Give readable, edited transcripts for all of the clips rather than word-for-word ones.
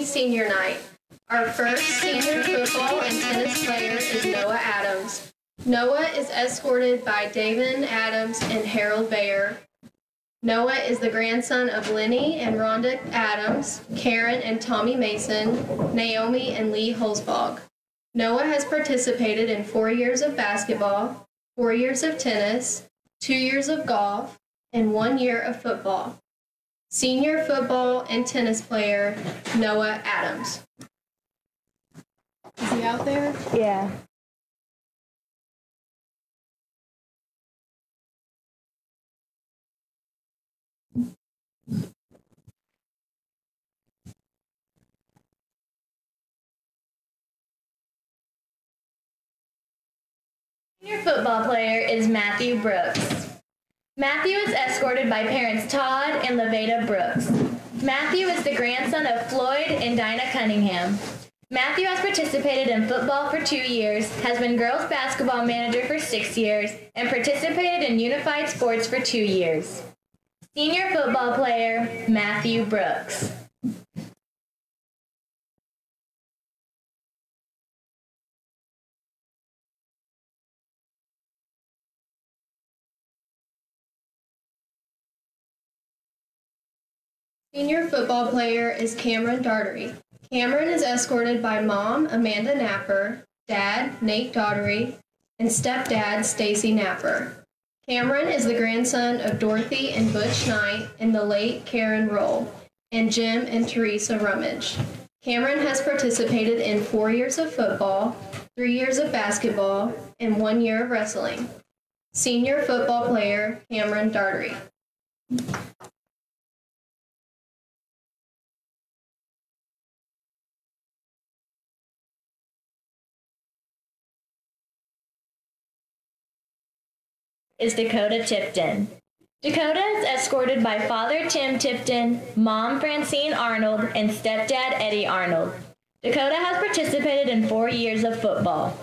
Senior night. Our first senior football and tennis player is Noah Adams. Noah is escorted by David Adams and Harold Bayer. Noah is the grandson of Lenny and Rhonda Adams, Karen and Tommy Mason, Naomi and Lee Holzbog. Noah has participated in 4 years of basketball, 4 years of tennis, 2 years of golf, and 1 year of football. Senior football and tennis player, Noah Adams. Is he out there? Yeah. Senior football player is Matthew Brooks. Matthew is escorted by parents Todd and Levada Brooks. Matthew is the grandson of Floyd and Dinah Cunningham. Matthew has participated in football for 2 years, has been girls basketball manager for 6 years, and participated in unified sports for 2 years. Senior football player, Matthew Brooks. Senior football player is Cameron Daugherty. Cameron is escorted by mom, Amanda Napper, dad, Nate Daugherty, and stepdad, Stacy Napper. Cameron is the grandson of Dorothy and Butch Knight and the late Karen Roll, and Jim and Teresa Rummage. Cameron has participated in 4 years of football, 3 years of basketball, and 1 year of wrestling. Senior football player, Cameron Daugherty. Is Dakota Tipton. Dakota is escorted by father Tim Tipton, mom Francine Arnold, and stepdad Eddie Arnold. Dakota has participated in 4 years of football.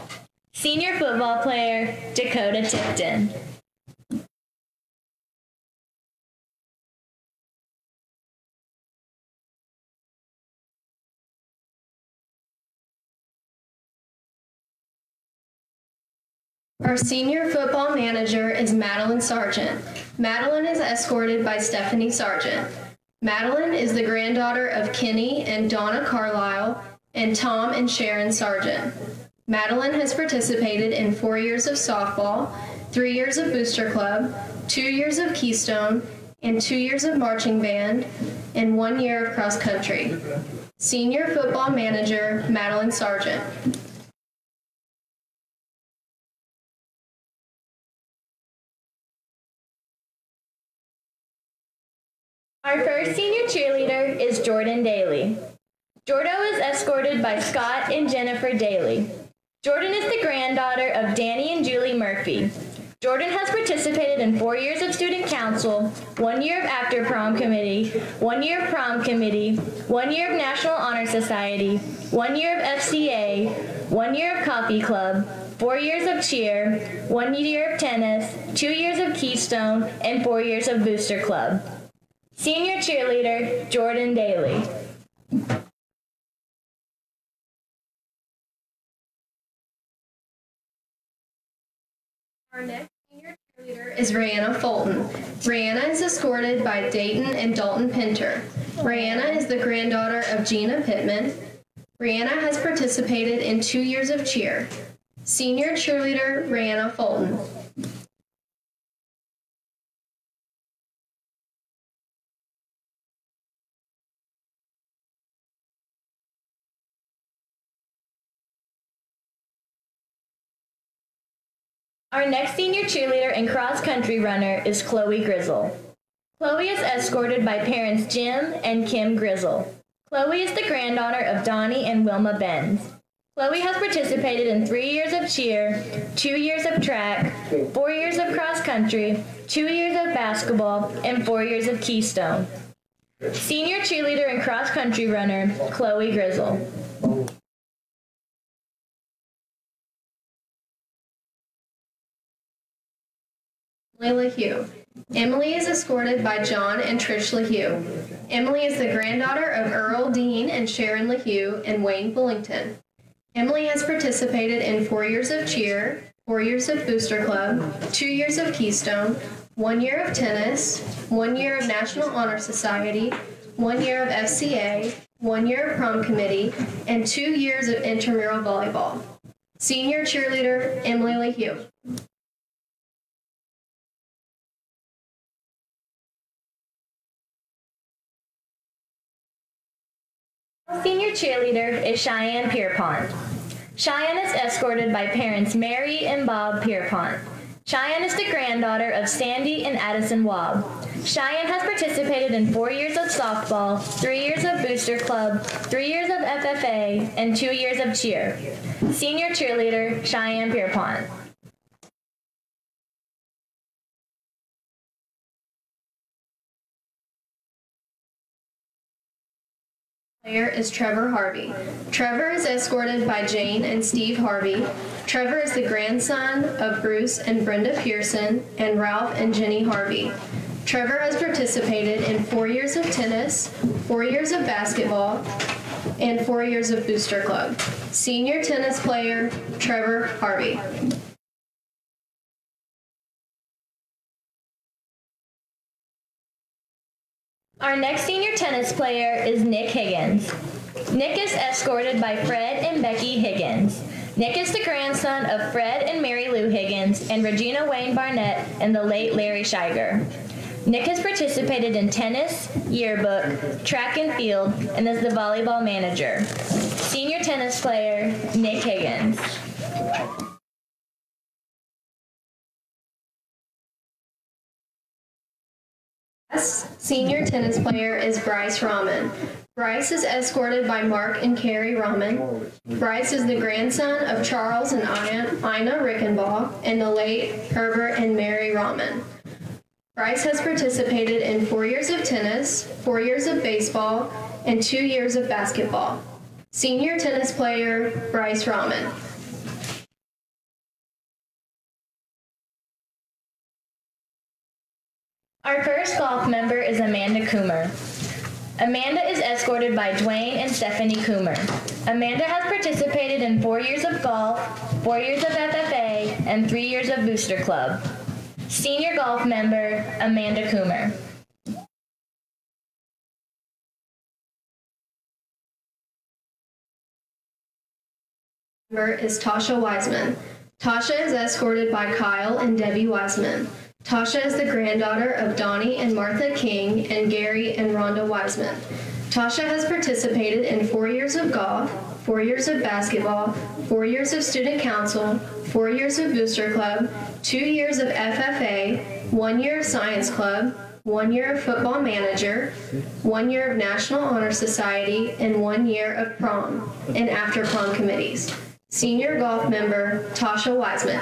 Senior football player, Dakota Tipton. Our senior football manager is Madeline Sargent. Madeline is escorted by Stephanie Sargent. Madeline is the granddaughter of Kenny and Donna Carlisle and Tom and Sharon Sargent. Madeline has participated in 4 years of softball, 3 years of Booster Club, 2 years of Keystone, and 2 years of marching band, and 1 year of cross country. Senior football manager, Madeline Sargent. Our first senior cheerleader is Jordan Daly. Jordan is escorted by Scott and Jennifer Daly. Jordan is the granddaughter of Danny and Julie Murphy. Jordan has participated in 4 years of student council, 1 year of after prom committee, 1 year of prom committee, 1 year of National Honor Society, 1 year of FCA, 1 year of coffee club, 4 years of cheer, 1 year of tennis, 2 years of Keystone, and 4 years of Booster Club. Senior cheerleader, Jordan Daly. Our next senior cheerleader is Rayanna Fulton. Rayanna is escorted by Dayton and Dalton Pinter. Rayanna is the granddaughter of Gina Pittman. Rayanna has participated in 2 years of cheer. Senior cheerleader, Rayanna Fulton. Our next senior cheerleader and cross-country runner is Chloe Grizzle. Chloe is escorted by parents Jim and Kim Grizzle. Chloe is the granddaughter of Donnie and Wilma Benz. Chloe has participated in 3 years of cheer, 2 years of track, 4 years of cross-country, 2 years of basketball, and 4 years of Keystone. Senior cheerleader and cross-country runner, Chloe Grizzle. Emily LaHue. Emily is escorted by John and Trish LaHue. Emily is the granddaughter of Earl Dean and Sharon LaHue and Wayne Bullington. Emily has participated in 4 years of cheer, 4 years of Booster Club, 2 years of Keystone, 1 year of tennis, 1 year of National Honor Society, 1 year of FCA, 1 year of prom committee, and 2 years of intramural volleyball. Senior cheerleader, Emily LaHue. Senior cheerleader is Cheyenne Pierpont. Cheyenne is escorted by parents Mary and Bob Pierpont. Cheyenne is the granddaughter of Sandy and Addison Waub. Cheyenne has participated in 4 years of softball, 3 years of Booster Club, 3 years of FFA, and 2 years of cheer. Senior cheerleader, Cheyenne Pierpont. Player is Trevor Harvey. Trevor is escorted by Jane and Steve Harvey. Trevor is the grandson of Bruce and Brenda Pearson and Ralph and Jenny Harvey. Trevor has participated in 4 years of tennis, 4 years of basketball, and 4 years of Booster Club. Senior tennis player, Trevor Harvey. Our next senior tennis player is Nick Higgins. Nick is escorted by Fred and Becky Higgins. Nick is the grandson of Fred and Mary Lou Higgins and Regina Wayne Barnett and the late Larry Shiger. Nick has participated in tennis, yearbook, track and field, and is the volleyball manager. Senior tennis player, Nick Higgins. Senior tennis player is Bryce Rahman. Bryce is escorted by Mark and Carrie Rahman. Bryce is the grandson of Charles and Ina Rickenbaugh and the late Herbert and Mary Rahman. Bryce has participated in 4 years of tennis, 4 years of baseball, and 2 years of basketball. Senior tennis player, Bryce Rahman. Our first golf member is Amanda Coomer. Amanda is escorted by Dwayne and Stephanie Coomer. Amanda has participated in 4 years of golf, 4 years of FFA, and 3 years of Booster Club. Senior golf member, Amanda Coomer. Member is Tasha Wiseman. Tasha is escorted by Kyle and Debbie Wiseman. Tasha is the granddaughter of Donnie and Martha King and Gary and Rhonda Wiseman. Tasha has participated in 4 years of golf, 4 years of basketball, 4 years of student council, 4 years of Booster Club, 2 years of FFA, 1 year of science club, 1 year of football manager, 1 year of National Honor Society, and 1 year of prom and after prom committees. Senior golf member, Tasha Wiseman.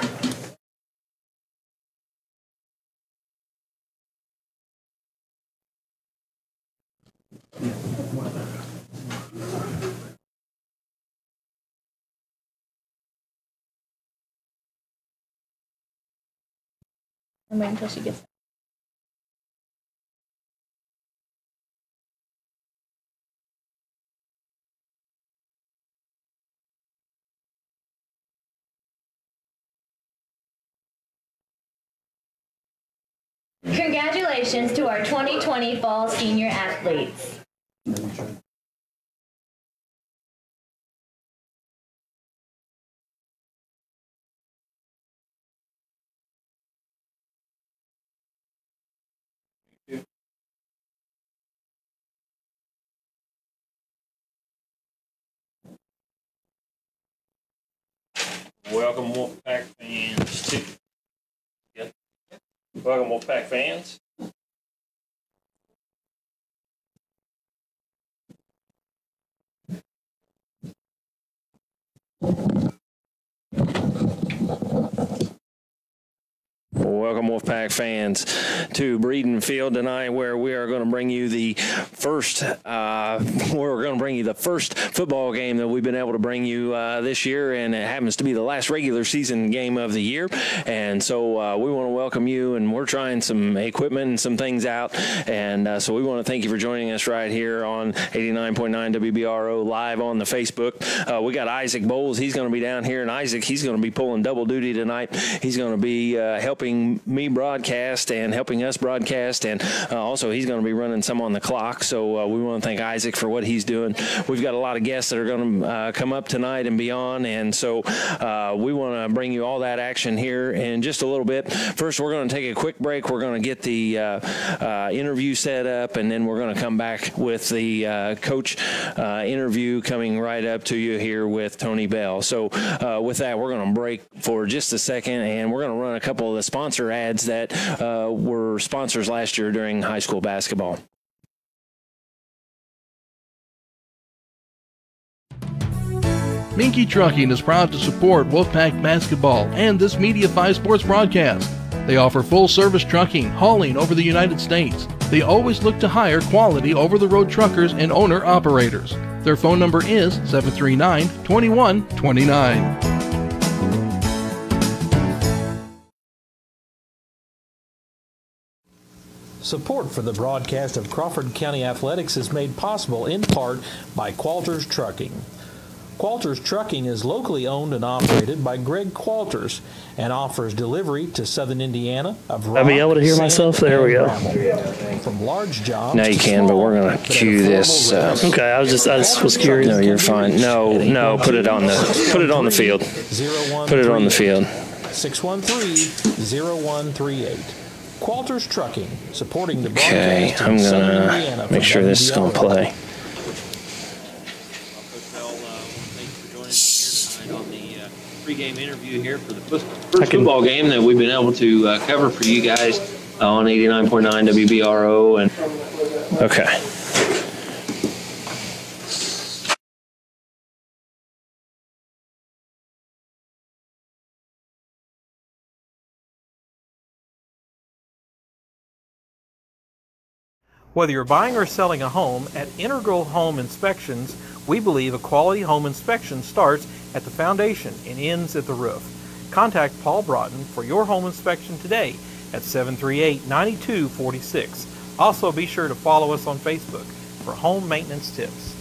I'm waiting until she gets there. Congratulations to our 2020 Fall Senior Athletes. Welcome Wolfpack fans to Welcome, Wolfpack fans. Welcome, Wolfpack fans, to Breeden Field tonight, where we are going to bring you the first. We're going to bring you the first football game that we've been able to bring you this year, and it happens to be the last regular season game of the year. And so we want to welcome you, and we're trying some equipment and some things out, and so we want to thank you for joining us right here on 89.9 WBRO live on the Facebook. We got Isaac Bowles. He's going to be down here, and Isaac, he's going to be pulling double duty tonight. He's going to be helping me broadcast and helping us broadcast, and also he's going to be running some on the clock. So we want to thank Isaac for what he's doing. We've got a lot of guests that are going to come up tonight and beyond, and so we want to bring you all that action here in just a little bit. First, we're going to take a quick break. We're going to get the interview set up, and then we're going to come back with the coach interview coming right up to you here with Tony Bell. So with that, we're going to break for just a second, and we're going to run a couple of the sponsor ads that were sponsors last year during high school basketball. Minky Trucking is proud to support Wolfpack basketball and this Media 5 Sports broadcast. They offer full-service trucking, hauling over the United States. They always look to hire quality over-the-road truckers and owner-operators. Their phone number is 739-2129. Support for the broadcast of Crawford County Athletics is made possible in part by Qualters Trucking. Qualters Trucking is locally owned and operated by Greg Qualters and offers delivery to southern Indiana of rock, I'll be able to hear myself. There we go. From large jobs. Now you can, but we're going to cue this. Okay, I just was curious. No, you're fine. No, put it on the field. Put it on the field. 613-0138. Qualters Trucking, supporting the Okay, broadcast I'm in southern going Indiana to make sure this is going to play. Pre-game interview here for the first football game that we've been able to cover for you guys on 89.9 WBRO. And okay. Whether you're buying or selling a home, at Integral Home Inspections, we believe a quality home inspection starts at the foundation and ends at the roof. Contact Paul Broughton for your home inspection today at 738-9246. Also, be sure to follow us on Facebook for home maintenance tips.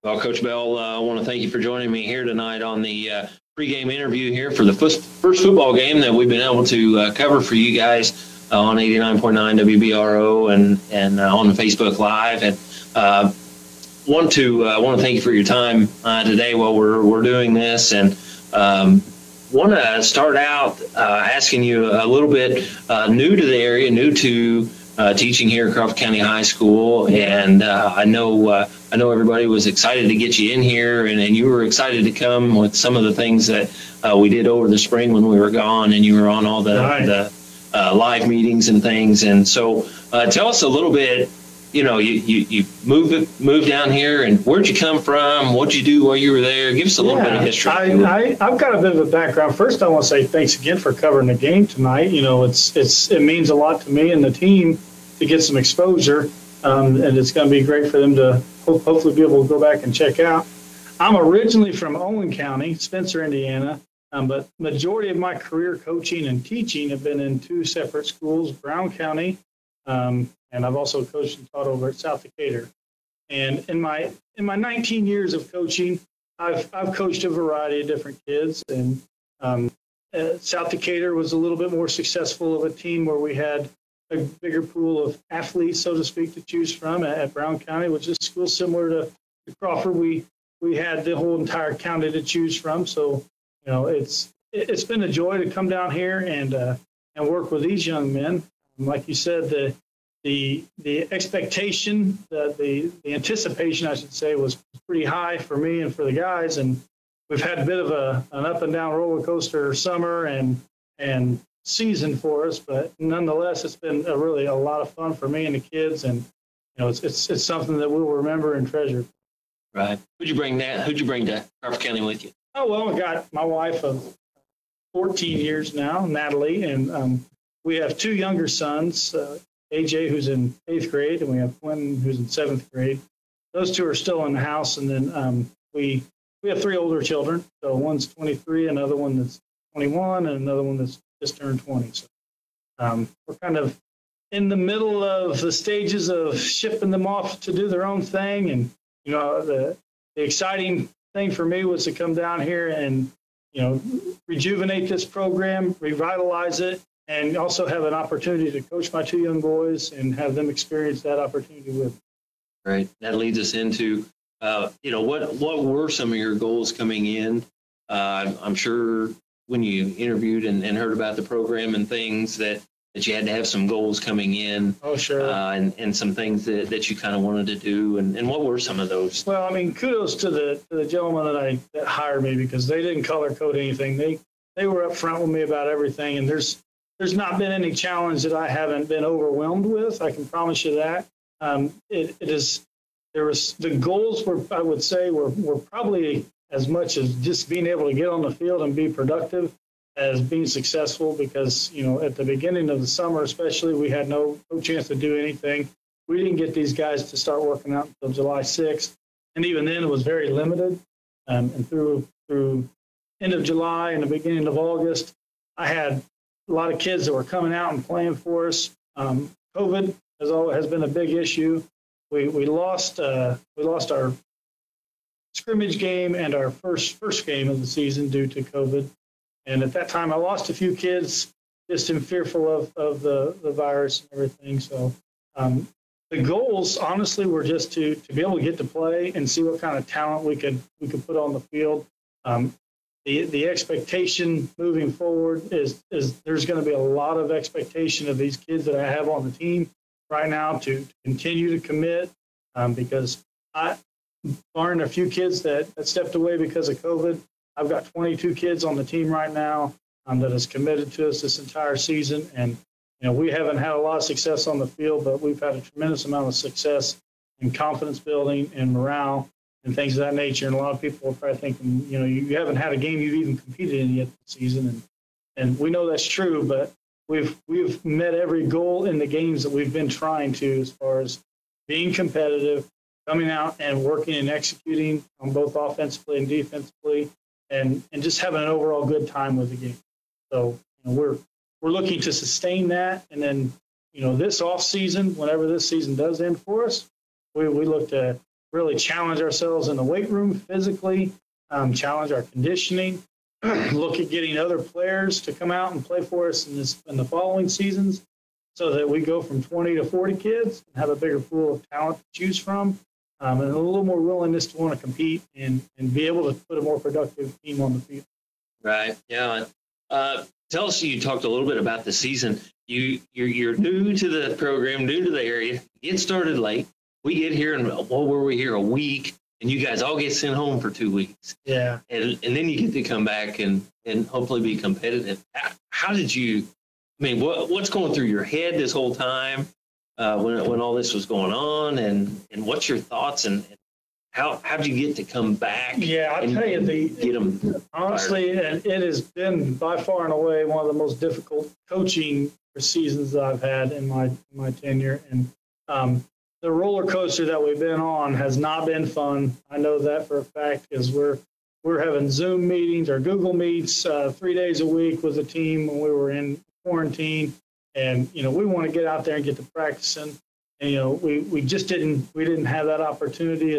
Well, Coach Bell, I want to thank you for joining me here tonight on the pregame interview here for the first football game that we've been able to cover for you guys on 89.9 WBRO and on Facebook Live. And want to thank you for your time today while we're doing this, and want to start out asking you a little bit new to the area, new to teaching here at Crawford County High School, and I know everybody was excited to get you in here, and you were excited to come with some of the things that we did over the spring when we were gone, and you were on all the live meetings and things. And so tell us a little bit, you moved down here, and where'd you come from? What'd you do while you were there? Give us a little bit of history. I've got a bit of a background. First, I want to say thanks again for covering the game tonight. It means a lot to me and the team to get some exposure, and it's going to be great for them to hopefully be able to go back and check out. I'm originally from Owen County, Spencer, Indiana, but majority of my career coaching and teaching have been in two separate schools, Brown County, and I've also coached and taught over at South Decatur. And in my 19 years of coaching, I've coached a variety of different kids, and South Decatur was a little bit more successful of a team where we had a bigger pool of athletes, so to speak, to choose from. At Brown County, which is a school similar to Crawford, we had the whole entire county to choose from. So it's been a joy to come down here and work with these young men. Like you said, the expectation, the anticipation, I should say, was pretty high for me and for the guys. And we've had a bit of an up and down roller coaster summer and season for us, but nonetheless, it's been really a lot of fun for me and the kids. And it's something that we'll remember and treasure. Right. Who'd you bring to Crawford County with you? Oh, well, I got my wife of 14 years now, Natalie, and we have 2 younger sons, AJ, who's in 8th grade, and we have Quentin, who's in 7th grade. Those 2 are still in the house, and then we have 3 older children. So one's 23, another one that's 21, and another one that's just turned 20. So we're kind of in the middle of the stages of shipping them off to do their own thing. And the exciting thing for me was to come down here and rejuvenate this program, revitalize it, and also have an opportunity to coach my 2 young boys and have them experience that opportunity with me. Right. That leads us into, what were some of your goals coming in? I'm sure when you interviewed and heard about the program and things that you had to have some goals coming in. Oh, sure. And some things that you kind of wanted to do. And what were some of those? Well, I mean, kudos to the gentleman that hired me, because they didn't color code anything. They were upfront with me about everything, and there's not been any challenge that I haven't been overwhelmed with. I can promise you that. The goals were, I would say, were probably as much as just being able to get on the field and be productive as being successful, because, at the beginning of the summer, especially, we had no chance to do anything. We didn't get these guys to start working out until July 6th. And even then it was very limited. And through end of July and the beginning of August, I had a lot of kids that were coming out and playing for us. COVID has been a big issue. We lost our scrimmage game and our first game of the season due to COVID. And at that time, I lost a few kids, just in fearful of the virus and everything. So the goals, honestly, were just to be able to get to play and see what kind of talent we could put on the field. The expectation moving forward is there's going to be a lot of expectation of these kids that I have on the team right now to continue to commit, because barring a few kids that stepped away because of COVID, I've got 22 kids on the team right now that is committed to us this entire season. And, we haven't had a lot of success on the field, but we've had a tremendous amount of success in confidence building and morale and things of that nature. And a lot of people are probably thinking, you haven't had a game you've even competed in yet this season. And we know that's true, but we've met every goal in the games that we've been trying to, as far as being competitive, coming out and working and executing on both offensively and defensively, and just having an overall good time with the game. So we're looking to sustain that, and then this off season, whenever this season does end for us, we look to really challenge ourselves in the weight room physically, challenge our conditioning, look at getting other players to come out and play for us in the following seasons, so that we go from 20 to 40 kids and have a bigger pool of talent to choose from, and a little more willingness to want to compete and be able to put a more productive team on the field. Right. Yeah. Tell us, you talked a little bit about the season. You're new to the program, new to the area. Get started late. We get here, and were we here a week, and you guys all get sent home for 2 weeks. Yeah. And then you get to come back and hopefully be competitive. How did you, what's going through your head this whole time when all this was going on, and what's your thoughts, and how did you get to come back? Yeah, I'll tell you, get them honestly, and it has been by far and away one of the most difficult coaching seasons that I've had in my tenure. And the roller coaster that we've been on has not been fun. I know that for a fact, because we're having Zoom meetings or Google Meets 3 days a week with the team when we were in quarantine. And, we want to get out there and get to practicing. And, we just didn't have that opportunity,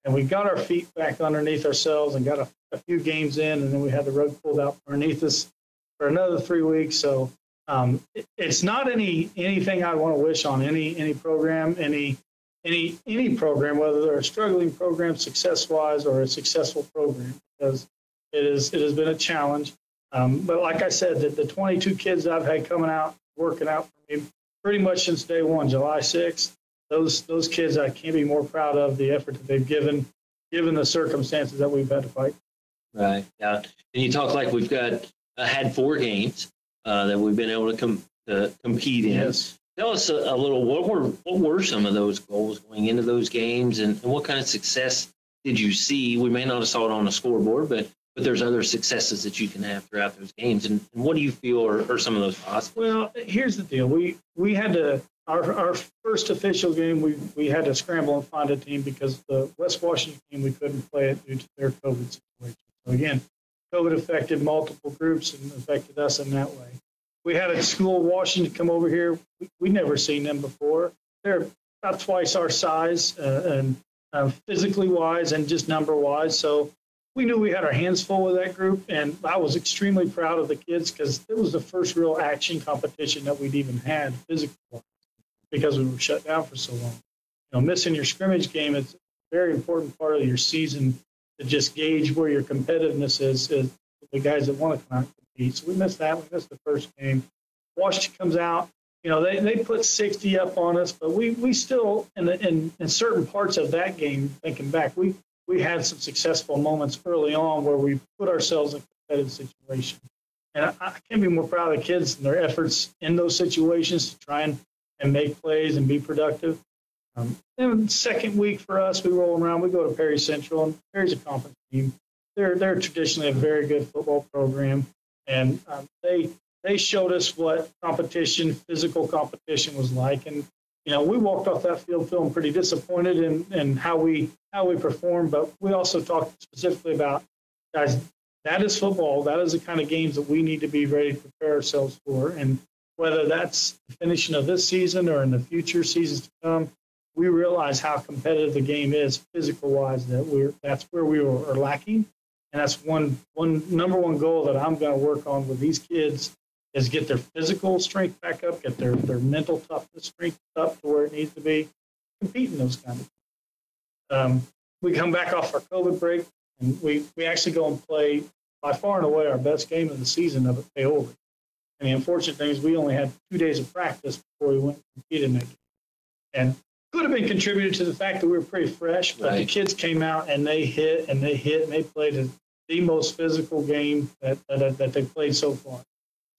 and we got our feet back underneath ourselves and got a few games in, and then we had the rug pulled out underneath us for another 3 weeks. So it's not anything I want to wish on any program, any program, whether they're a struggling program success-wise or a successful program, because It has been a challenge. But like I said, the 22 kids I've had coming out, working out for me pretty much since day one, July 6th, those kids I can't be more proud of the effort that they've given the circumstances that we've had to fight. Right. Yeah. And you talk like we've got had 4 games that we've been able to compete in. Yes. Tell us a little, what were some of those goals going into those games, and what kind of success did you see? We may not have saw it on the scoreboard, but there's other successes that you can have throughout those games. And what do you feel are some of those possible? Well, here's the deal. We had to, our first official game, we had to scramble and find a team because the West Washington team, we couldn't play it due to their COVID situation. So again, COVID affected multiple groups and affected us in that way. We had a school, Washington, come over here. We'd never seen them before. They're about twice our size and physically wise and just number wise. So we knew we had our hands full with that group, and I was extremely proud of the kids because it was the first real action competition that we'd even had physically because we were shut down for so long. Missing your scrimmage game is a very important part of your season to just gauge where your competitiveness is the guys that want to come out and compete. So we missed that. We missed the first game. Washington comes out. They put 60 up on us, but we still, in certain parts of that game, thinking back, we had some successful moments early on where we put ourselves in a competitive situation. And I can't be more proud of the kids and their efforts in those situations to try and make plays and be productive. Then second week for us, we roll around. We go to Perry Central, and Perry's a conference team. They're traditionally a very good football program, and they showed us what physical competition was like. And we walked off that field feeling pretty disappointed in how we performed, but we also talked specifically about, guys, that is football. That is the kind of games that we need to be ready to prepare ourselves for. And whether that's the finishing of this season or in the future seasons to come, we realize how competitive the game is physical-wise, that's where we are lacking. And that's one number one goal that I'm going to work on with these kids is get their physical strength back up, get their mental toughness strength up to where it needs to be, compete in those kind of things. We come back off our COVID break, and we actually go and play by far and away our best game of the season up at Paoli. And the unfortunate thing is we only had 2 days of practice before we went and competed in that game. And could have been contributed to the fact that we were pretty fresh, but the kids came out and they hit and they played the most physical game that they've played so far.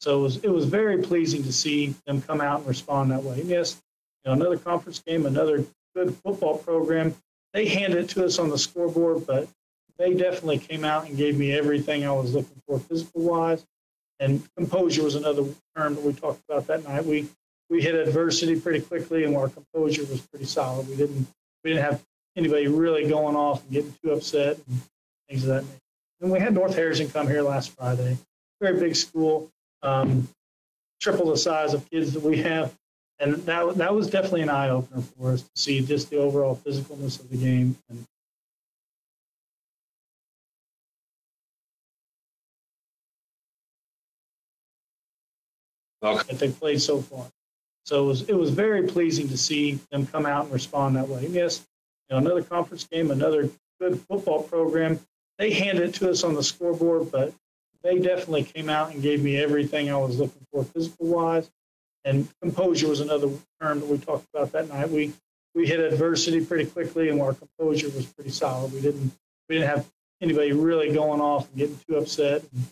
So it was very pleasing to see them come out and respond that way. And yes, another conference game, another good football program. They handed it to us on the scoreboard, but they definitely came out and gave me everything I was looking for physical-wise. And composure was another term that we talked about that night. We hit adversity pretty quickly, and our composure was pretty solid. We didn't have anybody really going off and getting too upset and things of that nature. And we had North Harrison come here last Friday. Very big school, triple the size of kids that we have. And that was definitely an eye-opener for us to see just the overall physicalness of the game. And that they played so far. So it was very pleasing to see them come out and respond that way. And yes, another conference game, another good football program. They handed it to us on the scoreboard, but they definitely came out and gave me everything I was looking for physical-wise. And composure was another term that we talked about that night. We hit adversity pretty quickly, and our composure was pretty solid. We didn't have anybody really going off and getting too upset and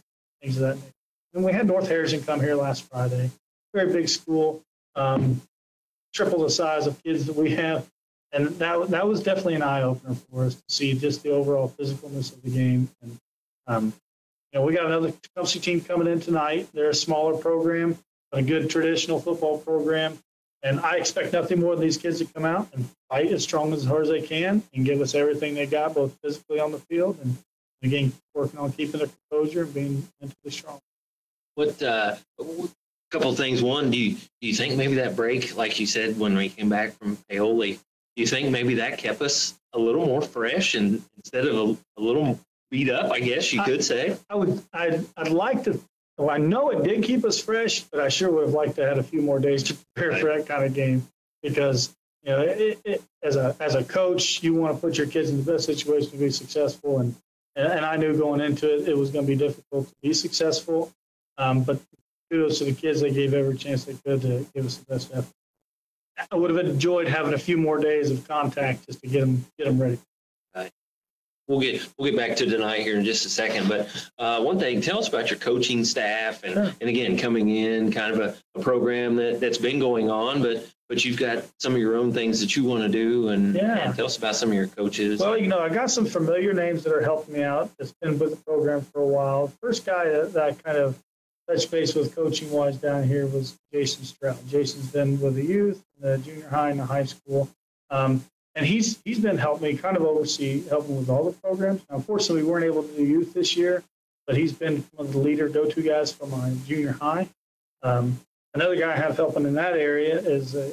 things of that nature. And we had North Harrison come here last Friday. Very big school, triple the size of kids that we have. And that was definitely an eye-opener for us to see just the overall physicalness of the game. And, we got another Tecumseh team coming in tonight. They're a smaller program, a good traditional football program. And I expect nothing more than these kids to come out and fight as strong as hard as they can and give us everything they got, both physically on the field and, again, working on keeping their composure and being mentally strong. What couple of things. One, do you think maybe that break, like you said, when we came back from Paoli, do you think maybe that kept us a little more fresh and instead of a little beat up, I guess you could say? I'd like to. Well, I know it did keep us fresh, but I sure would have liked to have had a few more days to prepare for that kind of game because as a coach, you want to put your kids in the best situation to be successful, and and I knew going into it, it was going to be difficult to be successful. But kudos to the kids. They gave every chance they could to give us the best effort. I would have enjoyed having a few more days of contact just to get them ready. Right. We'll get back to tonight here in just a second. But one thing, tell us about your coaching staff and again, coming in kind of a program that's been going on, but you've got some of your own things that you want to do, and tell us about some of your coaches. Well, I got some familiar names that are helping me out. That's been with the program for a while. First guy that I kind of touched base with coaching-wise down here was Jason Stroud. Jason's been with the youth, the junior high, and the high school. And he's been helping me kind of helping with all the programs. Now, unfortunately, we weren't able to do youth this year, but he's been one of the leader go-to guys for my junior high. Another guy I have helping in that area is a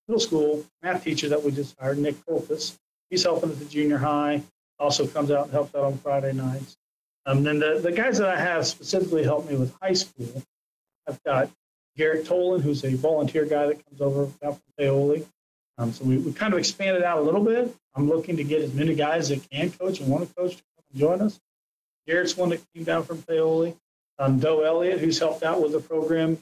middle school math teacher that we just hired, Nick Coltis. He's helping at the junior high, also comes out and helps out on Friday nights. Then the guys that I have specifically help me with high school, I've got Garrett Tolan, who's a volunteer guy that comes over out from Paoli. So we kind of expanded out a little bit. I'm looking to get as many guys that can coach and want to coach to come and join us. Garrett's one that came down from Paoli. Doe Elliott, who's helped out with the program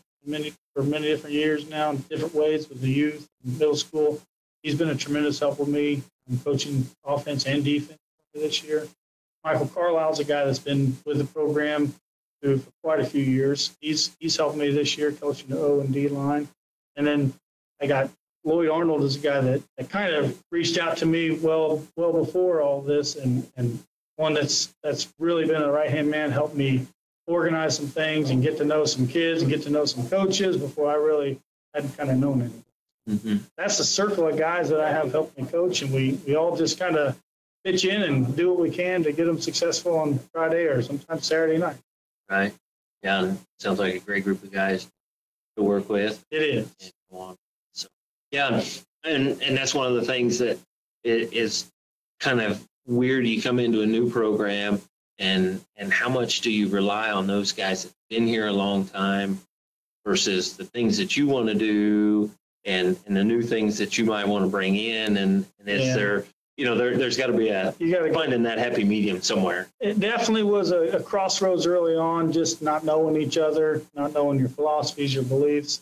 for many different years now in different ways with the youth and middle school. He's been a tremendous help with me. I'm coaching offense and defense this year. Michael Carlisle's a guy that's been with the program for quite a few years. He's helped me this year coaching the O and D line. And then I got Lloyd Arnold is a guy that kind of reached out to me well before all this, and one that's really been a right-hand man, helped me organize some things and get to know some kids and get to know some coaches before I really hadn't kind of known anything. Mm-hmm. That's the circle of guys that I have helped me coach, and we all just kind of pitch in and do what we can to get them successful on Friday or sometimes Saturday night. Right. Yeah, sounds like a great group of guys to work with. It is. So, yeah, and that's one of the things that is kind of weird. You come into a new program, and how much do you rely on those guys that have been here a long time versus the things that you want to do and the new things that you might want to bring in, and it's there's got to be finding that happy medium somewhere. It definitely was a crossroads early on, just not knowing each other, not knowing your philosophies, your beliefs.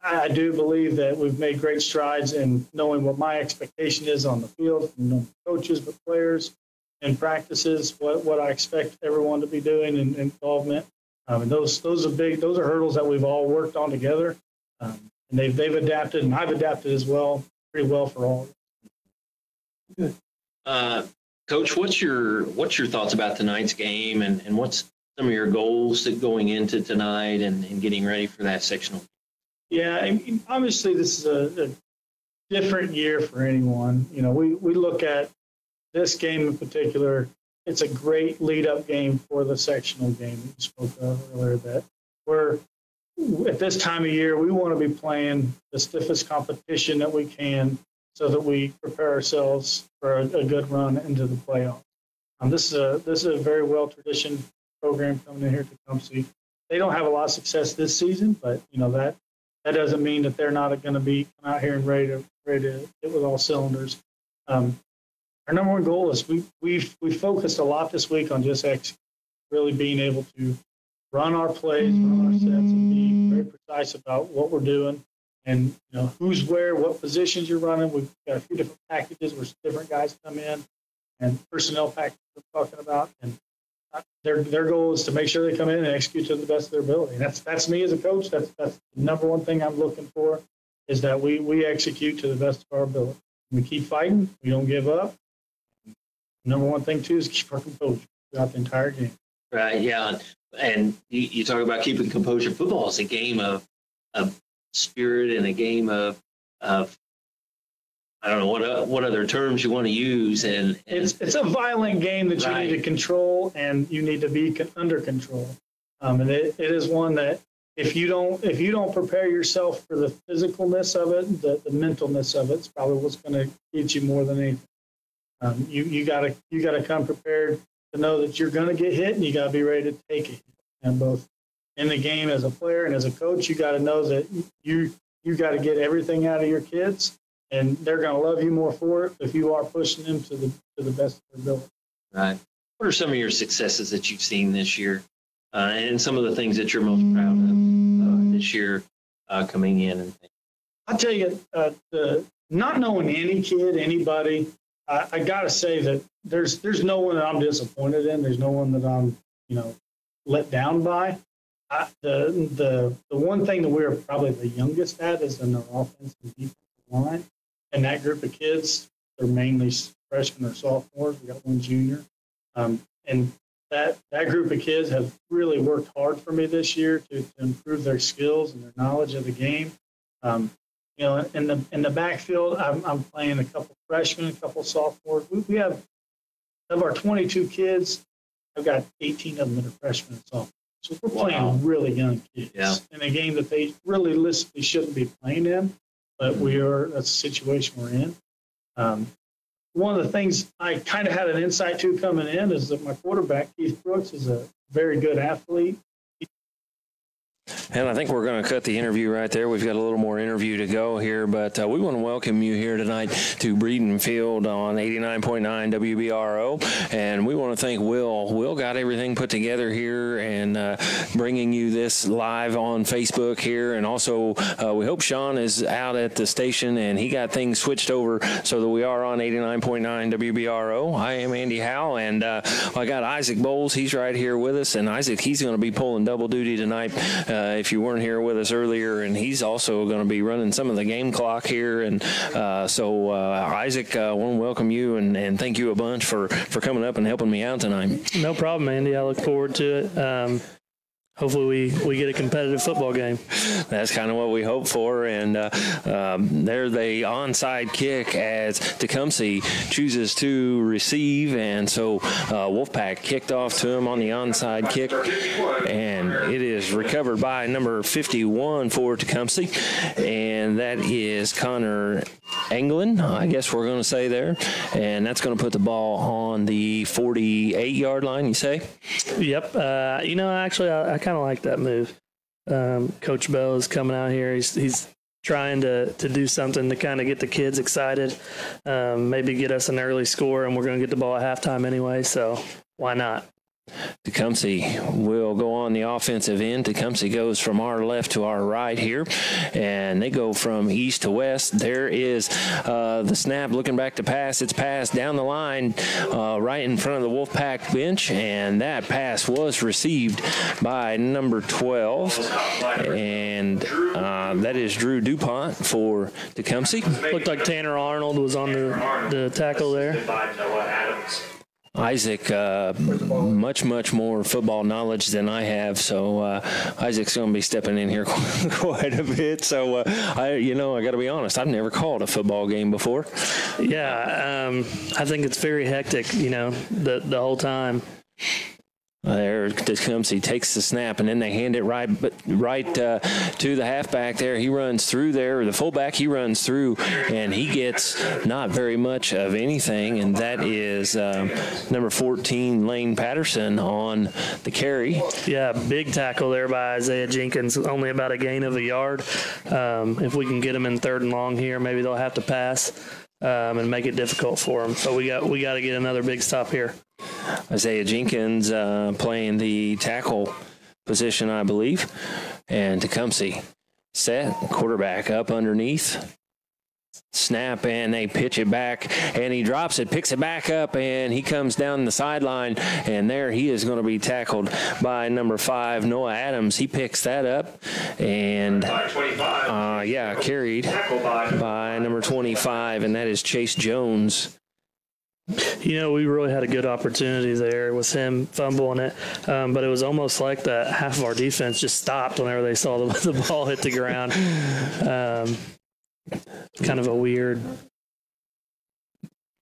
I do believe that we've made great strides in knowing what my expectation is on the field, from coaches, but players, and practices, what I expect everyone to be doing in involvement. And those are big. Those are hurdles that we've all worked on together, and they've adapted, and I've adapted as well, pretty well for all. Good. Coach, what's your thoughts about tonight's game, and what's some of your goals that going into tonight and getting ready for that sectional? Yeah, I mean, obviously this is a different year for anyone. We look at this game in particular. It's a great lead-up game for the sectional game that you spoke of earlier. That we're at this time of year, we want to be playing the stiffest competition that we can, so that we prepare ourselves for a good run into the playoffs. This is a very well-traditioned program coming in here at Tecumseh. They don't have a lot of success this season, but that doesn't mean that they're not going to be out here and ready to hit with all cylinders. Our number one goal is we focused a lot this week on just really being able to run our plays, run our sets, and be very precise about what we're doing. And who's where, what positions you're running. We've got a few different packages where different guys come in, and personnel packages we're talking about. And their goal is to make sure they come in and execute to the best of their ability. And that's me as a coach. That's the number one thing I'm looking for, is that we execute to the best of our ability. We keep fighting. We don't give up. Number one thing too is keep our composure throughout the entire game. Right. Yeah. And you talk about keeping composure. Football is a game of spirit and a game of I don't know what other terms you want to use, and it's a violent game that you need to control, and you need to be under control. And it is one that if you don't prepare yourself for the physicalness of it, the mentalness of it's probably what's going to get you more than anything. You gotta come prepared to know that you're going to get hit, and you got to be ready to take it. And both in the game as a player and as a coach, you got to know that you got to get everything out of your kids, and they're going to love you more for it if you are pushing them to the best of their ability. Right. What are some of your successes that you've seen this year, and some of the things that you're most proud of this year coming in? And things? I'll tell you, not knowing any kid, anybody, I got to say that there's no one that I'm disappointed in. There's no one that I'm, let down by. The one thing that we're probably the youngest at is in our offensive and defensive line. And that group of kids, they're mainly freshmen or sophomores. We got one junior. And that group of kids have really worked hard for me this year to improve their skills and their knowledge of the game. In the backfield, I'm playing a couple freshmen, a couple sophomores. We have, of our 22 kids, I've got 18 of them that are freshmen and sophomores. So we're playing really young kids in a game that they realistically shouldn't be playing in, but that's the situation we're in. One of the things I kind of had an insight to coming in is that my quarterback, Keith Brooks, is a very good athlete. And I think we're going to cut the interview right there. We've got a little more interview to go here, but we want to welcome you here tonight to Breeden Field on 89.9 WBRO. And we want to thank Will. Will got everything put together here and bringing you this live on Facebook here. And also, we hope Sean is out at the station and he got things switched over so that we are on 89.9 WBRO. I am Andy Howell, and I got Isaac Bowles. He's right here with us. And Isaac, he's going to be pulling double duty tonight. If you weren't here with us earlier, and he's also going to be running some of the game clock here. And so Isaac, I want to welcome you and thank you a bunch for coming up and helping me out tonight. No problem, Andy. I look forward to it. Hopefully we get a competitive football game. That's kind of what we hope for. And there's the onside kick as Tecumseh chooses to receive. And so Wolfpack kicked off to him on the onside kick. And it is recovered by number 51 for Tecumseh. And that is Connor Anglin, I guess we're going to say there. And that's going to put the ball on the 48-yard line, you say? Yep. Actually, I kind of like that move. Coach Bell is coming out here. He's trying to do something to kind of get the kids excited, maybe get us an early score, and we're going to get the ball at halftime anyway, so why not? Tecumseh will go on the offensive end. Tecumseh goes from our left to our right here, and they go from east to west. There is the snap, looking back to pass. It's passed down the line right in front of the Wolfpack bench, and that pass was received by number 12, and that is Drew DuPont for Tecumseh. Looked like Tanner Arnold was on the tackle there. Isaac, much more football knowledge than I have, so Isaac's going to be stepping in here quite a bit. So I got to be honest, I've never called a football game before. Yeah, I think it's very hectic, the whole time. There, Tecumseh takes the snap, and then they hand it right to the halfback there. He runs through there, the fullback, he runs through, and he gets not very much of anything, and that is number 14, Lane Patterson, on the carry. Yeah, big tackle there by Isaiah Jenkins, only about a gain of a yard. If we can get him in 3rd and long here, maybe they'll have to pass and make it difficult for them. So we got to get another big stop here. Isaiah Jenkins playing the tackle position, I believe. And Tecumseh set, quarterback up underneath. Snap, and they pitch it back, and he drops it, picks it back up, and he comes down the sideline, and there he is going to be tackled by number 5, Noah Adams. He picks that up, and carried by number 25, and that is Chase Jones. We really had a good opportunity there with him fumbling it, but it was almost like that half of our defense just stopped whenever they saw the ball hit the ground. Kind of a weird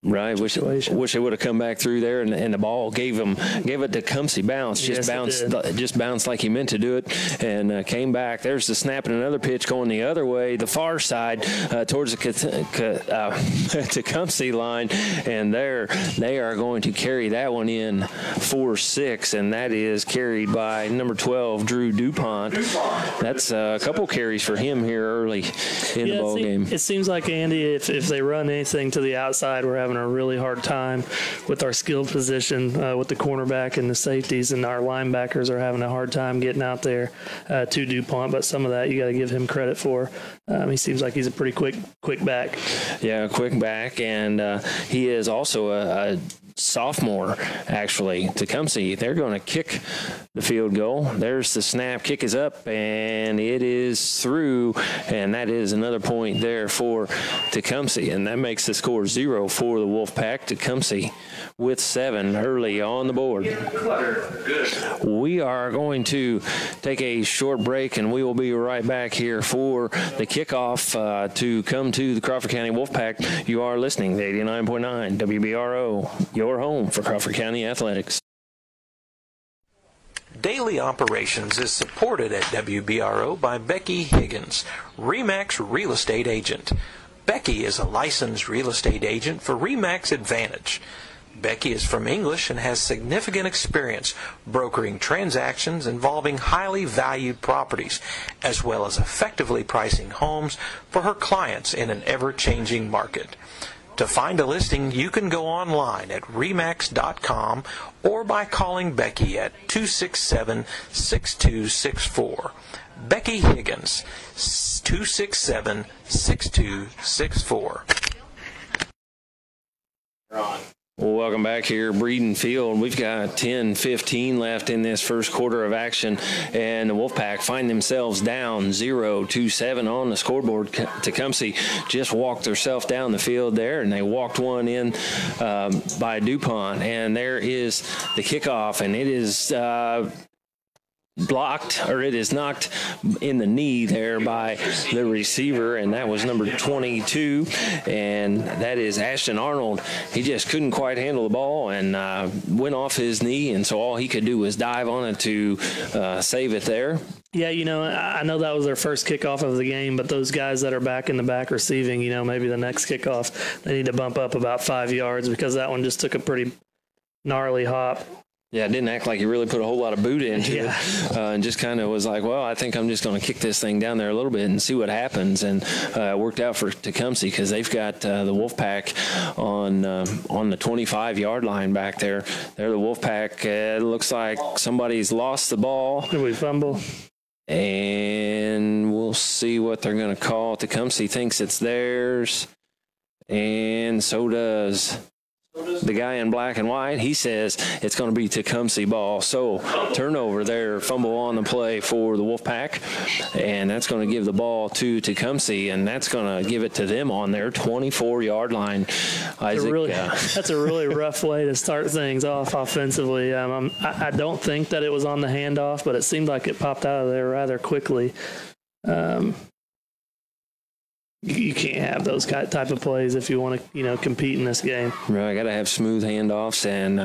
Right, wish they would have come back through there, and the ball gave it to Tecumseh bounce, just bounced like he meant to do it, and came back. There's the snap and another pitch going the other way, the far side towards the Tecumseh line, and there they are going to carry that one in 4-6, and that is carried by number 12, Drew DuPont. That's a couple carries for him here early in the ball game. It seems like, Andy, if they run anything to the outside, we're having having a really hard time with our skill position with the cornerback and the safeties, and our linebackers are having a hard time getting out there to DuPont. But some of that you got to give him credit for. He seems like he's a pretty quick back. Yeah, quick back, and he is also a sophomore, actually. Tecumseh, they're going to kick the field goal. There's the snap. Kick is up, and it is through, and that is another point there for Tecumseh, and that makes the score 0 for the Wolfpack. Tecumseh with 7 early on the board. We are going to take a short break, and we will be right back here for the kickoff to come to the Crawford County Wolfpack. You are listening to 89.9 WBRO, your home for Crawford County Athletics. Daily Operations is supported at WBRO by Becky Higgins, RE/MAX Real Estate Agent. Becky is a licensed real estate agent for RE/MAX Advantage. Becky is from English and has significant experience brokering transactions involving highly valued properties, as well as effectively pricing homes for her clients in an ever-changing market. To find a listing, you can go online at remax.com or by calling Becky at 267-6264. Becky Higgins, 267-6264. Well, welcome back here, Breeden Field. We've got 10-15 left in this first quarter of action, and the Wolfpack find themselves down 0-7 on the scoreboard. Tecumseh just walked herself down the field there, and they walked one in by DuPont, and there is the kickoff, and it is blocked, or it is knocked in the knee there by the receiver, and that was number 22, and that is Ashton Arnold. He just couldn't quite handle the ball and went off his knee, and so all he could do was dive on it to save it there. Yeah, I know that was their first kickoff of the game, but those guys that are back in the back receiving, maybe the next kickoff, they need to bump up about 5 yards, because that one just took a pretty gnarly hop. Yeah, it didn't act like he really put a whole lot of boot into it, and just kind of was like, well, I think I'm just going to kick this thing down there a little bit and see what happens. And it worked out for Tecumseh, because they've got the Wolfpack on the 25-yard line back there. They're the Wolfpack. It looks like somebody's lost the ball. Did we fumble? And we'll see what they're going to call. Tecumseh thinks it's theirs, and so does the guy in black and white. He says it's going to be Tecumseh ball. So turnover there, fumble on the play for the Wolfpack, and that's going to give the ball to Tecumseh, and that's going to give it to them on their 24-yard line. Isaac, that's a really rough way to start things off offensively. I don't think that it was on the handoff, but it seemed like it popped out of there rather quickly. You can't have those type of plays if you want to, compete in this game. Right, got to have smooth handoffs and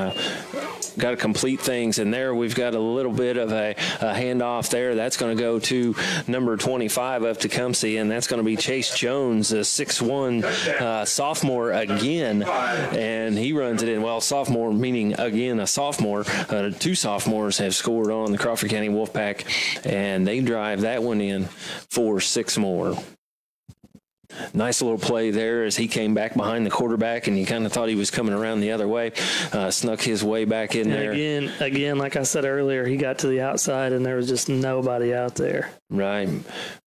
got to complete things. And there we've got a little bit of a handoff there. That's going to go to number 25 of Tecumseh, and that's going to be Chase Jones, a 6'1" sophomore again, and he runs it in. Well, sophomore meaning again a sophomore. 2 sophomores have scored on the Crawford County Wolfpack, and they drive that one in for 6 more. Nice little play there as he came back behind the quarterback, and you kind of thought he was coming around the other way. Snuck his way back in there. Again, like I said earlier, he got to the outside, and there was just nobody out there. Right.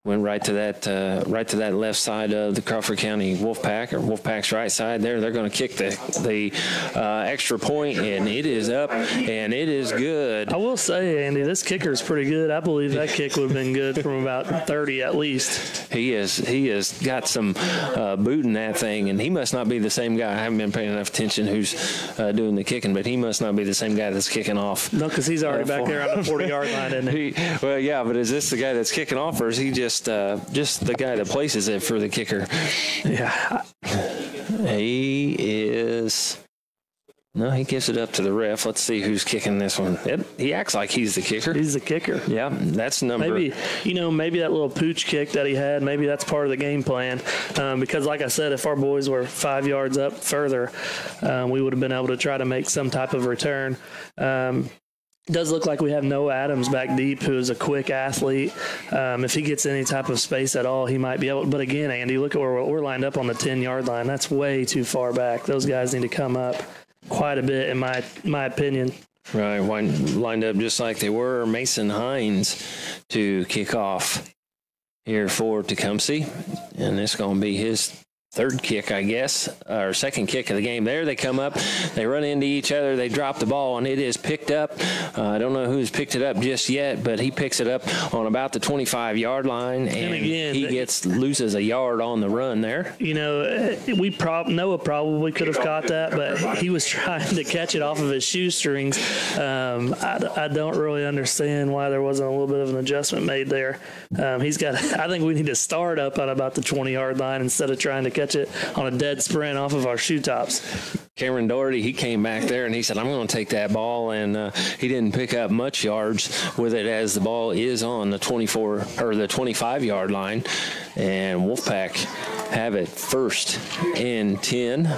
Went right to that left side of the Crawford County Wolfpack, or Wolfpack's right side there. They're going to kick the extra point, and it is up, and it is good. I will say, Andy, this kicker is pretty good. I believe that kick would have been good from about 30 at least. He has got some boot in that thing, and he must not be the same guy. I haven't been paying enough attention who's doing the kicking, but he must not be the same guy that's kicking off. No, because he's already back there on the 40-yard line, isn't he? Well, yeah, but is this the guy that's kicking off, or is he just the guy that places it for the kicker? Yeah. He is... No, he gives it up to the ref. Let's see who's kicking this one. He acts like he's the kicker. He's the kicker. Yeah, that's number... Maybe that little pooch kick that he had, maybe that's part of the game plan. Because, like I said, if our boys were 5 yards up further, we would have been able to try to make some type of return. It does look like we have Noah Adams back deep, who is a quick athlete. If he gets any type of space at all, he might be able. But again, Andy, look at where we're lined up on the 10-yard line. That's way too far back. Those guys need to come up quite a bit, in my opinion. Right, lined up just like they were. Mason Hines to kick off here for Tecumseh, and it's going to be his third kick, I guess, or second kick of the game. There they come up, they run into each other, they drop the ball, and it is picked up. I don't know who's picked it up just yet, but he picks it up on about the 25-yard line, and again, he loses a yard on the run there. You know, Noah probably could have caught that, but he was trying to catch it off of his shoestrings. I don't really understand why there wasn't a little bit of an adjustment made there. I think we need to start up at about the 20-yard line instead of trying to catch it on a dead sprint off of our shoe tops. Cameron Doherty, he came back there and he said, I'm going to take that ball, and he didn't pick up much yards with it as the ball is on the 24 or the 25-yard line, and Wolfpack have it 1st and 10.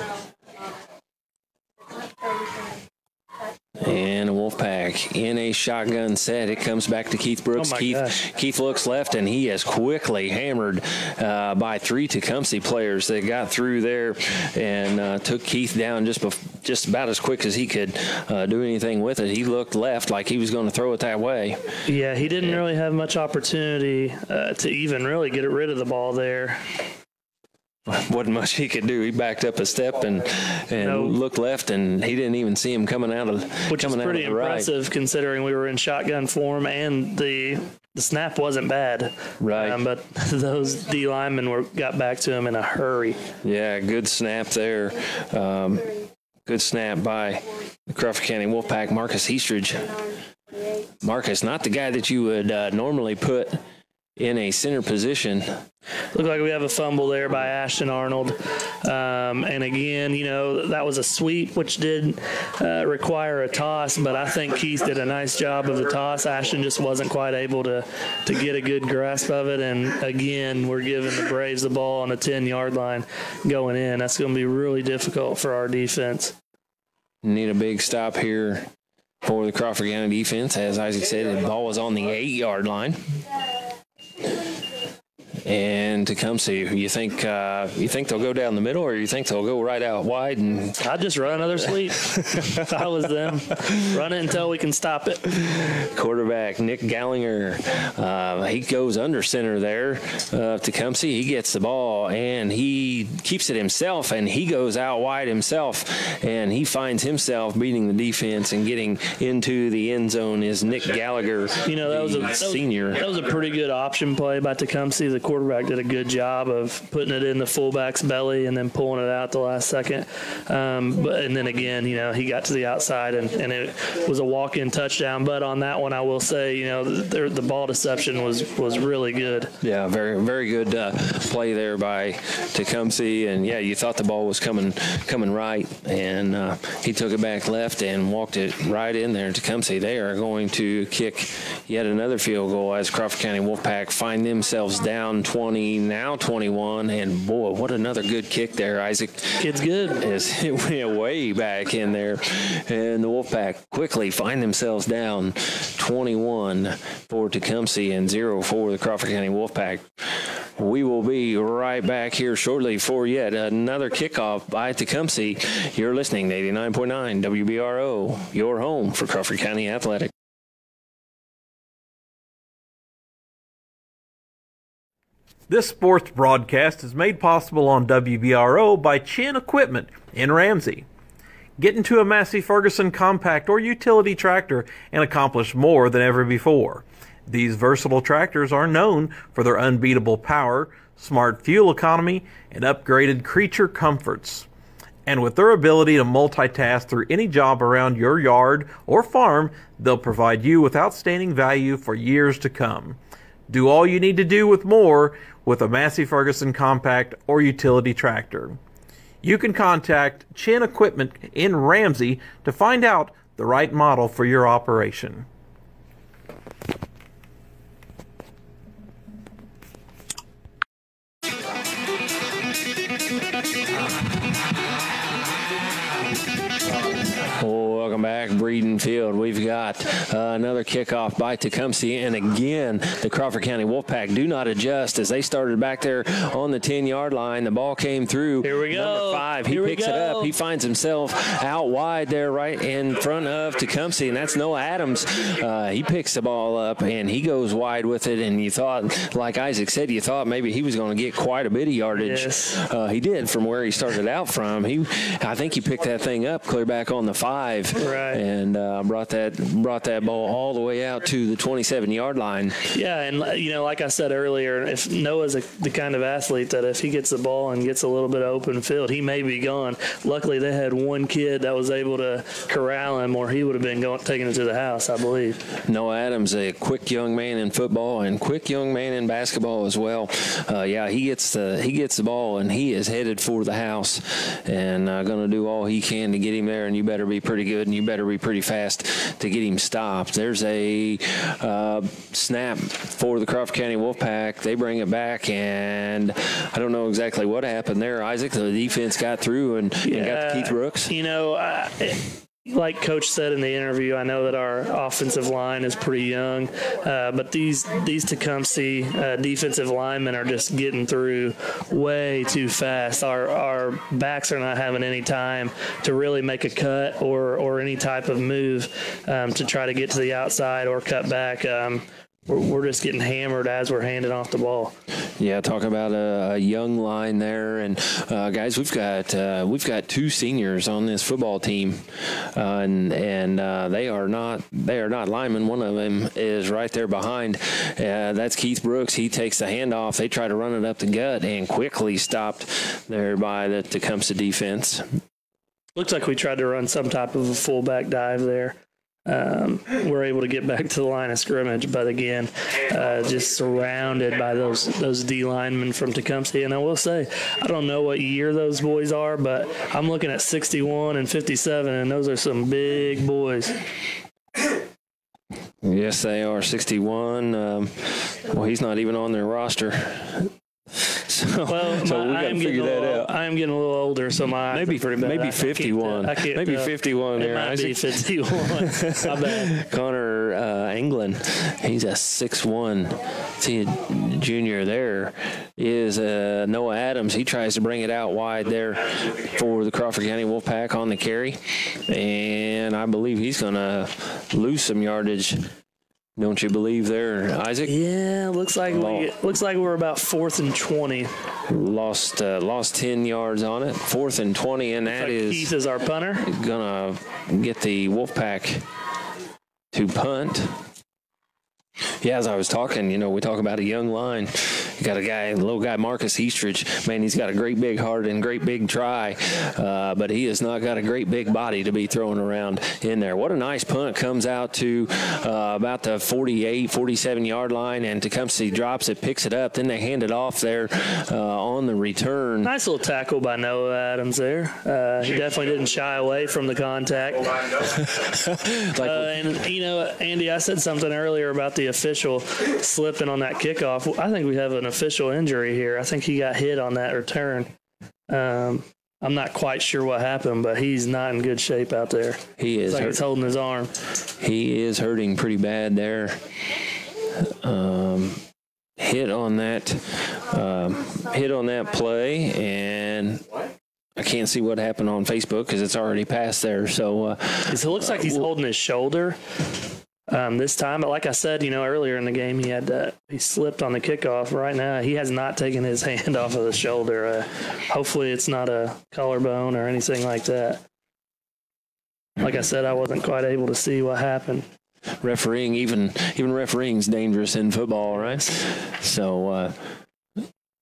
And Wolfpack in a shotgun set. It comes back to Keith Brooks. Keith looks left, and he is quickly hammered by 3 Tecumseh players that got through there and took Keith down just about as quick as he could do anything with it. He looked left like he was going to throw it that way. Yeah, he didn't really have much opportunity to even really get rid of the ball there. Wasn't much he could do. He backed up a step and looked left, and he didn't even see him coming out of the right. Which is pretty impressive considering we were in shotgun form and the snap wasn't bad. Right. But those D linemen got back to him in a hurry. Yeah, good snap there. Good snap by the Crawford County Wolfpack. Marcus Eastridge. Marcus, not the guy that you would normally put in a center position. Looked like we have a fumble there by Ashton Arnold. And again, that was a sweep, which did require a toss, but I think Keith did a nice job of the toss. Ashton just wasn't quite able to get a good grasp of it. And again, we're giving the Braves the ball on the 10-yard line going in. That's going to be really difficult for our defense. Need a big stop here for the Crawford County defense. As Isaac said, the ball was on the 8-yard line. And Tecumseh, you think they'll go down the middle, or you think they'll go right out wide? And I'd just run another sweep. If I was them, run it until we can stop it. Quarterback Nick Gallagher, he goes under center there. Tecumseh, he gets the ball and he keeps it himself, and he goes out wide himself, and he finds himself beating the defense and getting into the end zone. Is Nick Gallagher, that was a senior. That was a pretty good option play by Tecumseh. The quarterback did a good job of putting it in the fullback's belly and then pulling it out the last second. And then again, he got to the outside and it was a walk-in touchdown. But on that one, I will say, the ball deception was really good. Yeah, very, very good play there by Tecumseh. And yeah, you thought the ball was coming right, and he took it back left and walked it right in there. Tecumseh, they are going to kick yet another field goal as Crawford County Wolfpack find themselves down 20, now 21, and boy, what another good kick there, Isaac. Kid's good. It went way back in there, and the Wolfpack quickly find themselves down 21 for Tecumseh and 0 for the Crawford County Wolfpack. We will be right back here shortly for yet another kickoff by Tecumseh. You're listening to 89.9 WBRO, your home for Crawford County Athletics. This sports broadcast is made possible on WBRO by Chin Equipment in Ramsey. Get into a Massey Ferguson compact or utility tractor and accomplish more than ever before. These versatile tractors are known for their unbeatable power, smart fuel economy, and upgraded creature comforts. And with their ability to multitask through any job around your yard or farm, they'll provide you with outstanding value for years to come. Do all you need to do with more with a Massey Ferguson compact or utility tractor. You can contact Chin Equipment in Ramsey to find out the right model for your operation. Welcome back, Breeden Field. We've got another kickoff by Tecumseh, and again, the Crawford County Wolfpack do not adjust as they started back there on the 10-yard line. The ball came through. Here we go. Number 5. He picks it up. He finds himself out wide there right in front of Tecumseh, and that's Noah Adams. He picks the ball up, and he goes wide with it, and you thought, like Isaac said, you thought maybe he was going to get quite a bit of yardage. Yes. He did from where he started out from. I think he picked that thing up clear back on the 5, right, and brought that ball all the way out to the 27-yard line. Yeah, and like I said earlier, if Noah's the kind of athlete that if he gets the ball and gets a little bit of open field, he may be gone. Luckily, they had one kid that was able to corral him, or he would have been taking it to the house, I believe. Noah Adams, a quick young man in football and quick young man in basketball as well. He gets the ball, and he is headed for the house, and going to do all he can to get him there. And you better be pretty good, and you better be pretty fast to get him stopped. There's a snap for the Crawford County Wolfpack. They bring it back, and I don't know exactly what happened there, Isaac. The defense got through and got to Keith Brooks. Like Coach said in the interview, I know that our offensive line is pretty young, but these Tecumseh defensive linemen are just getting through way too fast. Our backs are not having any time to really make a cut or any type of move to try to get to the outside or cut back. We're just getting hammered as we're handing off the ball. Yeah, talk about a young line there, and guys, we've got 2 seniors on this football team, and they are not linemen. One of them is right there behind. That's Keith Brooks. He takes the handoff. They try to run it up the gut and quickly stopped there by the Tecumseh defense. Looks like we tried to run some type of a fullback dive there. We're able to get back to the line of scrimmage, but again, just surrounded by those D linemen from Tecumseh. And I will say, I don't know what year those boys are, but I'm looking at 61 and 57, and those are some big boys. Yes, they are. 61. Well, he's not even on their roster. So we got to figure that out. I am getting a little older, so my eyes are pretty bad. Maybe 51. Maybe 51 there. It might be 51. My bad. Connor England, he's a 6'1". See, junior there is Noah Adams. He tries to bring it out wide there for the Crawford County Wolfpack on the carry, and I believe he's going to lose some yardage. Don't you believe there, Isaac? Yeah, looks like we're about 4th and 20. Lost 10 yards on it. 4th and 20, and that is Keith is our punter. Gonna get the Wolfpack to punt. Yeah, as I was talking, we talk about a young line. You got a little guy, Marcus Eastridge. Man, he's got a great big heart and great big try, but he has not got a great big body to be throwing around in there. What a nice punt. Comes out to about the 48, 47-yard line, and Tecumseh drops it, picks it up. Then they hand it off there on the return. Nice little tackle by Noah Adams there. He definitely didn't shy away from the contact. And, Andy, I said something earlier about the official slipping on that kickoff. I think we have an official injury here. I think he got hit on that return. I'm not quite sure what happened, but he's not in good shape out there. He is. It's like he's holding his arm. He is hurting pretty bad there. Hit on that play, and I can't see what happened on Facebook because it's already passed there. So it looks like he's holding his shoulder this time. But like I said, earlier in the game, he slipped on the kickoff. Right now, he has not taken his hand off of the shoulder. Hopefully, it's not a collarbone or anything like that. Like I said, I wasn't quite able to see what happened. Refereeing, even refereeing's dangerous in football, right? So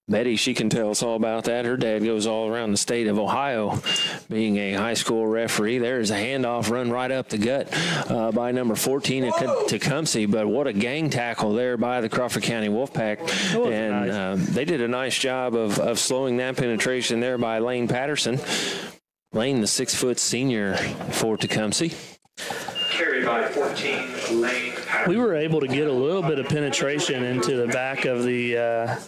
Betty, she can tell us all about that. Her dad goes all around the state of Ohio being a high school referee. There's a handoff run right up the gut by number 14 at Tecumseh, but what a gang tackle there by the Crawford County Wolfpack. And nice. They did a nice job of slowing that penetration there by Lane Patterson. Lane, the 6-foot senior for Tecumseh. Carried by 14, Lane Patterson. We were able to get a little bit of penetration into the back of the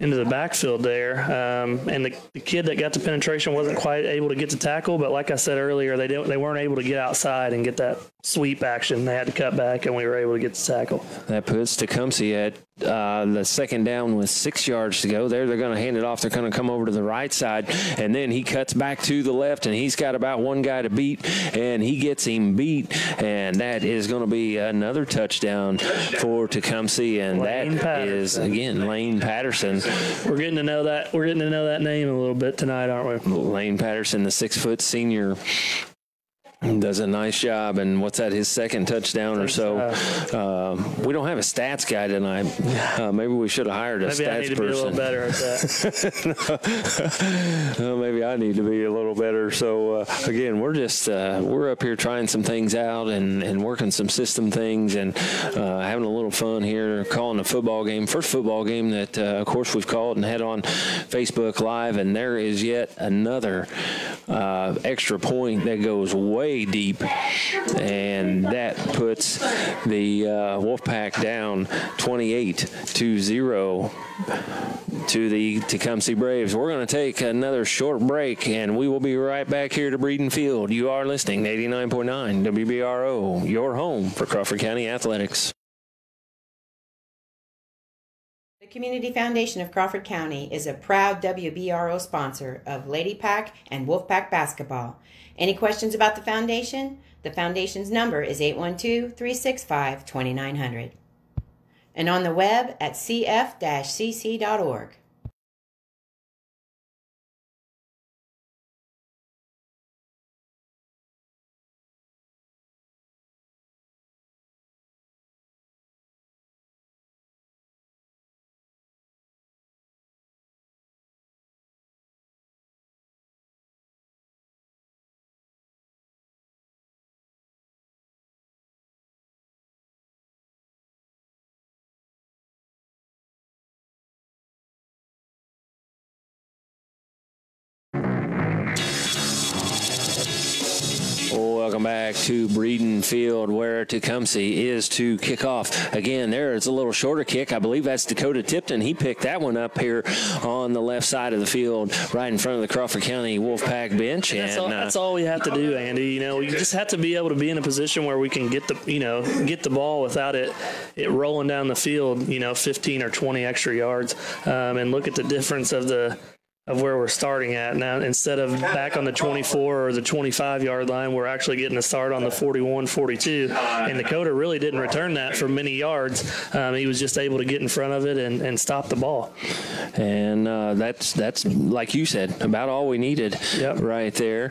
the backfield there. And the kid that got the penetration wasn't quite able to get the tackle, but like I said earlier, they weren't able to get outside and get that sweep action. They had to cut back, and we were able to get the tackle. That puts Tecumseh at the second down with 6 yards to go. They're going to hand it off. They're going to come over to the right side, and then he cuts back to the left, and he's got about one guy to beat, and he gets him beat, and that is going to be another touchdown for Tecumseh, and that is, again, Lane Patterson. We're getting to know that name a little bit tonight, aren't we? Lane Patterson, the 6-foot senior, does a nice job, and what's that, his second touchdown or so? We don't have a stats guy tonight. Maybe we should have hired a stats person. Maybe I need to be a little better at that. Well, maybe I need to be a little better. So, again, we're just we're up here trying some things out and working some system things and having a little fun here, calling a football game. First football game that, of course, we've called and had on Facebook Live, and there is yet another extra point that goes way deep, and that puts the Wolfpack down 28-0 to the Tecumseh Braves. We're going to take another short break, and we will be right back here to Breeden Field. You are listening to 89.9 WBRO, your home for Crawford County Athletics. The Community Foundation of Crawford County is a proud WBRO sponsor of Lady Pack and Wolfpack basketball. Any questions about the foundation? The foundation's number is 812-365-2900. And on the web at cf-cc.org. Welcome back to Breeden Field, where Tecumseh is to kick off. Again, there is a little shorter kick. I believe that's Dakota Tipton. He picked that one up here on the left side of the field, right in front of the Crawford County Wolfpack bench. And that's all we have to do, Andy. You know, you just have to be able to be in a position where we can get the ball without it rolling down the field, 15 or 20 extra yards, and look at the difference of where we're starting at now. Instead of back on the 24 or the 25-yard line, we're actually getting a start on the 41, 42. And Dakota really didn't return that for many yards. He was just able to get in front of it and stop the ball. And that's like you said, about all we needed. Yep. Right there.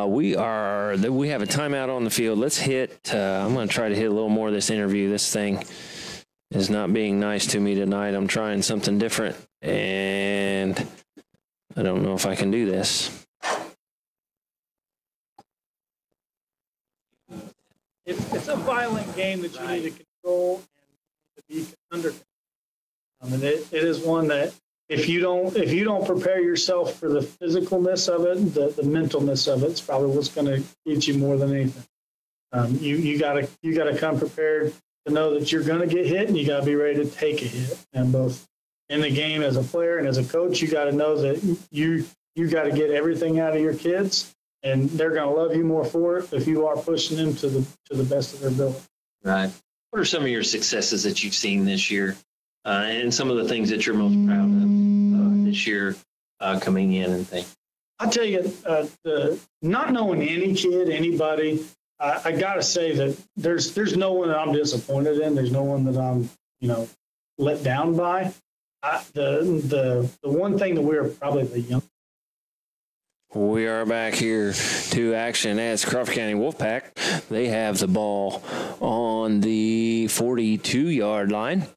We have a timeout on the field. Let's hit. I'm going to try to hit a little more of this interview. This thing is not being nice to me tonight. I'm trying something different, and I don't know if I can do this. It's a violent game that you need to control and to be under control. And it is one that if you don't prepare yourself for the physicalness of it, the mentalness of it's probably what's going to get you more than anything. You gotta come prepared to know that you're going to get hit, and you got to be ready to take a hit. And both in the game as a player and as a coach, you got to know that you got to get everything out of your kids, and they're going to love you more for it if you are pushing them to the best of their ability. Right. What are some of your successes that you've seen this year, and some of the things that you're most proud of this year coming in and things? I'll tell you, not knowing anybody, I got to say that there's no one that I'm disappointed in. There's no one that I'm let down by. The one thing that we're probably the young. We are back here to action as Crawford County Wolfpack. They have the ball on the 42-yard line.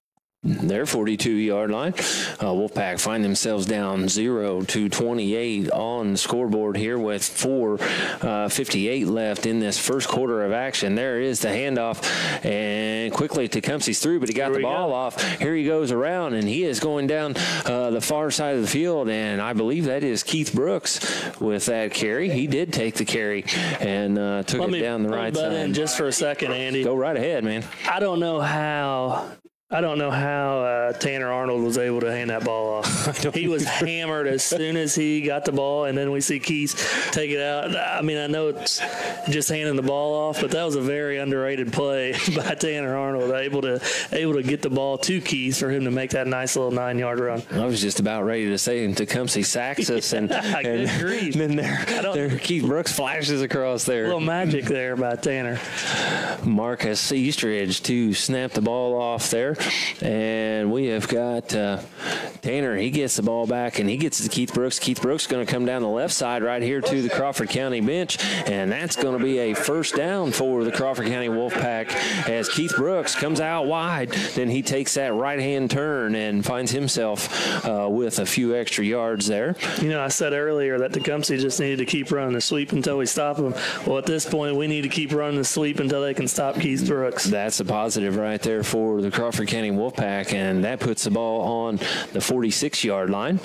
Their 42-yard line. Wolfpack find themselves down 0-28 on the scoreboard here with 4:58 left in this first quarter of action. There is the handoff, and quickly Tecumseh's through, but he got the ball off. Here he goes around, and he is going down the far side of the field, and I believe that is Keith Brooks with that carry. He did take the carry and took it down the right side. In just for a second, Andy. Go right ahead, man. I don't know how I don't know how Tanner Arnold was able to hand that ball off. He was hammered as soon as he got the ball, and then we see Keith take it out. I mean, I know it's just handing the ball off, but that was a very underrated play by Tanner Arnold, able to get the ball to Keith for him to make that nice little 9-yard run. I was just about ready to say Tecumseh sacks us, and then there Keith Brooks flashes across there. A little magic there by Tanner. Marcus Eastridge to snap the ball off there. And we have got Tanner. He gets the ball back, and he gets it to Keith Brooks. Keith Brooks going to come down the left side right here to the Crawford County bench, and that's going to be a first down for the Crawford County Wolfpack as Keith Brooks comes out wide. Then he takes that right-hand turn and finds himself with a few extra yards there. You know, I said earlier that Tecumseh just needed to keep running the sweep until we stop him. Well, at this point, we need to keep running the sweep until they can stop Keith Brooks. That's a positive right there for the Crawford County Wolfpack, and that puts the ball on the 46-yard line.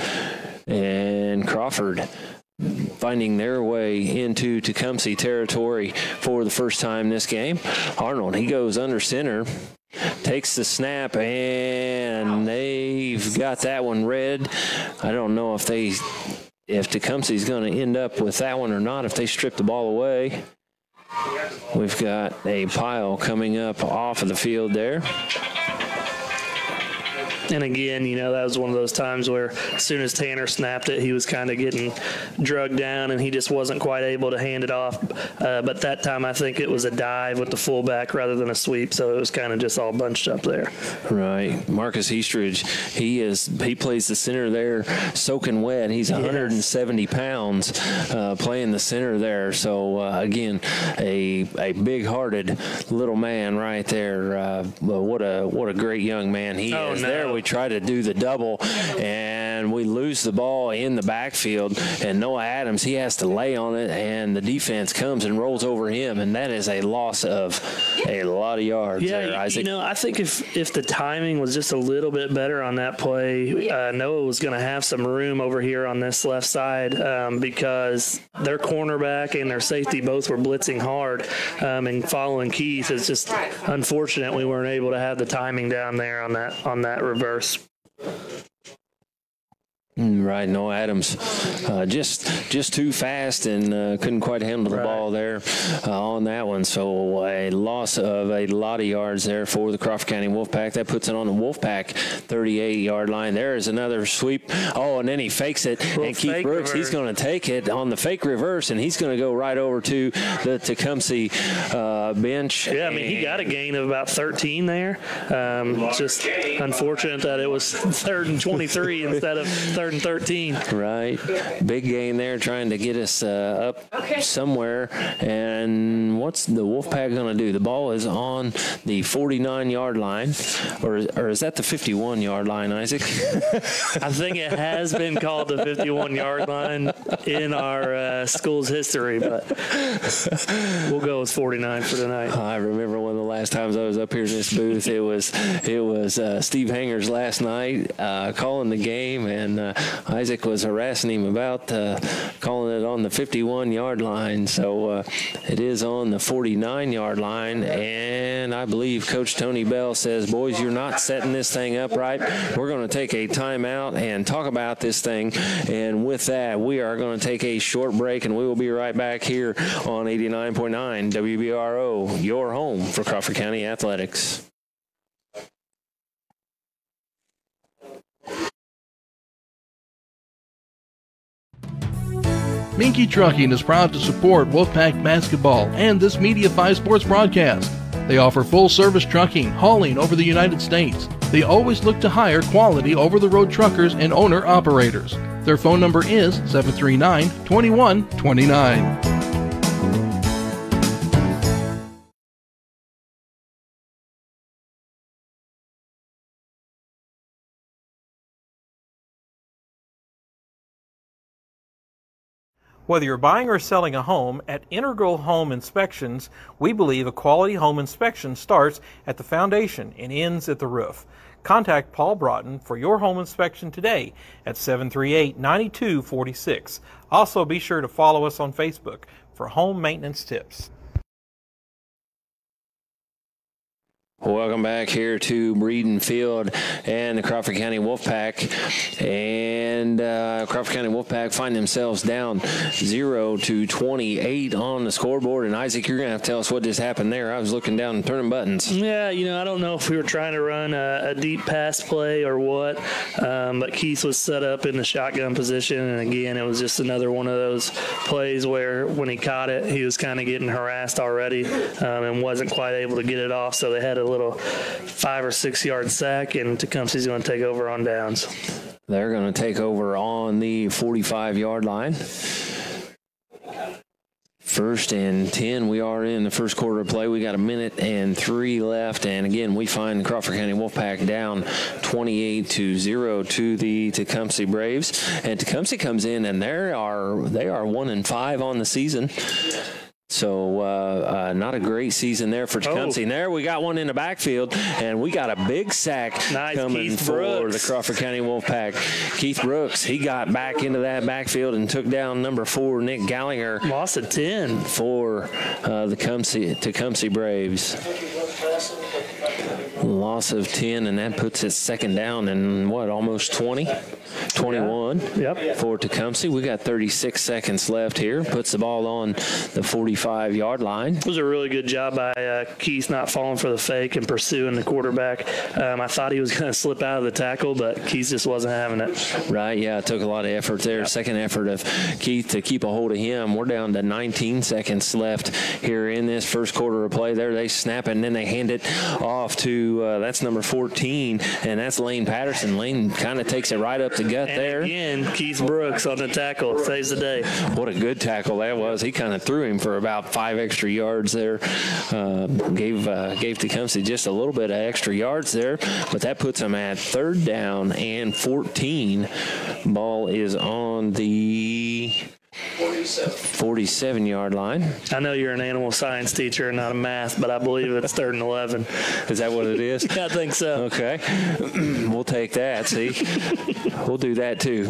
And Crawford finding their way into Tecumseh territory for the first time this game. Arnold, he goes under center, takes the snap, and they've got that one red. I don't know if Tecumseh's going to end up with that one or not, if they strip the ball away. We've got a pile coming up off of the field there. And again, you know, that was one of those times where as soon as Tanner snapped it, he was kind of getting drugged down, and he just wasn't quite able to hand it off. But that time I think it was a dive with the fullback rather than a sweep, so it was kind of just all bunched up there. Right. Marcus Eastridge, he plays the center there soaking wet. He's 170 pounds playing the center there. So, again, a big-hearted little man right there. What a great young man he is. There we try to do the double, and we lose the ball in the backfield, and Noah Adams, he has to lay on it, and the defense comes and rolls over him, and that is a loss of a lot of yards there, Isaac. You know, I think if the timing was just a little bit better on that play, Noah was going to have some room over here on this left side because their cornerback and their safety both were blitzing hard, and following Keith. It's just unfortunate we weren't able to have the timing down there on that reverse. Right, Noah Adams just too fast and couldn't quite handle the ball there on that one. So a loss of a lot of yards there for the Crawford County Wolfpack. That puts it on the Wolfpack 38-yard line. There is another sweep. Oh, and then he fakes it. And Keith Brooks, he's going to take it on the fake reverse, and he's going to go right over to the Tecumseh bench. Yeah, I mean, he got a gain of about 13 there. Just unfortunate that it was 3rd and 23 instead of 3rd and 13. Right. Big gain there, trying to get us up somewhere. And what's the Wolfpack going to do? The ball is on the 49-yard line. Or is that the 51-yard line, Isaac? I think it has been called the 51-yard line in our school's history, but we'll go with 49 for tonight. I remember one of the last times I was up here in this booth, it was Steve Hangers last night calling the game, and Isaac was harassing him about calling it on the 51-yard line. So it is on the 49-yard line, and I believe Coach Tony Bell says, boys, you're not setting this thing up right. We're going to take a timeout and talk about this thing. And with that, we are going to take a short break, and we will be right back here on 89.9 WBRO, your home for Crawford County Athletics. Minky Trucking is proud to support Wolfpack basketball and this Media 5 sports broadcast. They offer full-service trucking, hauling over the United States. They always look to hire quality over-the-road truckers and owner-operators. Their phone number is 739-2129. Whether you're buying or selling a home, at Integral Home Inspections, we believe a quality home inspection starts at the foundation and ends at the roof. Contact Paul Broughton for your home inspection today at 738-9246. Also, be sure to follow us on Facebook for home maintenance tips. Welcome back here to Breeden Field and the Crawford County Wolfpack. And Crawford County Wolfpack find themselves down 0-28 on the scoreboard. And Isaac, you're going to have to tell us what just happened there. I was looking down and turning buttons. Yeah, I don't know if we were trying to run a deep pass play or what, but Keith was set up in the shotgun position. And again, it was just another one of those plays where when he caught it, he was kind of getting harassed already and wasn't quite able to get it off. So they had a little 5 or 6 yard sack, and Tecumseh's going to take over on downs. They're going to take over on the 45-yard line. 1st and 10. We are in the first quarter of play. We got 1:03 left, and again, we find the Crawford County Wolfpack down 28-0 to the Tecumseh Braves. And Tecumseh comes in, and they are 1-5 on the season. So not a great season there for Tecumseh. And there we got one in the backfield, and we got a big sack coming Keith for Brooks. the Crawford County Wolfpack. Keith Brooks, he got back into that backfield and took down number 4, Nick Gallagher. Loss of 10 for the Tecumseh Braves. Loss of 10, and that puts it 2nd down and almost 20? 21 for Tecumseh. We got 36 seconds left here. Puts the ball on the 45-yard line. It was a really good job by Keith not falling for the fake and pursuing the quarterback. I thought he was going to slip out of the tackle, but Keith just wasn't having it. Right, yeah, it took a lot of effort there. Second effort of Keith to keep a hold of him. We're down to 19 seconds left here in this first quarter of play. There they snap it, and then they hand it off to, that's number 14, and that's Lane Patterson. Lane kind of takes it right up the gut there. Again, Keith Brooks on the tackle saves the day. What a good tackle that was. He kind of threw him for about 5 extra yards there. Gave Tecumseh just a little bit of extra yards there, but that puts him at 3rd down and 14. Ball is on the 47-yard line. I know you're an animal science teacher and not a math, but I believe it's 3rd and 11. Is that what it is? I think so. Okay. We'll take that. See? We'll do that too.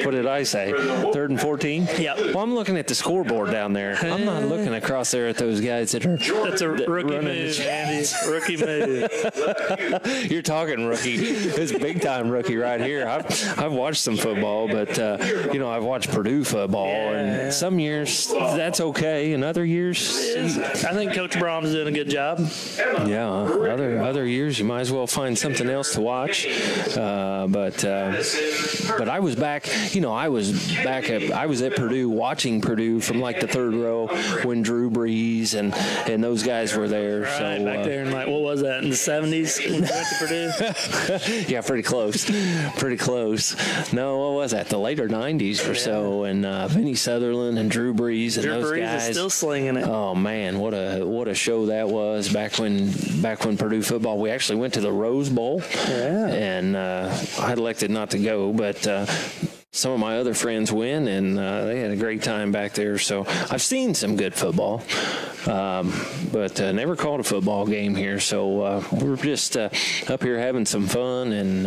What did I say? 3rd and 14? Yeah. Well, I'm looking at the scoreboard down there. I'm not looking across there at those guys that are That's a rookie move, Andy. Rookie move. You're talking rookie. It's big time rookie right here. I've watched some football, but I've watched Purdue football, and some years that's okay, and other years I think Coach Brom's doing a good job. Yeah, other years you might as well find something else to watch. But I was back. I was at Purdue watching Purdue from like the 3rd row when Drew Brees and those guys were there. Right, so back there in what was that, in the 70s when you went to Purdue? Yeah, pretty close. Pretty close. No, what was that? The later 90s or so, and Vinny Sutherland and Drew Brees and those guys. Is still slinging it. Oh man, what a show that was back when Purdue football. We actually went to the Rose Bowl. Yeah. And I elected not to go, but some of my other friends went, and they had a great time back there. So I've seen some good football, but never called a football game here. So we're just up here having some fun and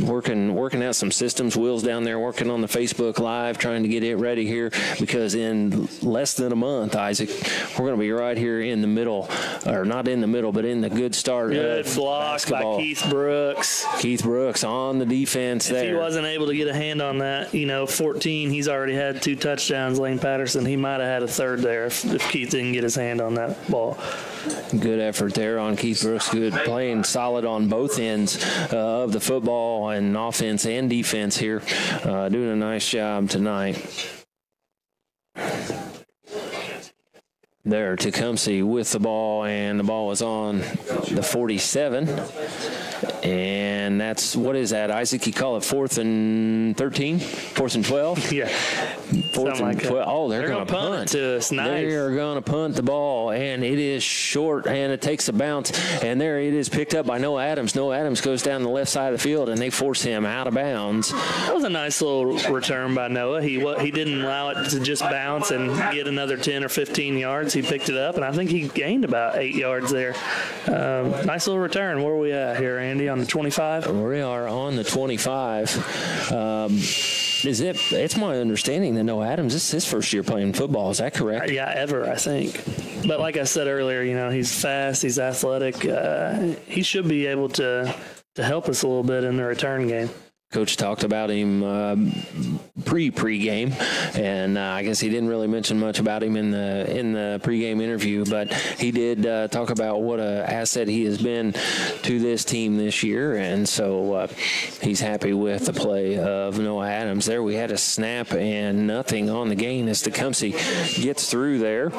working out some systems. Will's down there working on the Facebook Live, trying to get it ready here, because in less than a month, Isaac, we're going to be right here in the middle, or not in the middle, but in the good start. Good of block basketball. by Keith Brooks. Keith Brooks on the defense there. If he wasn't able to get a hand on that, 14, he's already had 2 touchdowns. Lane Patterson, he might have had a 3rd there if Keith didn't get his hand on that ball. Good effort there on Keith Brooks. Good playing solid on both ends of the football, and offense and defense here. Doing a nice job tonight. There, Tecumseh with the ball, and the ball is on the 47. And that's, what is that, Isaac? You call it 4th and 13? 4th and 12? Yeah. 4th and 12. Oh, they're going to punt. To us. Nice. They're going to punt the ball, and it is short, and it takes a bounce. And there it is, picked up by Noah Adams. Noah Adams goes down the left side of the field, and they force him out of bounds. That was a nice little return by Noah. He didn't allow it to just bounce and get another 10 or 15 yards. He picked it up, and I think he gained about 8 yards there. Nice little return. Where are we at here, Andy, on the 25? We are on the 25. It's my understanding that Noah Adams, this is his first year playing football. Is that correct? Yeah, ever, I think. But like I said earlier, he's fast, he's athletic. He should be able to help us a little bit in the return game. Coach talked about him pre-game, and I guess he didn't really mention much about him in the pre-game interview, but he did talk about what an asset he has been to this team this year, and so he's happy with the play of Noah Adams. There we had a snap and nothing on the gain as Tecumseh gets through there.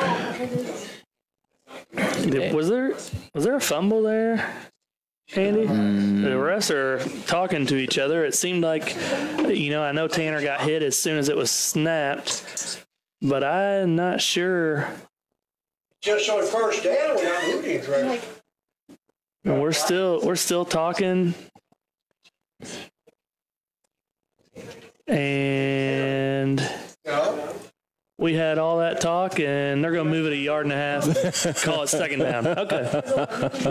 Was there a fumble there, Andy? The refs are talking to each other. It seemed like, I know Tanner got hit as soon as it was snapped, but I'm not sure. Just on first down without moving correctly. We're still talking. And we had all that talk, and they're going to move it 1.5 yards, call it second down. Okay.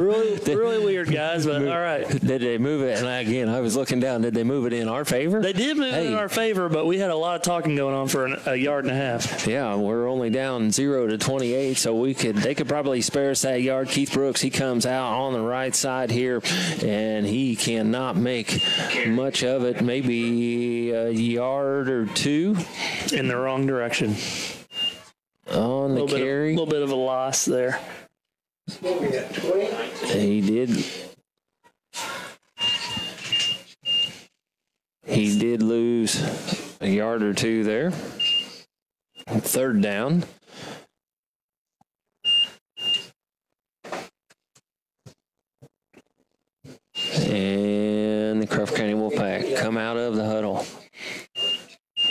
Really weird, guys, but all right. Did they move it? And again, I was looking down. Did they move it in our favor? They did move it in our favor, but we had a lot of talking going on for 1.5 yards. Yeah, we're only down 0-28, so they could probably spare us that yard. Keith Brooks, he comes out on the right side here, and he cannot make much of it. Maybe 1 yard or 2 in the wrong direction. On the carry. A little bit of a loss there. He did lose 1 yard or 2 there. Third down. And the Crawford County Wolfpack come out of the huddle.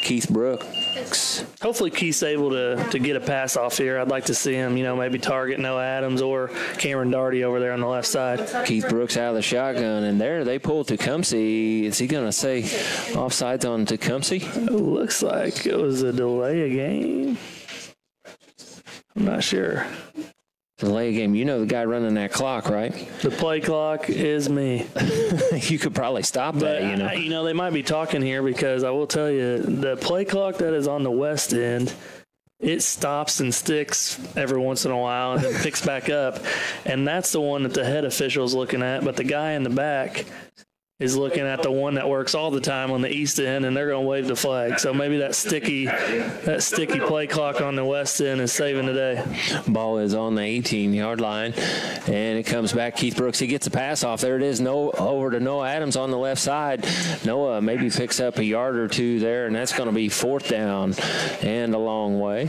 Keith Brooks. Hopefully Keith's able to get a pass off here. I'd like to see him, maybe target Noah Adams or Cameron Daugherty over there on the left side. Keith Brooks out of the shotgun, and there they pull Tecumseh. Is he going to say offsides on Tecumseh? It looks like it was a delay of game. I'm not sure. Delay game. You know the guy running that clock, right? The play clock is me. You could probably stop that, They might be talking here because I will tell you, the play clock that is on the west end, it stops and sticks every once in a while and then picks back up. And that's the one that the head official's looking at. But the guy in the back is looking at the one that works all the time on the east end, and they're going to wave the flag. So maybe that sticky play clock on the west end is saving the day. Ball is on the 18-yard line, and it comes back. Keith Brooks, he gets a pass off. There it is, over to Noah Adams on the left side. Noah maybe picks up 1 yard or 2 there, and that's going to be 4th down and a long way.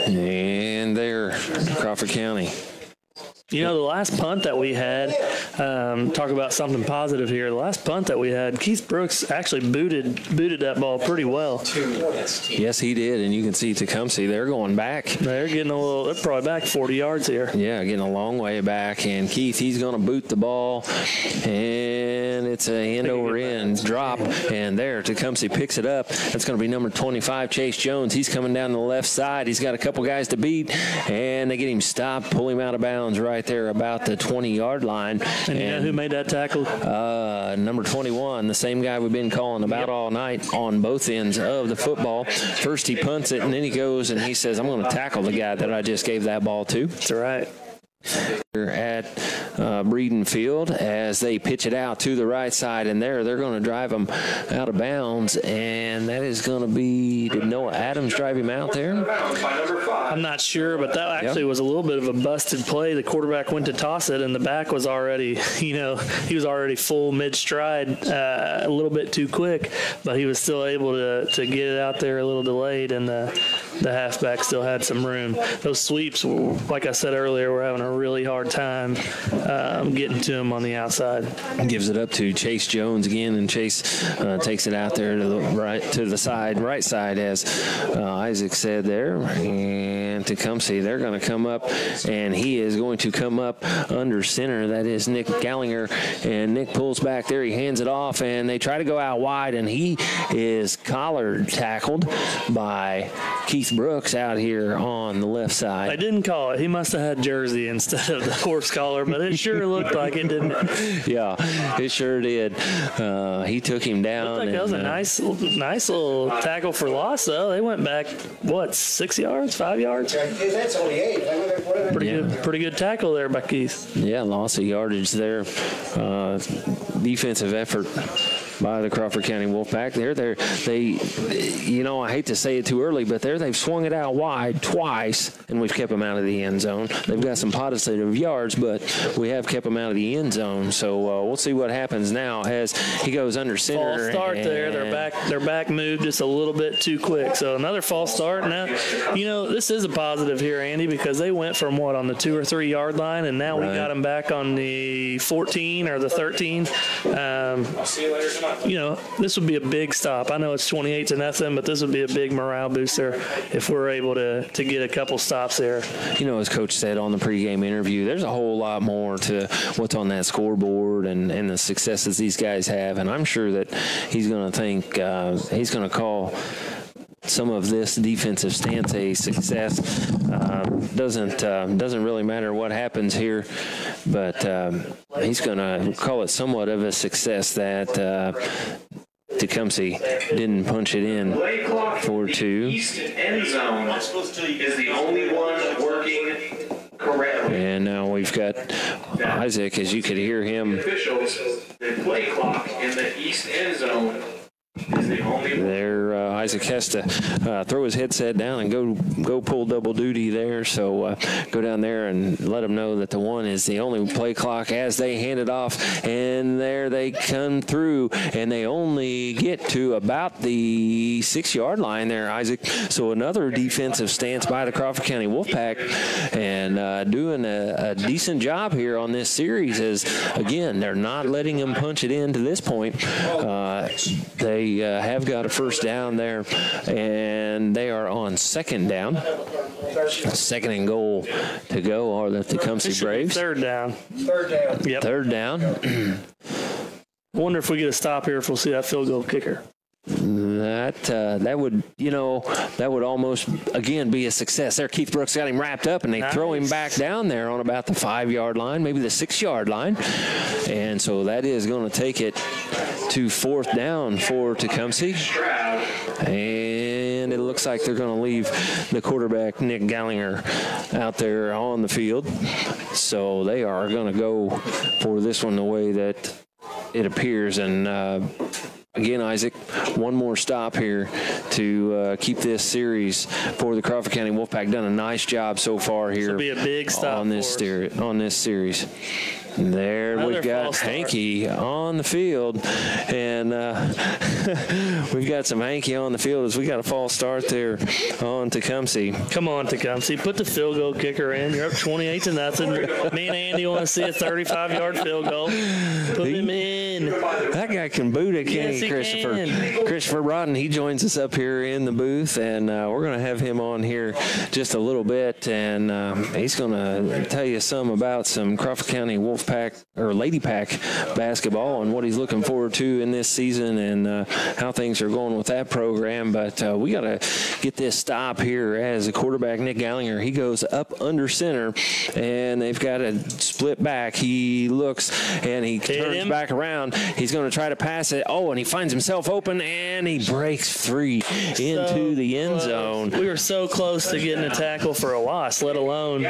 And there, Crawford County. The last punt that we had, talk about something positive here. The last punt that we had, Keith Brooks actually booted that ball pretty well. Yes, he did, and you can see Tecumseh. They're going back. They're probably back 40 yards here. Yeah, getting a long way back, and Keith, he's going to boot the ball, and it's a end-over-end drop, and there, Tecumseh picks it up. That's going to be number 25, Chase Jones. He's coming down the left side. He's got a couple guys to beat, and they get him stopped, pull him out of bounds right there about the 20-yard line. And you know who made that tackle? Number 21, the same guy we've been calling about all night on both ends of the football. First he punts it, and then he goes and he says, I'm going to tackle the guy that I just gave that ball to. That's right. At Breeden Field as they pitch it out to the right side, and they're going to drive him out of bounds, and that is going to be, did Noah Adams drive him out there? I'm not sure, but that actually was a little bit of a busted play. The quarterback went to toss it, and the back was already, he was already full mid-stride, a little bit too quick, but he was still able to get it out there a little delayed, and the halfback still had some room. Those sweeps, like I said earlier, were having a really hard time getting to him on the outside. Gives it up to Chase Jones again, and Chase takes it out there to the right side, as Isaac said there. And Tecumseh, they're going to come up, and he is going to come up under center. That is Nick Gallinger, and Nick pulls back there. He hands it off, and they try to go out wide, and he is tackled by Keith Brooks out here on the left side. I didn't call it. He must have had jersey instead of the horse collar, but it Sure looked like it, didn't it? Yeah, it sure did. He took him down. Looked like that was a nice little tackle for loss, though. They went back, 6 yards, 5 yards? That's only 8. Pretty good tackle there by Keith. Yeah, loss of yardage there. Defensive effort by the Crawford County Wolfpack. I hate to say it too early, but they've swung it out wide twice, and we've kept them out of the end zone. They've got some positive yards, but we have kept them out of the end zone. So we'll see what happens now as he goes under center. False start there. Their back moved just a little bit too quick. So another false start. Now, this is a positive here, Andy, because they went from on the 2 or 3 yard line, and now we got them back on the 14 or the 13. See you later tonight. This would be a big stop. I know it's 28-0, but this would be a big morale booster if we're able to get a couple stops there. As Coach said on the pregame interview, there's a whole lot more to what's on that scoreboard and the successes these guys have, and I'm sure that he's going to think he's going to call some of this defensive stance a success. Doesn't really matter what happens here, but he's going to call it somewhat of a success that Tecumseh didn't punch it in for 2. East end zone is the only one working correctly. And now we've got Isaac, as you could hear him. Officials, the play clock in the east end zone is the only one. There, Isaac has to throw his headset down and go pull double duty there. So go down there and let them know that the 1 is the only play clock as they hand it off. And there they come through, and they only get to about the 6 yard line there, Isaac. So another defensive stance by the Crawford County Wolfpack, and doing a decent job here on this series. As again, they're not letting them punch it in to this point. They have got a first down there, and they are on 2nd down. 2nd and goal to go are the Tecumseh Braves. 3rd down. Yep. 3rd down. Wonder if we get a stop here if we'll see that field goal kicker. That would almost again be a success there. Keith Brooks got him wrapped up, and they throw him back down there on about the 5 yard line, maybe the 6 yard line, and so that is going to take it to 4th down for Tecumseh, and it looks like they're going to leave the quarterback Nick Gallinger out there on the field, so they are going to go for this one the way that it appears. And again, Isaac, one more stop here to keep this series for the Crawford County Wolfpack. Done a nice job so far here. This will be a big stop on this series. There we've got Hanky on the field, and we've got some Hanky on the field as we got a false start there on Tecumseh. Come on, Tecumseh, put the field goal kicker in. You're up 28-0. Me and Andy want to see a 35-yard field goal. Put him in. That guy can boot it, can't he, Christopher? Can. Christopher Broughton, he joins us up here in the booth, and we're going to have him on here just a little bit, and he's going to tell you some about some Crawford County Wolfpack or Lady Pack basketball and what he's looking forward to in this season and how things are going with that program. But we got to get this stop here as the quarterback, Nick Gallinger, he goes up under center, and they've got to split back. He looks, and he turns back around. He's going to try to pass it. Oh, and he finds himself open, and he breaks free into the end zone. We were so close to getting a tackle for a loss, let alone,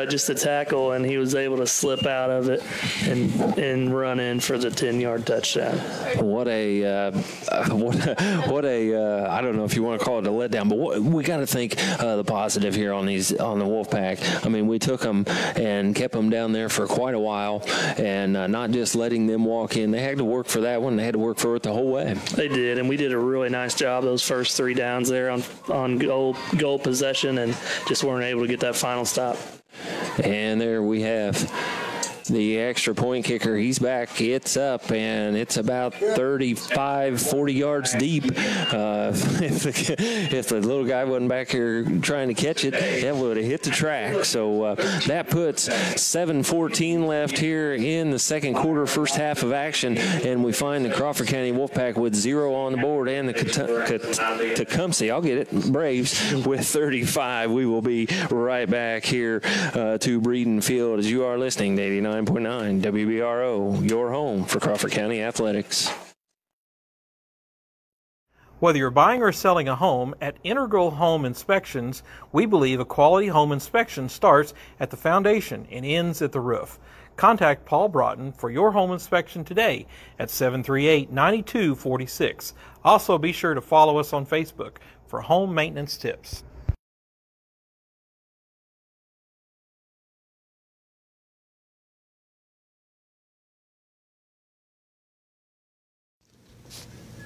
just a tackle, and he was able to slip out of it and run in for the 10-yard touchdown. What a I don't know if you want to call it a letdown, but we got to think the positive here on the Wolfpack. I mean, we took them and kept them down there for quite a while, and not just letting them walk in. They had to work for that one. They had to work for it the whole way. They did, and we did a really nice job those first 3 downs there on goal possession, and just weren't able to get that final stop. And there we have the extra point kicker. He's back. It's up, and it's about 35, 40 yards deep. If the little guy wasn't back here trying to catch it, that would have hit the track. So that puts 7:14 left here in the second quarter, first half of action, and we find the Crawford County Wolfpack with 0 on the board, and the Tecumseh, I'll get it, Braves with 35. We will be right back here to Breeden Field as you are listening to 89.7 89.9 WBRO, your home for Crawford County Athletics. Whether you're buying or selling a home, at Integral Home Inspections, we believe a quality home inspection starts at the foundation and ends at the roof. Contact Paul Broughton for your home inspection today at 738-9246. Also, be sure to follow us on Facebook for home maintenance tips.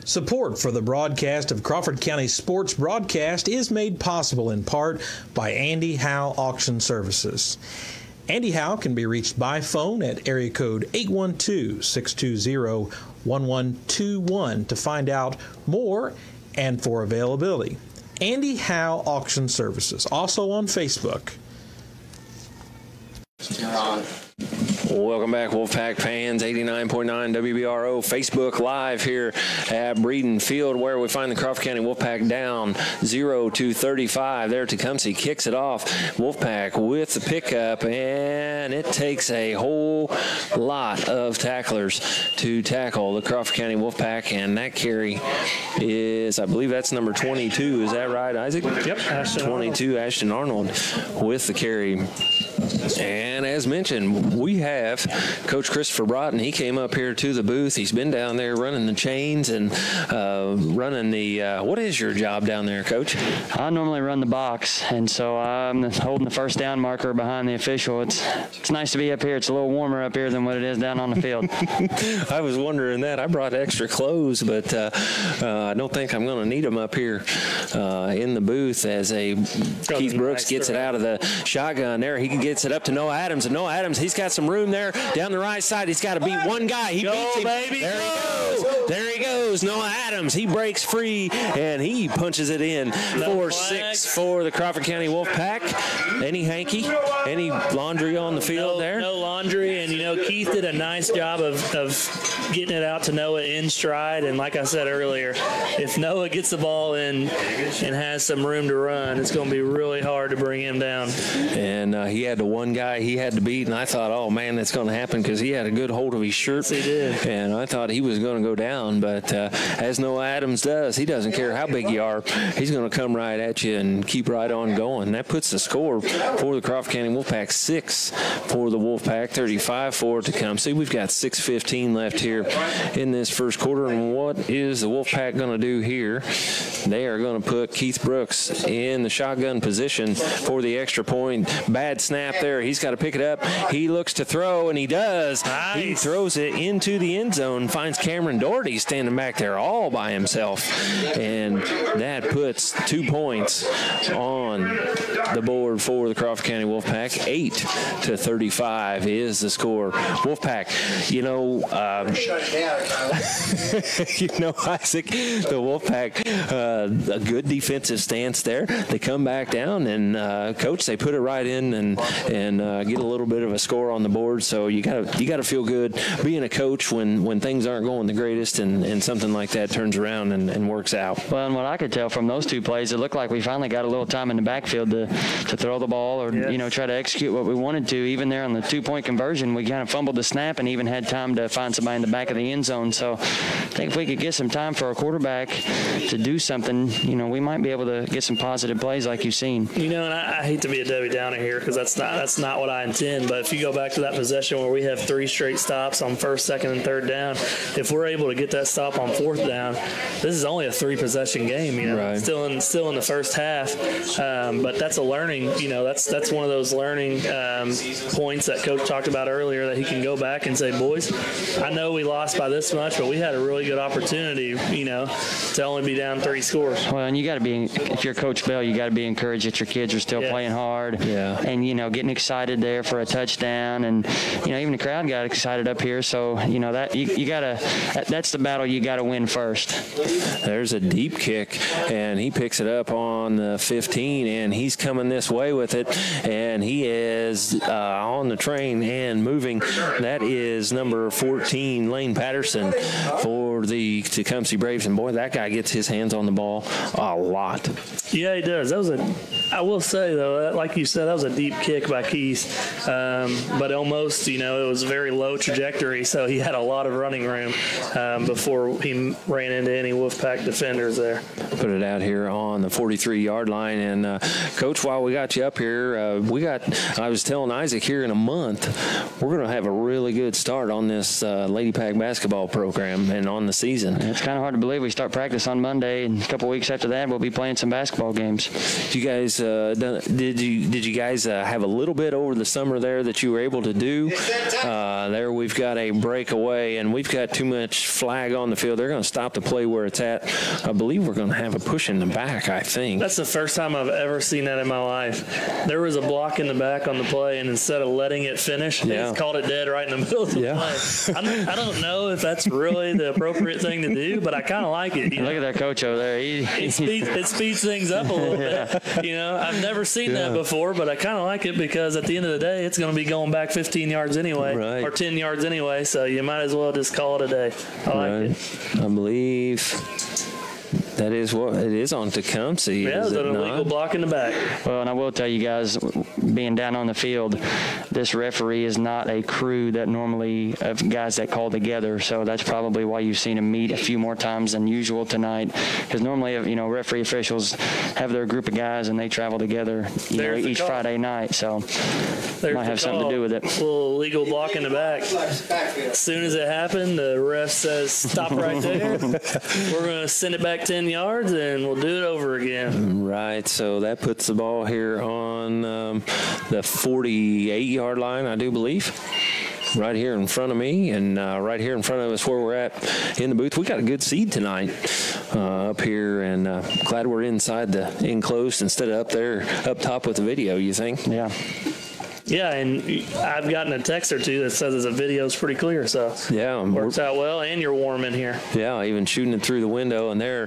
Support for the broadcast of Crawford County Sports Broadcast is made possible in part by Andy Howe Auction Services. Andy Howe can be reached by phone at area code 812-620-1121 to find out more and for availability. Andy Howe Auction Services, also on Facebook. You're on. Welcome back, Wolfpack fans. 89.9 WBRO Facebook Live here at Breeden Field, where we find the Crawford County Wolfpack down 0-35. There, Tecumseh kicks it off. Wolfpack with the pickup, and it takes a whole lot of tacklers to tackle the Crawford County Wolfpack, and that carry is, I believe that's number 22. Is that right, Isaac? Yep, Ashton 22, Arnold. Ashton Arnold with the carry. And as mentioned, we have Coach Christopher Broughton. He came up here to the booth. He's been down there running the chains and running the what is your job down there, Coach? I normally run the box, and so I'm holding the first down marker behind the official. It's nice to be up here. It's a little warmer up here than what it is down on the field. I was wondering that. I brought extra clothes, but I don't think I'm going to need them up here in the booth as Keith Brooks gets it out of the shotgun there. He gets it up to Noah Adams, and Noah Adams, he's got some room there down the right side. He's got to beat one guy. He beats him. Baby, there he goes. There he goes. Noah Adams. He breaks free, and he punches it in. 4-6 for the Crawford County Wolfpack. Any hanky? Any laundry on the field there? No laundry, and Keith did a nice job of getting it out to Noah in stride. And like I said earlier, if Noah gets the ball in and has some room to run, it's going to be really hard to bring him down. And he had the one guy he had to beat, and I thought, oh man, that's going to happen because he had a good hold of his shirt. Yes, he did. And I thought he was going to go down, but as Noah Adams does, he doesn't care how big you are. He's going to come right at you and keep right on going. That puts the score for the Crawford County Wolfpack 6 for the Wolfpack, 35 for Tecumseh. We've got 6:15 left here in this first quarter, and what is the Wolfpack going to do here? They are going to put Keith Brooks in the shotgun position for the extra point. Bad snap there. He's got to pick it up. He looks to throw, and he does. Nice. He throws it into the end zone, finds Cameron Doherty standing back there all by himself, and that puts 2 points on the board for the Crawford County Wolfpack. 8-35 is the score. Wolfpack, Isaac, the Wolfpack, a good defensive stance there. They come back down, and Coach, they put it right in and get a little bit of a score on the board. So you got to feel good being a coach when things aren't going the greatest, and something like that turns around and works out. Well, and what I could tell from those two plays, it looked like we finally got a little time in the backfield to throw the ball or try to execute what we wanted to. Even there on the 2-point conversion, we kind of fumbled the snap and even had time to find somebody in the back of the end zone. So I think if we could get some time for our quarterback to do something, we might be able to get some positive plays like you've seen. And I hate to be a Debbie Downer here because that's not what I intend. But if you go back to that possession where we have 3 straight stops on first, second, and third down, if we're able to get that stop on fourth down, this is only a 3-possession game. Right. Still in the first half. But that's a learning. That's one of those learning points that Coach talked about earlier, that he can go back and say, boys, I know we lost by this much, but we had a really good opportunity, to only be down 3 scores. Well, and you got to be, if you're Coach Bell, you got to be encouraged that your kids are still playing hard. Yeah. And, getting excited there for a touchdown. And, even the crowd got excited up here. So, that you got to, that's the battle you got to win first. There's a deep kick, and he picks it up on the 15, and he's coming this way with it, and he is on the train and moving. That is number 14, Lane Patterson, for the Tecumseh Braves. And boy, that guy gets his hands on the ball a lot. Yeah, he does. I will say, though, like you said, that was a deep kick by Keith, but almost, it was a very low trajectory, so he had a lot of running room before he ran into any Wolfpack defenders there. Put it out here on the 43-yard line, and Coach, while we got you up here, I was telling Isaac here in a month, we're going to have a really good start on this Lady Pack basketball program and on the season. It's kind of hard to believe we start practice on Monday, and a couple weeks after that, we'll be playing some basketball games. You guys, did you guys have a little bit over the summer there that you were able to do? There we've got a breakaway, and we've got too much flag on the field. They're going to stop the play where it's at. I believe we're going to have a push in the back, I think. That's the first time I've ever seen that in my life. There was a block in the back on the play, and instead of letting it finish, they just called it dead right in the middle of the play. I don't know if that's really the appropriate thing to do, but I kind of like it. Look at that coach over there. It speeds things up a little bit. I've never seen that before, but I kind of like it because at the end of the day, it's going to be going back 15 yards anyway, or 10 yards anyway, so you might as well just call it a day. I like it. I believe that is what it is on Tecumseh. Yeah, it's an illegal block in the back. Well, and I will tell you guys, being down on the field, this referee is not a crew that normally of guys that call together. So that's probably why you've seen him meet a few more times than usual tonight. Because normally, referee officials have their group of guys and they travel together, each Friday night. So might have something to do with it. A little illegal block in the back. As soon as it happened, the ref says, "Stop right there." We're going to send it back 10 yards and we'll do it over again. Right, so that puts the ball here on the 48-yard line, I do believe. Right here in front of me, and right here in front of us where we're at in the booth. We got a good seed tonight up here, and glad we're inside the enclosed instead of up there, up top with the video, you think? Yeah. Yeah, and I've gotten a text or two that says the video's pretty clear, so works out well, and you're warm in here. Yeah, even shooting it through the window, and there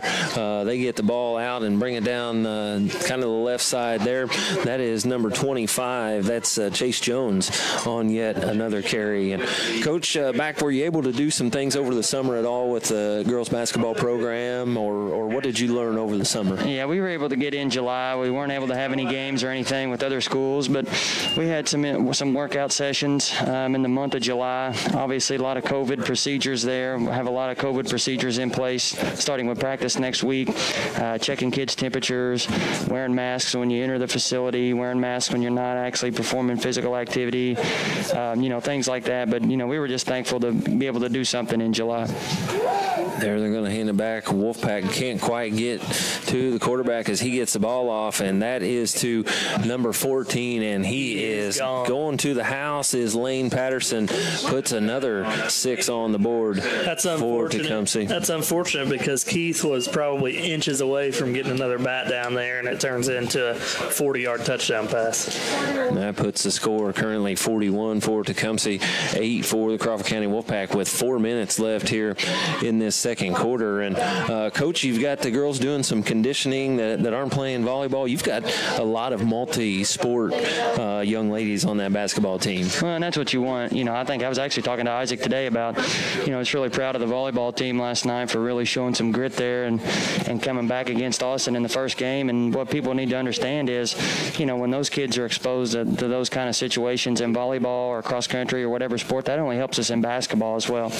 they get the ball out and bring it down kind of the left side there. That is number 25. That's Chase Jones on yet another carry. And Coach, back, were you able to do some things over the summer at all with the girls basketball program, or what did you learn over the summer? Yeah, we were able to get in July. We weren't able to have any games or anything with other schools, but we had some workout sessions in the month of July. Obviously, a lot of COVID procedures there. We have a lot of COVID procedures in place, starting with practice next week, checking kids' temperatures, wearing masks when you enter the facility, wearing masks when you're not actually performing physical activity, things like that. But, we were just thankful to be able to do something in July. They're going to hand it back. Wolfpack can't quite get to the quarterback as he gets the ball off, and that is to number 14, and he is going to the house as Lane Patterson puts another 6 on the board. That's for Tecumseh. That's unfortunate because Keith was probably inches away from getting another bat down there, and it turns into a 40-yard touchdown pass. And that puts the score currently 41 for Tecumseh, 8 for the Crawford County Wolfpack with 4 minutes left here in this second quarter. And Coach, you've got the girls doing some conditioning that aren't playing volleyball. You've got a lot of multi-sport young ladies on that basketball team. Well, and that's what you want. I think I was actually talking to Isaac today about, I was really proud of the volleyball team last night for really showing some grit there and coming back against Austin in the first game. And what people need to understand is, when those kids are exposed to those kind of situations in volleyball or cross country or whatever sport, that only helps us in basketball as well.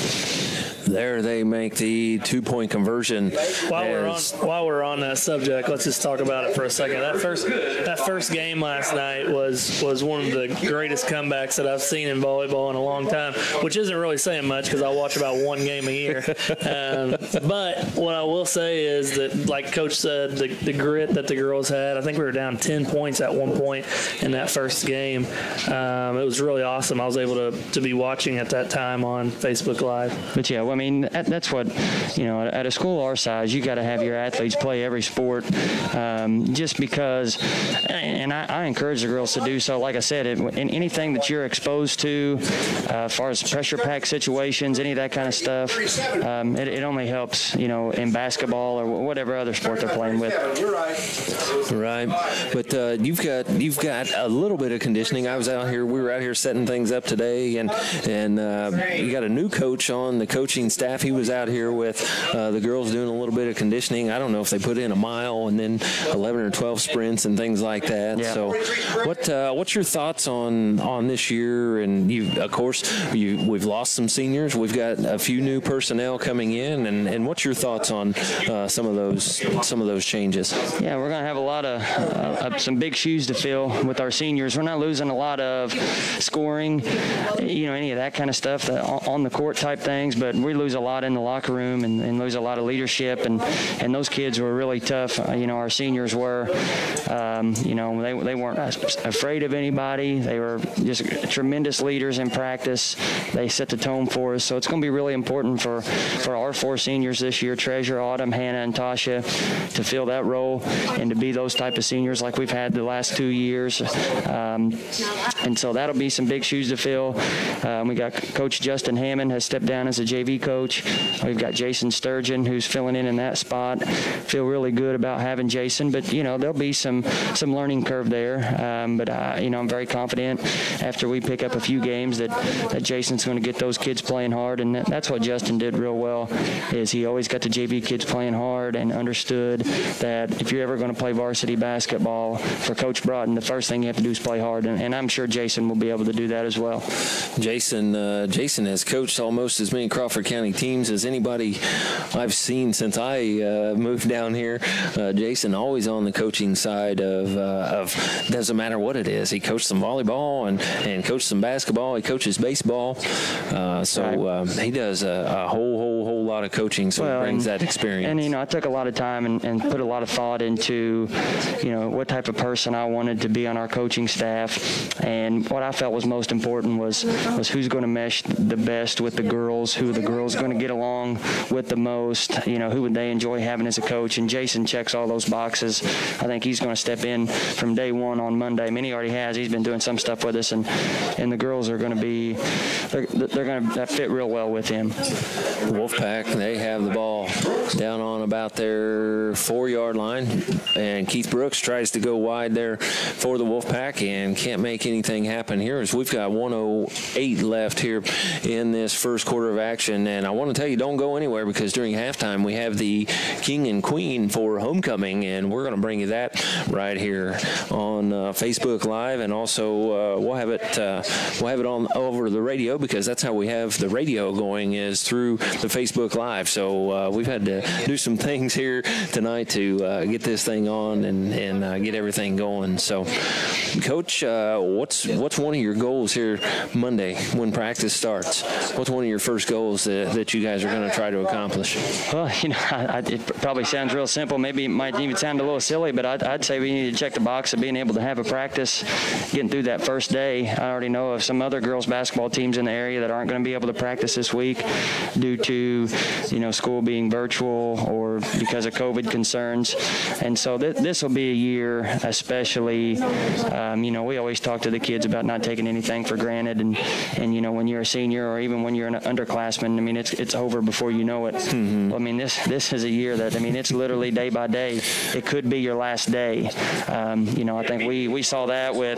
There they make the 2-point conversion. While we're on that subject, let's just talk about it for a second. That first game last night was one of the greatest comebacks that I've seen in volleyball in a long time, which isn't really saying much because I watch about one game a year. But what I will say is that, like Coach said, the grit that the girls had, I think we were down 10 points at one point in that first game. It was really awesome. I was able to be watching at that time on Facebook Live. But yeah, that's what, at a school our size, you got to have your athletes play every sport just because, and I encourage the girls to do so. Like I said, in anything that you're exposed to, as far as pressure pack situations, any of that kind of stuff, it only helps, in basketball or whatever other sport they're playing with. Right, but you've got a little bit of conditioning. We were out here setting things up today, and you got a new coach on the coaching staff. He was out here with the girls doing a little bit of conditioning. I don't know if they put in a mile and then 11 or 12 sprints and things like that. Yeah. So what's your thoughts on this year? And we've lost some seniors. We've got a few new personnel coming in, and what's your thoughts on some of those changes? Yeah, we're going to have a lot of some big shoes to fill with our seniors. We're not losing a lot of scoring, any of that kind of stuff, on the court type things, but we lose a lot in the locker room and lose a lot of leadership, and those kids were really tough. Our seniors were, they weren't afraid of anybody. They were just tremendous leaders in practice. They set the tone for us, so it's going to be really important for our 4 seniors this year, Treasure, Autumn, Hannah, and Tasha, to fill that role and to be those type of seniors like we've had the last 2 years. And so that'll be some big shoes to fill. We got Coach Justin Hammond has stepped down as a JV coach. We've got Jason Sturgeon who's filling in that spot. Feel really good about having Jason, but there'll be some learning curve there. But I'm very confident after we pick up a few games that Jason's going to get those kids playing hard, and that's what Justin did real well. Is he always got the JV kids playing hard and understood that if you're ever going to play varsity basketball for Coach Broughton, the first thing you have to do is play hard, and I'm sure Jason will be able to do that as well. Jason has coached almost as many Crawford County teams as anybody I've seen since I moved down here. Jason always on the coaching side of doesn't matter what it is. He coached some volleyball and coached some basketball. He coaches baseball. He does a whole lot of coaching, so he brings that experience. And I took a lot of time and put a lot of thought into what type of person I wanted to be on our coaching staff, and what I felt was most important was who's going to mesh the best with the girls, who the girls going to get along with the most, who would they enjoy having as a coach, and Jason checks all those boxes. I think he's going to step in from day one on Monday. I mean, he already has. He's been doing some stuff with us, and the girls are going to be, they're going to fit real well with him. Wolfpack, they have the ball down on about their 4-yard line, and Keith Brooks tries to go wide there for the Wolfpack and can't make anything happen here, as we've got 1:08 left here in this first quarter of action. And I want to tell you, don't go anywhere, because during halftime we have the King and Queen for homecoming, and we're going to bring you that right here on Facebook Live, and also we'll have it on over the radio, because that's how we have the radio going, is through the Facebook Live. So we've had to do some things here tonight to get this thing on and get everything going. So, Coach, what's one of your goals here Monday when practice starts? What's one of your first goals that you guys are going to try to accomplish? Well, it probably sounds real simple. Maybe it might even sound a little silly, but I'd say we need to check the box of being able to have a practice, getting through that first day. I already know of some other girls basketball teams in the area that aren't going to be able to practice this week due to, school being virtual or because of COVID concerns. And so this will be a year, especially, we always talk to the kids about not taking anything for granted. And when you're a senior or even when you're an underclassman, I mean, it's over before you know it. Mm-hmm. I mean, this is a year that, it's literally day by day. It could be your last day. I think we saw that with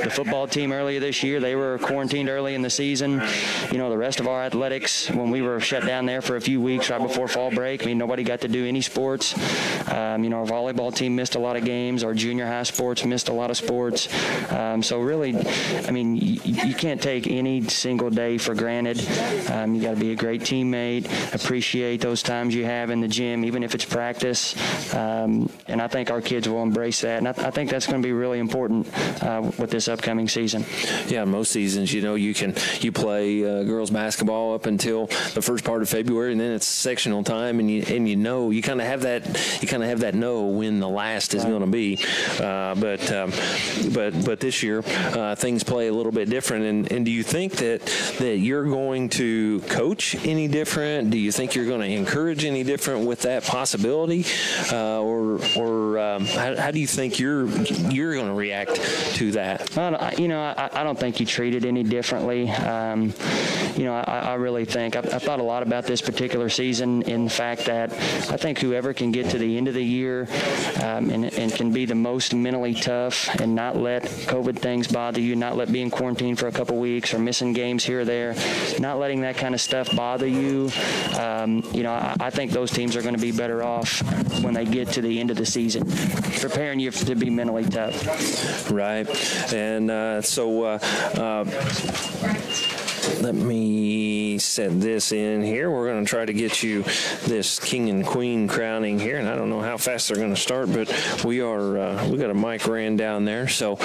the football team earlier this year. They were quarantined early in the season. The rest of our athletics, when we were shut down there for a few weeks right before fall break, nobody got to do any sports. Our volleyball team missed a lot of games. Our junior high sports missed a lot of sports. So really, you can't take any single day for granted. You got to be a great teammate, appreciate those times you have in the gym, even if it's practice. And I think our kids will embrace that. And I think that's going to be really important with this upcoming season. Yeah, most seasons, you play girls basketball up until the first part of February, and then it's sectional time, and you kind of have that know when the last is going to be. But this year things play a little bit different. And do you think that you're going to coach any different? Do you think you're going to encourage any different with that possibility, or how do you think you're going to react to that? I don't think you treat it any differently. I really think I thought a lot about this particular season in the fact that I think whoever can get to the end of the year, and can be the most mentally tough and not let COVID things bother you, not let being quarantined for a couple weeks or missing games here or there, not letting that kind of stuff bother you. I think those teams are going to be better off when they get to the end of the season, preparing you to be mentally tough. Right. And let me set this in here. We're going to try to get you this king and queen crowning here, and I don't know how fast they're going to start, but we are. We got a mic ran down there, so.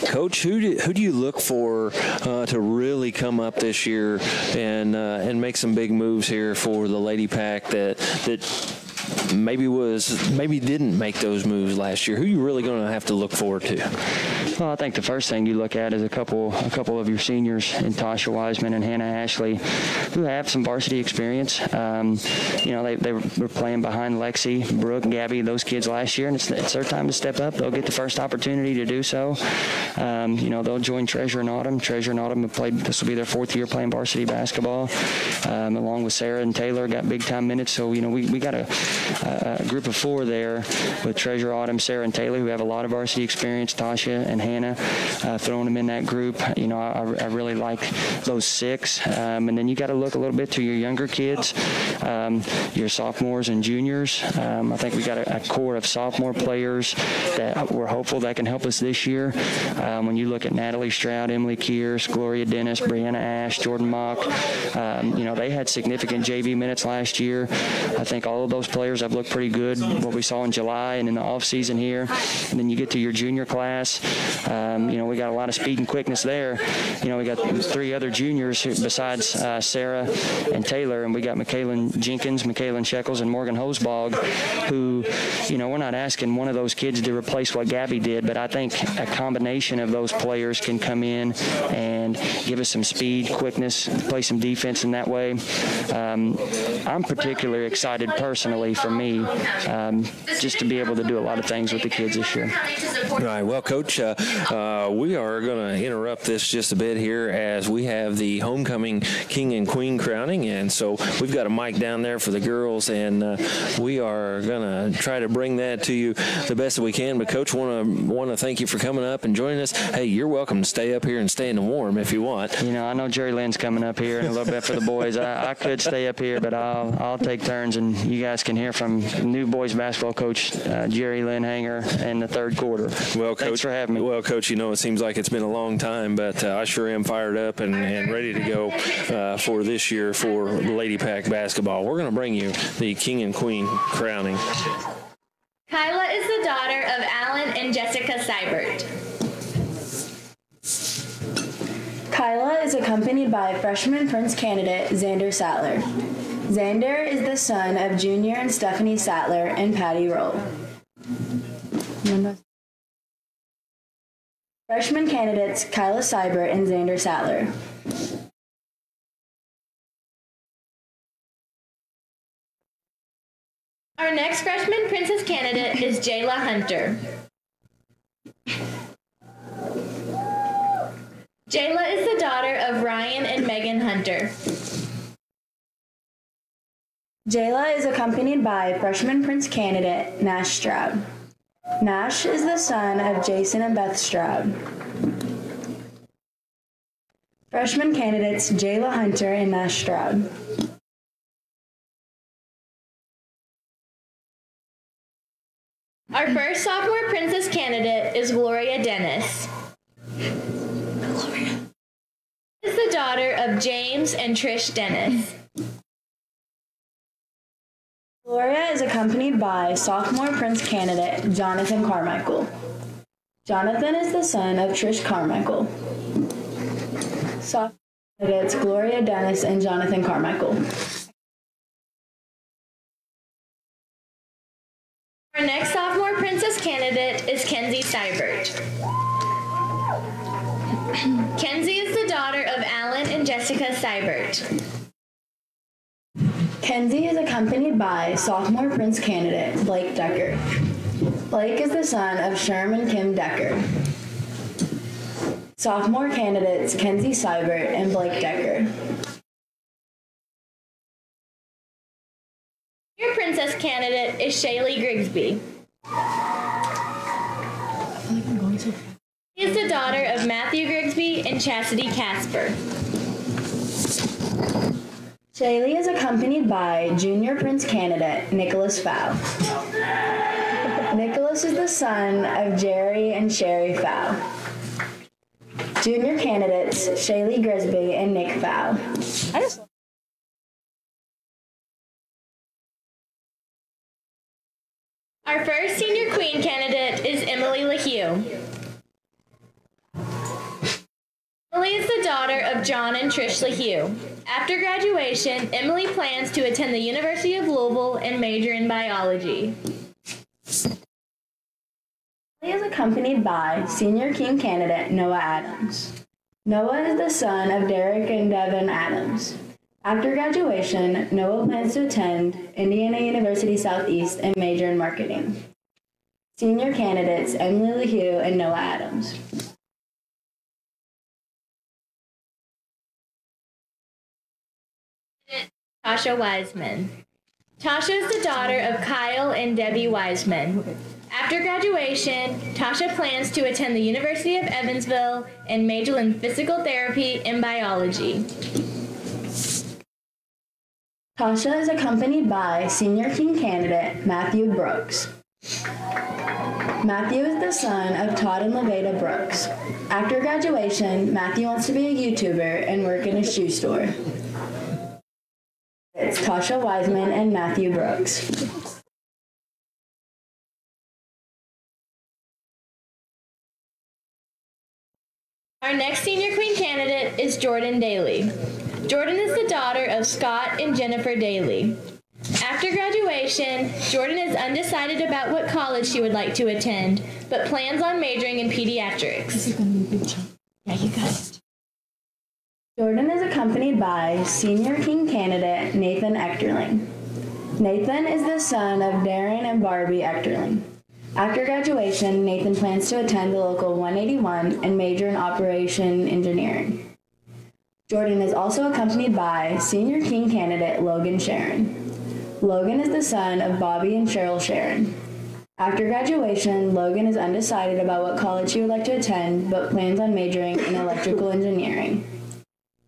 Coach, who do you look for to really come up this year and make some big moves here for the Lady Pack that maybe didn't make those moves last year? Who are you really going to have to look forward to? Well, I think the first thing you look at is a couple of your seniors in Tasha Wiseman and Hannah Ashley, who have some varsity experience. They were playing behind Lexi, Brooke, Gabby, those kids last year, and it's their time to step up. They'll get the first opportunity to do so. They'll join Treasure and Autumn. Treasure and Autumn have played. This will be their 4th year playing varsity basketball, along with Sarah and Taylor. Got big time minutes. So we got a group of 4 there with Treasure, Autumn, Sarah, and Taylor, who have a lot of varsity experience. Tasha and Hannah, throwing them in that group. I really like those 6. And then you got to look a little bit to your younger kids, your sophomores and juniors. I think we got a core of sophomore players that we're hopeful that can help us this year. When you look at Natalie Stroud, Emily Kears, Gloria Dennis, Brianna Ash, Jordan Mock, they had significant JV minutes last year. I think all of those players have looked pretty good, what we saw in July and in the offseason here. And then you get to your junior class. We got a lot of speed and quickness there. We got 3 other juniors besides Sarah and Taylor, and we got McKaylin Jenkins, McKaylin Shekels, and Morgan Hosbog, who, we're not asking one of those kids to replace what Gabby did, but I think a combination of those players can come in and give us some speed, quickness, play some defense in that way. I'm particularly excited personally for me just to be able to do a lot of things with the kids this year. All right. Well, Coach, we are going to interrupt this just a bit here as we have the homecoming king and queen crowning, and so we've got a mic down there for the girls, and we are going to try to bring that to you the best that we can. But Coach, want to thank you for coming up and joining us. Hey, you're welcome to stay up here and stay in the warm if you want. I know Jerry Lynn's coming up here in a little bit for the boys. I could stay up here, but I'll take turns, and you guys can hear from new boys basketball coach Jerry Lynn Hanger in the 3rd quarter. Well, thanks for having me. Well, Coach, it seems like it's been a long time, but I sure am fired up and ready to go for this year for Lady Pack basketball. We're going to bring you the king and queen crowning. Kyla is the daughter of Alan and Jessica Seibert. Kyla is accompanied by freshman Prince candidate Xander Sattler. Xander is the son of Junior and Stephanie Sattler and Patty Roll. Freshman candidates Kyla Seibert and Xander Sattler. Our next freshman princess candidate is Jayla Hunter. Jayla is the daughter of Ryan and Megan Hunter. Jayla is accompanied by freshman prince candidate Nash Stroud. Nash is the son of Jason and Beth Stroud. Freshman candidates Jayla Hunter and Nash Stroud. Our first sophomore princess candidate is Gloria Dennis. Gloria is the daughter of James and Trish Dennis. Gloria is accompanied by sophomore prince candidate Jonathan Carmichael. Jonathan is the son of Trish Carmichael. Sophomore candidates Gloria Dennis and Jonathan Carmichael. Our next sophomore princess candidate is Kenzie Seibert. Kenzie is the daughter of Alan and Jessica Seibert. Kenzie is accompanied by sophomore prince candidate Blake Decker. Blake is the son of Sherman Kim Decker. Sophomore candidates Kenzie Seibert and Blake Decker. Your candidate is Shaylee Grigsby. She is the daughter of Matthew Grigsby and Chastity Casper. Shaylee is accompanied by junior Prince candidate Nicholas Fow. Nicholas is the son of Jerry and Sherry Fow. Junior candidates Shaylee Grigsby and Nick Fow. Our first senior queen candidate is Emily LaHue. Emily is the daughter of John and Trish LaHue. After graduation, Emily plans to attend the University of Louisville and major in biology. Emily is accompanied by senior king candidate Noah Adams. Noah is the son of Derek and Devin Adams. After graduation, Noah plans to attend Indiana University Southeast and major in marketing. Senior candidates Emily LaHue and Noah Adams. Tasha Wiseman. Tasha is the daughter of Kyle and Debbie Wiseman. After graduation, Tasha plans to attend the University of Evansville and major in physical therapy and biology. Tasha is accompanied by senior king candidate Matthew Brooks. Matthew is the son of Todd and Levada Brooks. After graduation, Matthew wants to be a YouTuber and work in a shoe store. It's Tasha Wiseman and Matthew Brooks. Our next senior queen candidate is Jordan Daly. Jordan is the daughter of Scott and Jennifer Daly. After graduation, Jordan is undecided about what college she would like to attend, but plans on majoring in pediatrics. This is going to be a big jump. Yeah, you got it. Jordan is accompanied by senior king candidate Nathan Echterling. Nathan is the son of Darren and Barbie Echterling. After graduation, Nathan plans to attend the local 181 and major in operation engineering. Jordan is also accompanied by senior king candidate Logan Sharon. Logan is the son of Bobby and Cheryl Sharon. After graduation, Logan is undecided about what college he would like to attend, but plans on majoring in electrical engineering.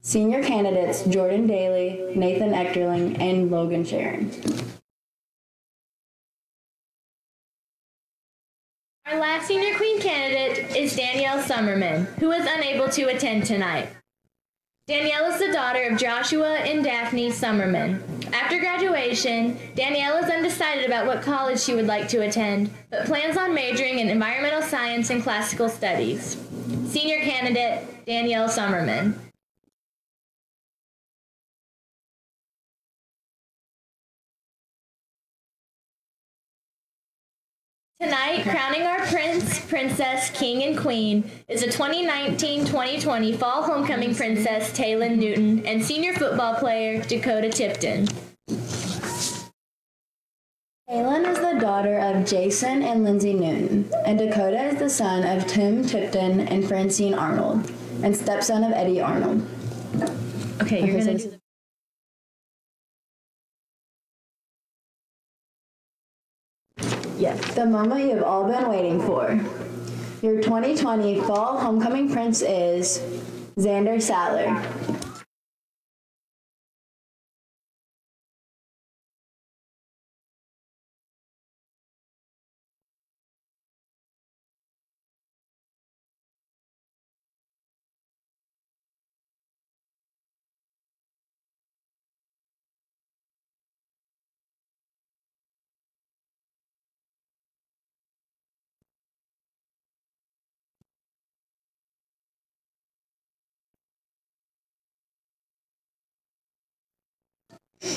Senior candidates Jordan Daly, Nathan Echterling, and Logan Sharon. Our last senior queen candidate is Danielle Summerman, who is unable to attend tonight. Danielle is the daughter of Joshua and Daphne Summerman. After graduation, Danielle is undecided about what college she would like to attend, but plans on majoring in environmental science and classical studies. Senior candidate Danielle Summerman. Tonight, crowning our prince, princess, king, and queen is the 2019-2020 Fall Homecoming Princess Taylin Newton and senior football player Dakota Tipton. Taylin is the daughter of Jason and Lindsay Newton, and Dakota is the son of Tim Tipton and Francine Arnold, and stepson of Eddie Arnold. Okay, you're going to do the... Yes, the moment you've all been waiting for. Your 2020 Fall Homecoming Prince is Xander Sattler.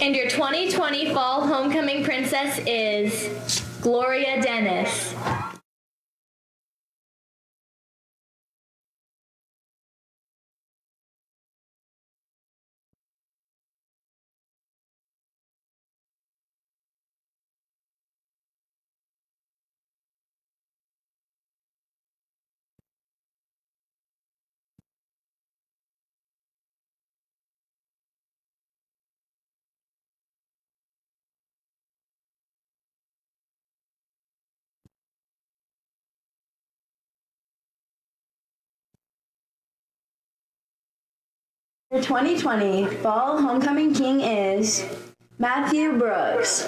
And your 2020 Fall Homecoming Princess is Gloria Dennis. The 2020 Fall Homecoming King is Matthew Brooks.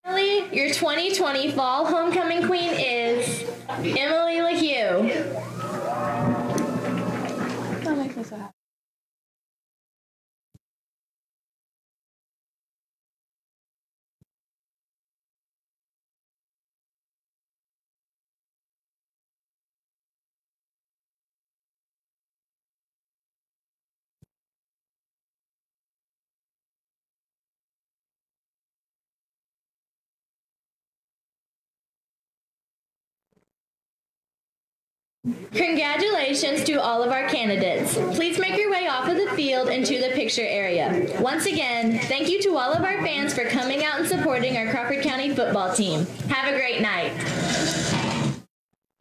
Emily, your 2020 Fall Homecoming Queen is Emily LaHue. That makes me so happy. Congratulations to all of our candidates. Please make your way off of the field and to the picture area. Once again, thank you to all of our fans for coming out and supporting our Crawford County football team. Have a great night.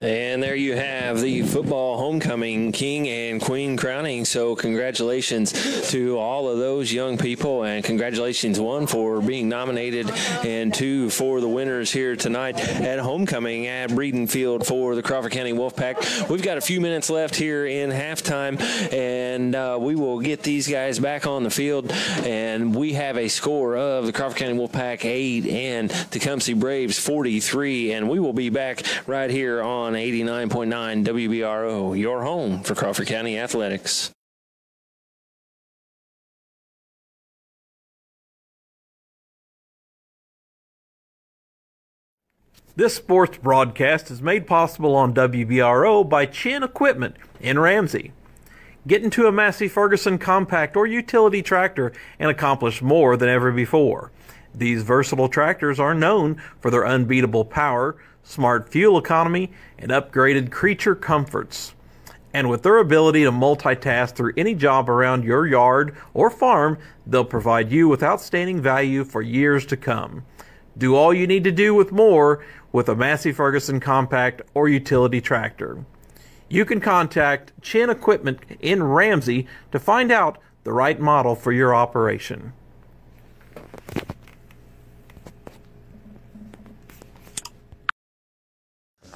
And there you have the football homecoming king and queen crowning. So congratulations to all of those young people, and congratulations, one, for being nominated, and two, for the winners here tonight at homecoming at Breeden Field for the Crawford County Wolfpack. We've got a few minutes left here in halftime, and we will get these guys back on the field, and we have a score of the Crawford County Wolfpack 8 and Tecumseh Braves 43, and we will be back right here on 89.9 WBRO, your home for Crawford County Athletics. This sports broadcast is made possible on WBRO by Chin Equipment in Ramsey. Get into a Massey Ferguson compact or utility tractor and accomplish more than ever before. These versatile tractors are known for their unbeatable power, smart fuel economy, and upgraded creature comforts. And with their ability to multitask through any job around your yard or farm, they'll provide you with outstanding value for years to come. Do all you need to do with more with a Massey Ferguson compact or utility tractor. You can contact Chin Equipment in Ramsey to find out the right model for your operation.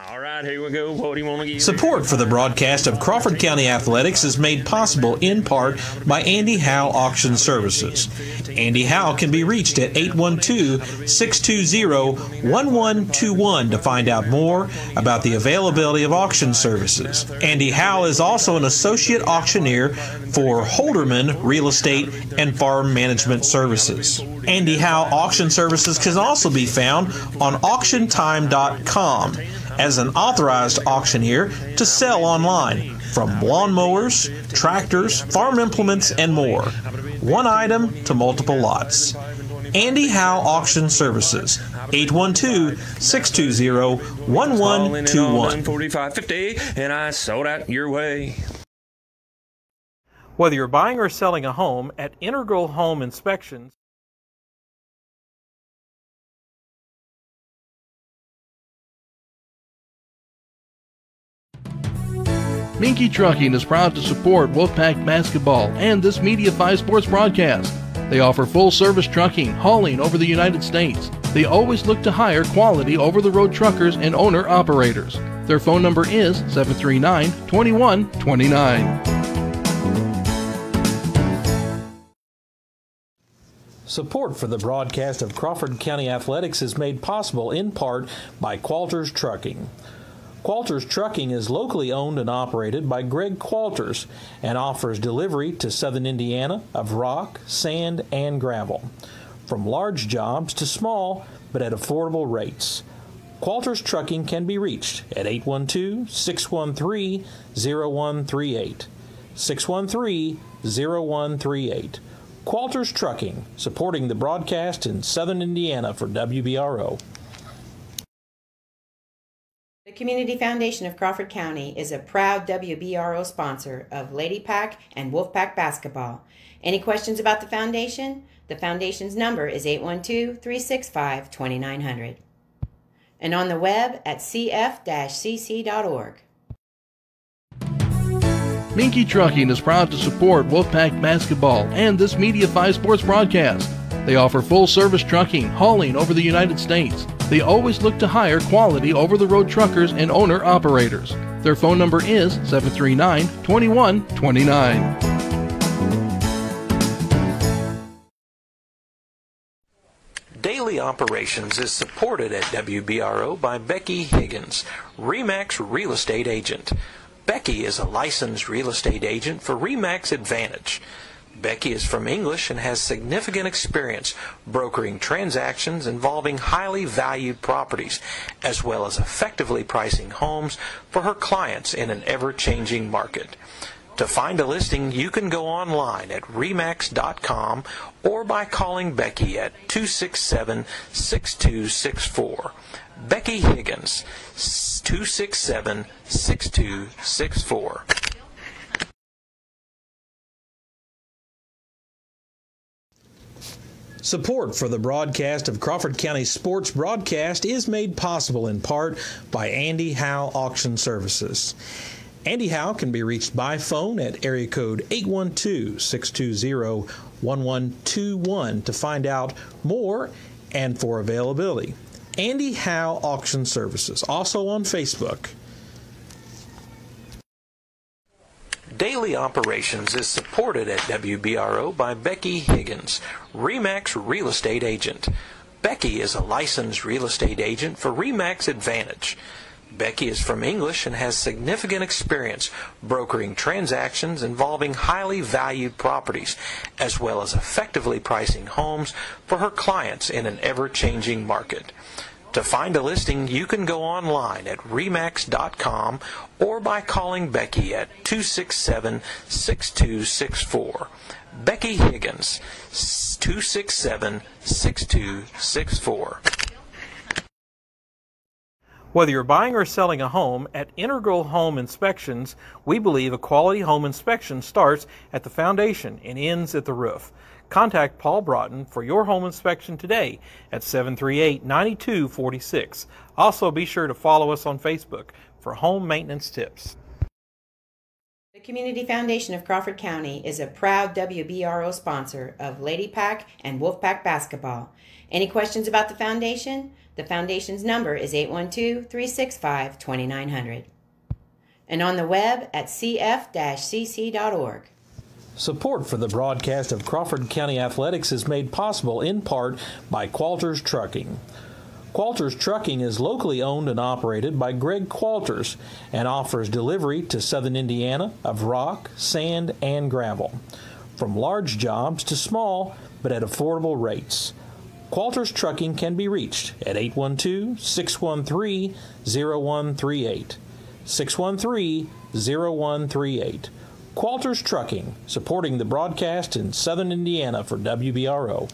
All right, here we go. What do you want to give? Support for the broadcast of Crawford County Athletics is made possible in part by Andy Howe Auction Services. Andy Howe can be reached at 812-620-1121 to find out more about the availability of auction services. Andy Howe is also an associate auctioneer for Holderman Real Estate and Farm Management Services. Andy Howe Auction Services can also be found on auctiontime.com as an authorized auctioneer to sell online, from lawnmowers, tractors, farm implements, and more. One item to multiple lots. Andy Howe Auction Services, 812-620-1121. 4550, and I sold out your way. Whether you're buying or selling a home, at Integral Home Inspections, Minky Trucking is proud to support Wolfpack Basketball and this Media 5 sports broadcast. They offer full-service trucking, hauling over the United States. They always look to hire quality over-the-road truckers and owner-operators. Their phone number is 739-2129. Support for the broadcast of Crawford County Athletics is made possible in part by Qualters Trucking. Qualters Trucking is locally owned and operated by Greg Qualters and offers delivery to southern Indiana of rock, sand, and gravel, from large jobs to small but at affordable rates. Qualters Trucking can be reached at 812-613-0138. 613-0138. Qualters Trucking, supporting the broadcast in southern Indiana for WBRO. The Community Foundation of Crawford County is a proud WBRO sponsor of Lady Pack and Wolfpack basketball. Any questions about the foundation? The foundation's number is 812-365-2900. and on the web at cf-cc.org. Minky Trucking is proud to support Wolfpack Basketball and this Media 5 sports broadcast. They offer full-service trucking, hauling over the United States. They always look to hire quality over-the-road truckers and owner-operators. Their phone number is 739-2129. Daily Operations is supported at WBRO by Becky Higgins, RE/MAX Real Estate Agent. Becky is a licensed real estate agent for RE/MAX Advantage. Becky is from English and has significant experience brokering transactions involving highly valued properties, as well as effectively pricing homes for her clients in an ever-changing market. To find a listing, you can go online at remax.com or by calling Becky at 267-6264. Becky Higgins, 267-6264. Support for the broadcast of Crawford County Sports Broadcast is made possible in part by Andy Howe Auction Services. Andy Howe can be reached by phone at area code 812-620-1121 to find out more and for availability. Andy Howe Auction Services, also on Facebook. Daily Operations is supported at WBRO by Becky Higgins, RE/MAX Real Estate Agent. Becky is a licensed real estate agent for RE/MAX Advantage. Becky is from English and has significant experience brokering transactions involving highly valued properties, as well as effectively pricing homes for her clients in an ever-changing market. To find a listing, you can go online at remax.com or by calling Becky at 267-6264. Becky Higgins, 267-6264. Whether you're buying or selling a home, at Integral Home Inspections, we believe a quality home inspection starts at the foundation and ends at the roof. Contact Paul Broughton for your home inspection today at 738-9246. Also, be sure to follow us on Facebook for home maintenance tips. The Community Foundation of Crawford County is a proud WBRO sponsor of Lady Pack and Wolfpack basketball. Any questions about the foundation? The foundation's number is 812-365-2900. And on the web at cf-cc.org. Support for the broadcast of Crawford County Athletics is made possible in part by Qualters Trucking. Qualters Trucking is locally owned and operated by Greg Qualters and offers delivery to southern Indiana of rock, sand, and gravel, from large jobs to small but at affordable rates. Qualters Trucking can be reached at 812-613-0138. 613-0138. Qualters Trucking, supporting the broadcast in southern Indiana for WBRO.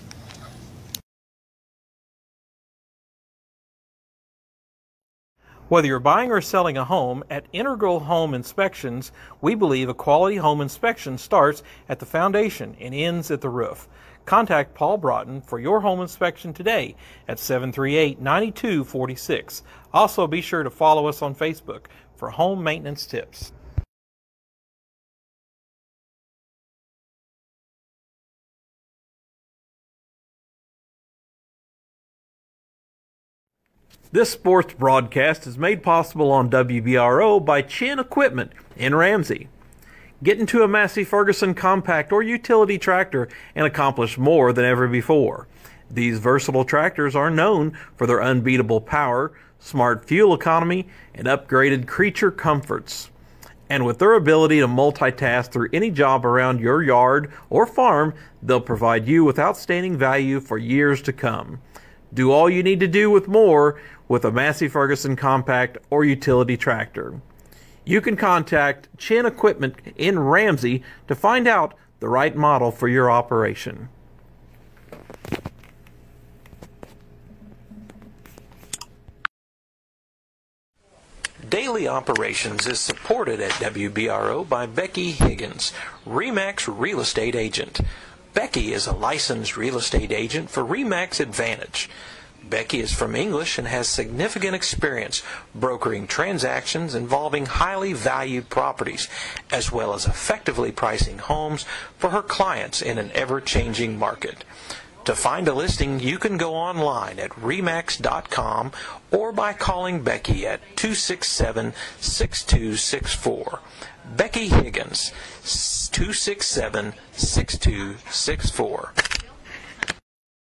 Whether you're buying or selling a home, at Integral Home Inspections, we believe a quality home inspection starts at the foundation and ends at the roof. Contact Paul Broughton for your home inspection today at 738-9246. Also, be sure to follow us on Facebook for home maintenance tips. This sports broadcast is made possible on WBRO by Chin Equipment in Ramsey. Get into a Massey Ferguson compact or utility tractor and accomplish more than ever before. These versatile tractors are known for their unbeatable power, smart fuel economy, and upgraded creature comforts. And with their ability to multitask through any job around your yard or farm, they'll provide you with outstanding value for years to come. Do all you need to do with more with a Massey Ferguson compact or utility tractor. You can contact Chin Equipment in Ramsey to find out the right model for your operation. Daily Operations is supported at WBRO by Becky Higgins, RE/MAX Real Estate Agent. Becky is a licensed real estate agent for RE/MAX Advantage. Becky is from English and has significant experience brokering transactions involving highly valued properties, as well as effectively pricing homes for her clients in an ever-changing market. To find a listing, you can go online at remax.com or by calling Becky at 267-6264. Becky Higgins, 267-6264.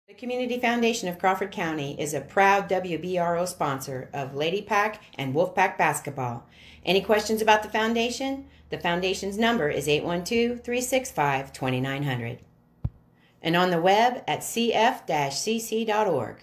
The Community Foundation of Crawford County is a proud WBRO sponsor of Lady Pack and Wolfpack basketball. Any questions about the foundation? The foundation's number is 812-365-2900. And on the web at cf-cc.org.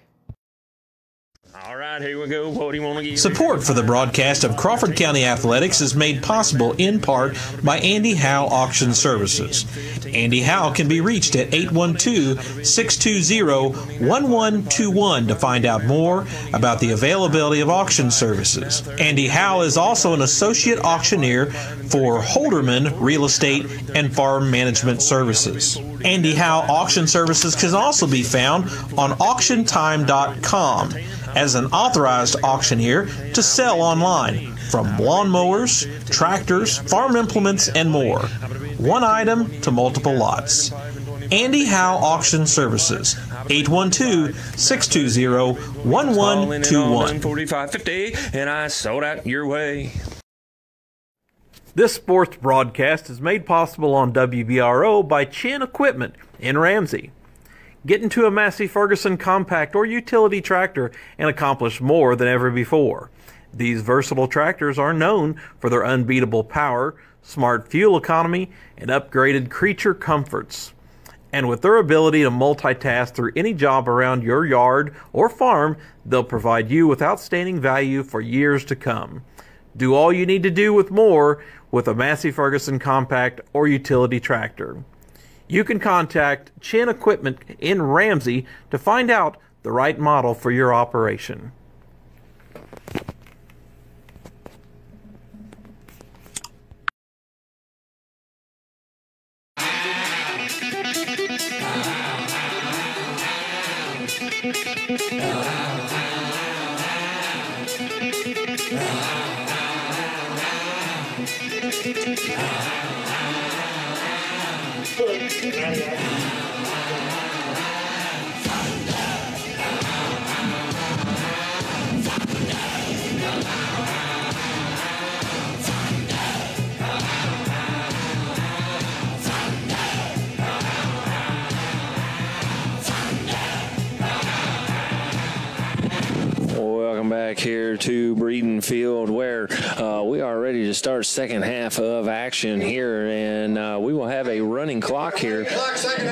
All right, here we go. What do you want to give? Support for the broadcast of Crawford County Athletics is made possible in part by Andy Howe Auction Services. Andy Howe can be reached at 812-620-1121 to find out more about the availability of auction services. Andy Howe is also an associate auctioneer for Holderman Real Estate and Farm Management Services. Andy Howe Auction Services can also be found on auctiontime.com as an authorized auctioneer to sell online from lawnmowers, tractors, farm implements, and more. One item to multiple lots. Andy Howe Auction Services, 812-620-1121. 4550, and I sold out your way. This sports broadcast is made possible on WBRO by Chin Equipment in Ramsey. Get into a Massey Ferguson compact or utility tractor and accomplish more than ever before. These versatile tractors are known for their unbeatable power, smart fuel economy, and upgraded creature comforts. And with their ability to multitask through any job around your yard or farm, they'll provide you with outstanding value for years to come. Do all you need to do with more with a Massey Ferguson compact or utility tractor. You can contact Chin Equipment in Ramsey to find out the right model for your operation. Welcome back here to Breeden Field, where we are ready to start second half of action here, and we will have a running clock here.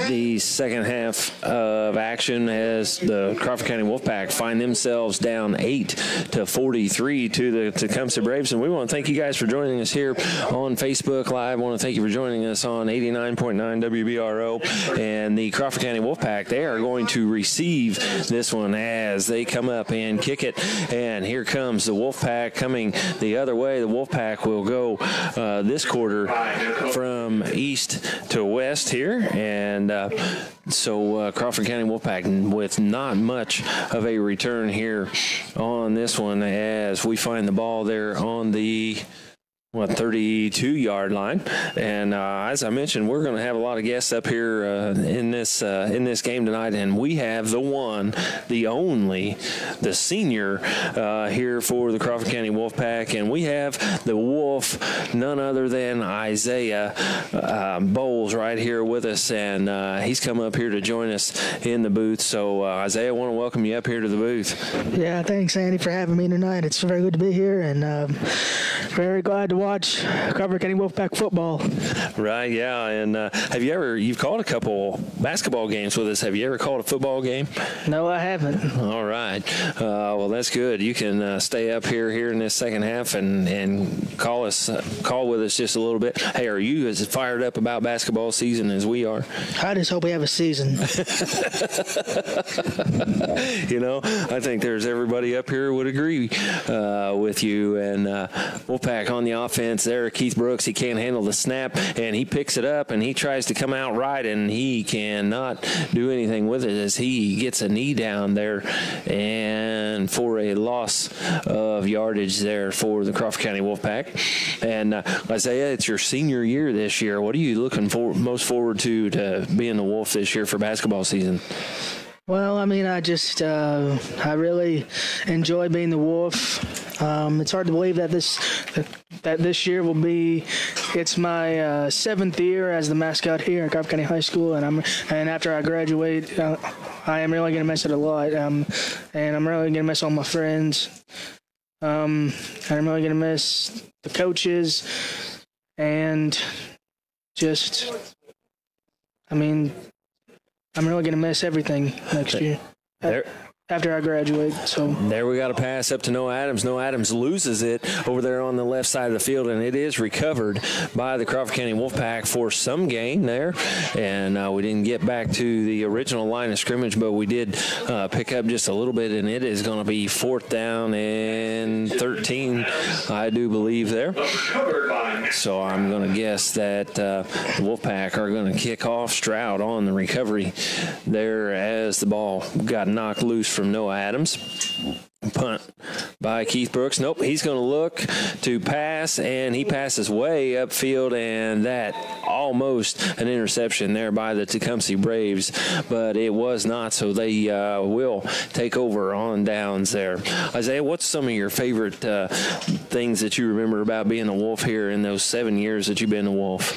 The second half of action as the Crawford County Wolfpack find themselves down 8-43 to the Tecumseh Braves, and we want to thank you guys for joining us here on Facebook Live. I want to thank you for joining us on 89.9 WBRO, and the Crawford County Wolfpack, they are going to receive this one as they come up and kick it. And here comes the Wolfpack coming the other way. The Wolfpack will go this quarter from east to west here. And so Crawford County Wolfpack with not much of a return here on this one as we find the ball there on the 32-yard line. And as I mentioned, we're going to have a lot of guests up here in this game tonight, and we have the one, the only, the senior here for the Crawford County Wolfpack, and we have the Wolf, none other than Isaiah Bowles right here with us, and he's come up here to join us in the booth. So Isaiah, I want to welcome you up here to the booth. Yeah, thanks Andy for having me tonight. It's very good to be here, and very glad to watch Crawford County Wolfpack football. Right, yeah. And you've called a couple basketball games with us. Have you ever called a football game? No, I haven't. All right. Well, that's good. You can stay up here in this second half and call with us just a little bit. Hey, are you as fired up about basketball season as we are? I just hope we have a season. You know, I think there's everybody up here would agree with you. And Wolfpack on the offense there. Keith Brooks, he can't handle the snap, and he picks it up, and he tries to come out right, and he cannot do anything with it as he gets a knee down there, and for a loss of yardage there for the Crawford County Wolfpack. And Isaiah, it's your senior year this year. What are you looking most forward to being the Wolf this year for basketball season? Well, I mean, I really enjoy being the Wolf. It's hard to believe that this year will be, it's my 7th year as the mascot here at Crawford County High School, and after I graduate, I am really going to miss it a lot, and I'm really going to miss all my friends. And I'm really going to miss the coaches, and just, I mean, I'm really going to miss everything next year after I graduate. So there we got a pass up to Noah Adams. Noah Adams loses it over there on the left side of the field, and it is recovered by the Crawford County Wolfpack for some gain there. And we didn't get back to the original line of scrimmage, but we did pick up just a little bit, and it is going to be 4th down and 13, I do believe there. So I'm going to guess that the Wolfpack are going to kick off. Stroud on the recovery there as the ball got knocked loose from Noah Adams. Punt by Keith Brooks. Nope, he's going to look to pass, and he passes way upfield, and that almost an interception there by the Tecumseh Braves, but it was not, so they will take over on downs there. Isaiah, what's some of your favorite things that you remember about being a Wolf here in those 7 years that you've been a Wolf?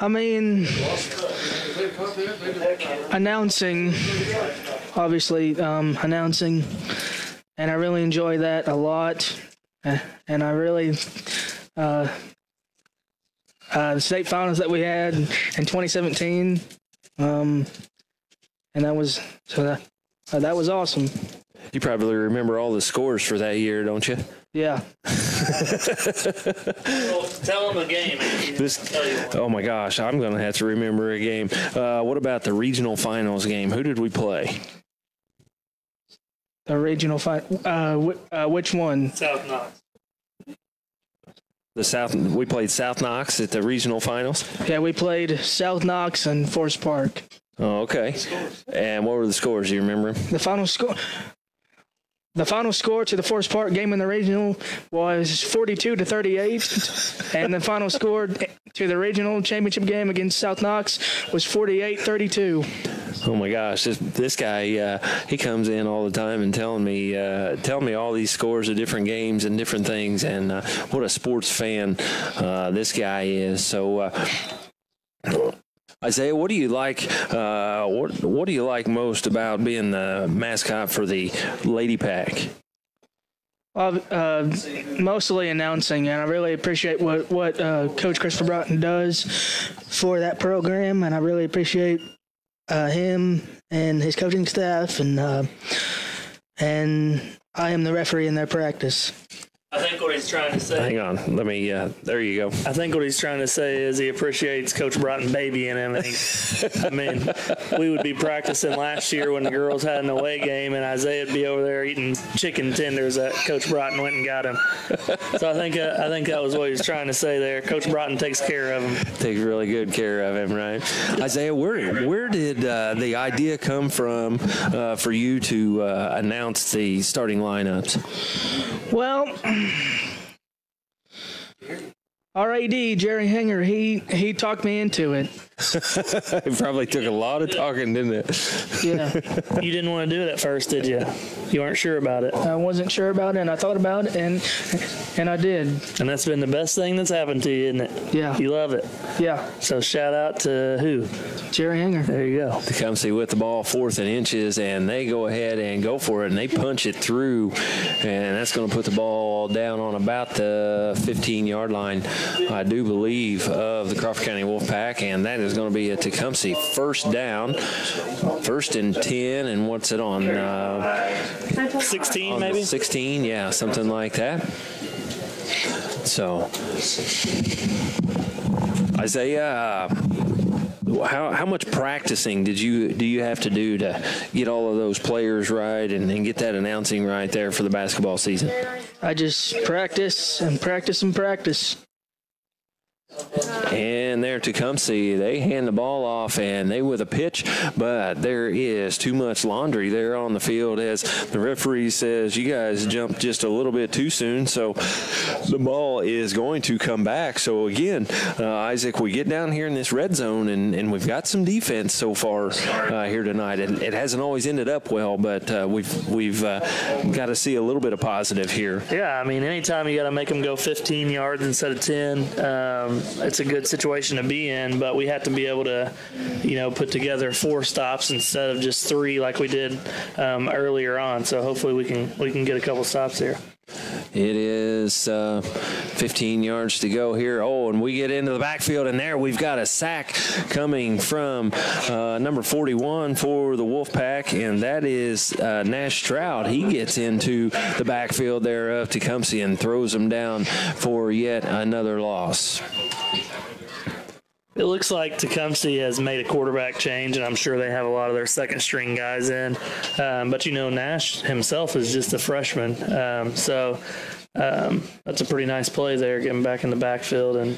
I mean, announcing, obviously, announcing, and I really enjoy that a lot. And I really, the state finals that we had in 2017, and that was awesome. You probably remember all the scores for that year, don't you? Yeah. Well, tell them a game. Oh my gosh, I'm going to have to remember a game. What about the regional finals game? Who did we play? The regional which one? South Knox. We played South Knox at the regional finals? Yeah, we played South Knox and Forest Park. Oh, okay. And what were the scores? Do you remember? The final score to the Forest Park game in the regional was 42-38, and the final score to the regional championship game against South Knox was 48-32. Oh my gosh, this guy, he comes in all the time and telling me all these scores of different games and different things, and what a sports fan this guy is. So, Isaiah, what do you like? What do you like most about being the mascot for the Lady Pack? Mostly announcing, and I really appreciate what Coach Christopher Broughton does for that program, and I really appreciate him and his coaching staff, and I am the referee in their practice. I think what he's trying to say. Hang on, let me. There you go. I think what he's trying to say is he appreciates Coach Broughton babying him. I mean, we would be practicing last year when the girls had an away game, and Isaiah would be over there eating chicken tenders that Coach Broughton went and got him. So I think that was what he was trying to say there. Coach Broughton takes care of him. Takes really good care of him, right? Isaiah, where did the idea come from for you to announce the starting lineups? Well, our AD, Jerry Hanger, he talked me into it. It probably took a lot of talking, didn't it? Yeah. You didn't want to do it at first, did you? You weren't sure about it. I wasn't sure about it, and I thought about it, and I did. And that's been the best thing that's happened to you, isn't it? Yeah. You love it. Yeah. So shout out to who? Jerry Hanger. There you go. Tecumseh with the ball 4th and inches, and they go ahead and go for it, and they punch it through, and that's going to put the ball down on about the 15-yard line, I do believe, of the Crawford County Wolfpack, and that is going to be a Tecumseh first down, 1st and 10, and what's it on? 16, maybe? 16, yeah, something like that. So, Isaiah, how much practicing do you have to do to get all of those players right and get that announcing right there for the basketball season? I just practice and practice and practice. And there Tecumseh, they hand the ball off and they with a pitch, but there is too much laundry there on the field as the referee says you guys jumped just a little bit too soon, so the ball is going to come back. So again, Isaac, we get down here in this red zone and we've got some defense so far here tonight. It hasn't always ended up well, but we've got to see a little bit of positive here. Yeah, I mean, anytime you got to make them go 15 yards instead of 10, it's a good situation to be in, but we have to be able to, put together 4 stops instead of just 3 like we did earlier on. So hopefully we can get a couple stops here. It is 15 yards to go here. Oh, and we get into the backfield, and there we've got a sack coming from number 41 for the Wolfpack, and that is Nash Stroud. He gets into the backfield there of Tecumseh and throws him down for yet another loss. It looks like Tecumseh has made a quarterback change, and I'm sure they have a lot of their second-string guys in. But, Nash himself is just a freshman. So that's a pretty nice play there, getting back in the backfield and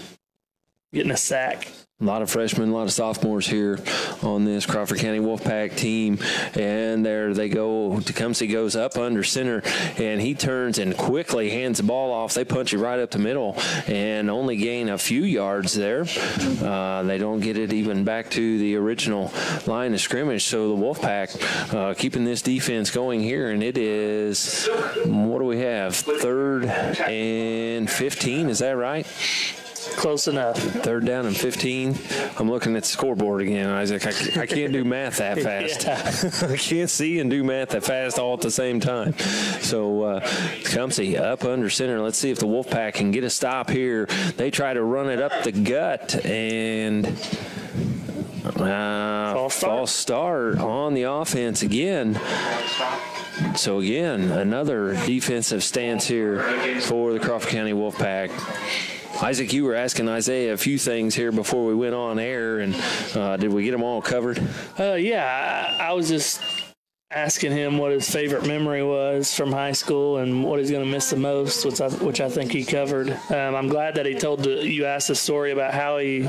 getting a sack. A lot of freshmen, a lot of sophomores here on this Crawford County Wolfpack team. And there they go. Tecumseh goes up under center, and he turns and quickly hands the ball off. They punch it right up the middle and only gain a few yards there. They don't get it even back to the original line of scrimmage. So the Wolfpack keeping this defense going here, and it is, what do we have? 3rd and 15, is that right? Close enough. 3rd down and 15. I'm looking at the scoreboard again, Isaac. I can't do math that fast. Yeah. I can't see and do math that fast all at the same time. So Tecumseh up under center. Let's see if the Wolfpack can get a stop here. They try to run it up the gut, and false start on the offense again. So again, another defensive stance here for the Crawford County Wolfpack. Isaac, you were asking Isaiah a few things here before we went on air, and did we get them all covered? Yeah, I was just asking him what his favorite memory was from high school and what he's going to miss the most, which I think he covered. I'm glad that he you asked the story about how he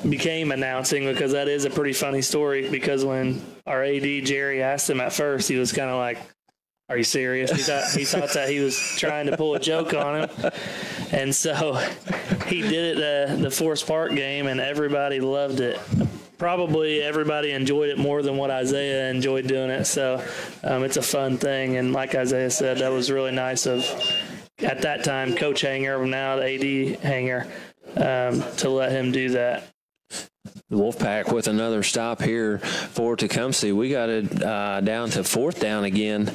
became announcing, because that is a pretty funny story, because when our AD, Jerry, asked him at first, he was kind of like, "Are you serious?" He thought that he was trying to pull a joke on him. And so he did it the Forest Park game, and everybody loved it. Probably everybody enjoyed it more than what Isaiah enjoyed doing it. So it's a fun thing. And like Isaiah said, that was really nice of, at that time, Coach Hanger, now the AD Hanger, to let him do that. The Wolfpack with another stop here for Tecumseh. We got it down to 4th down again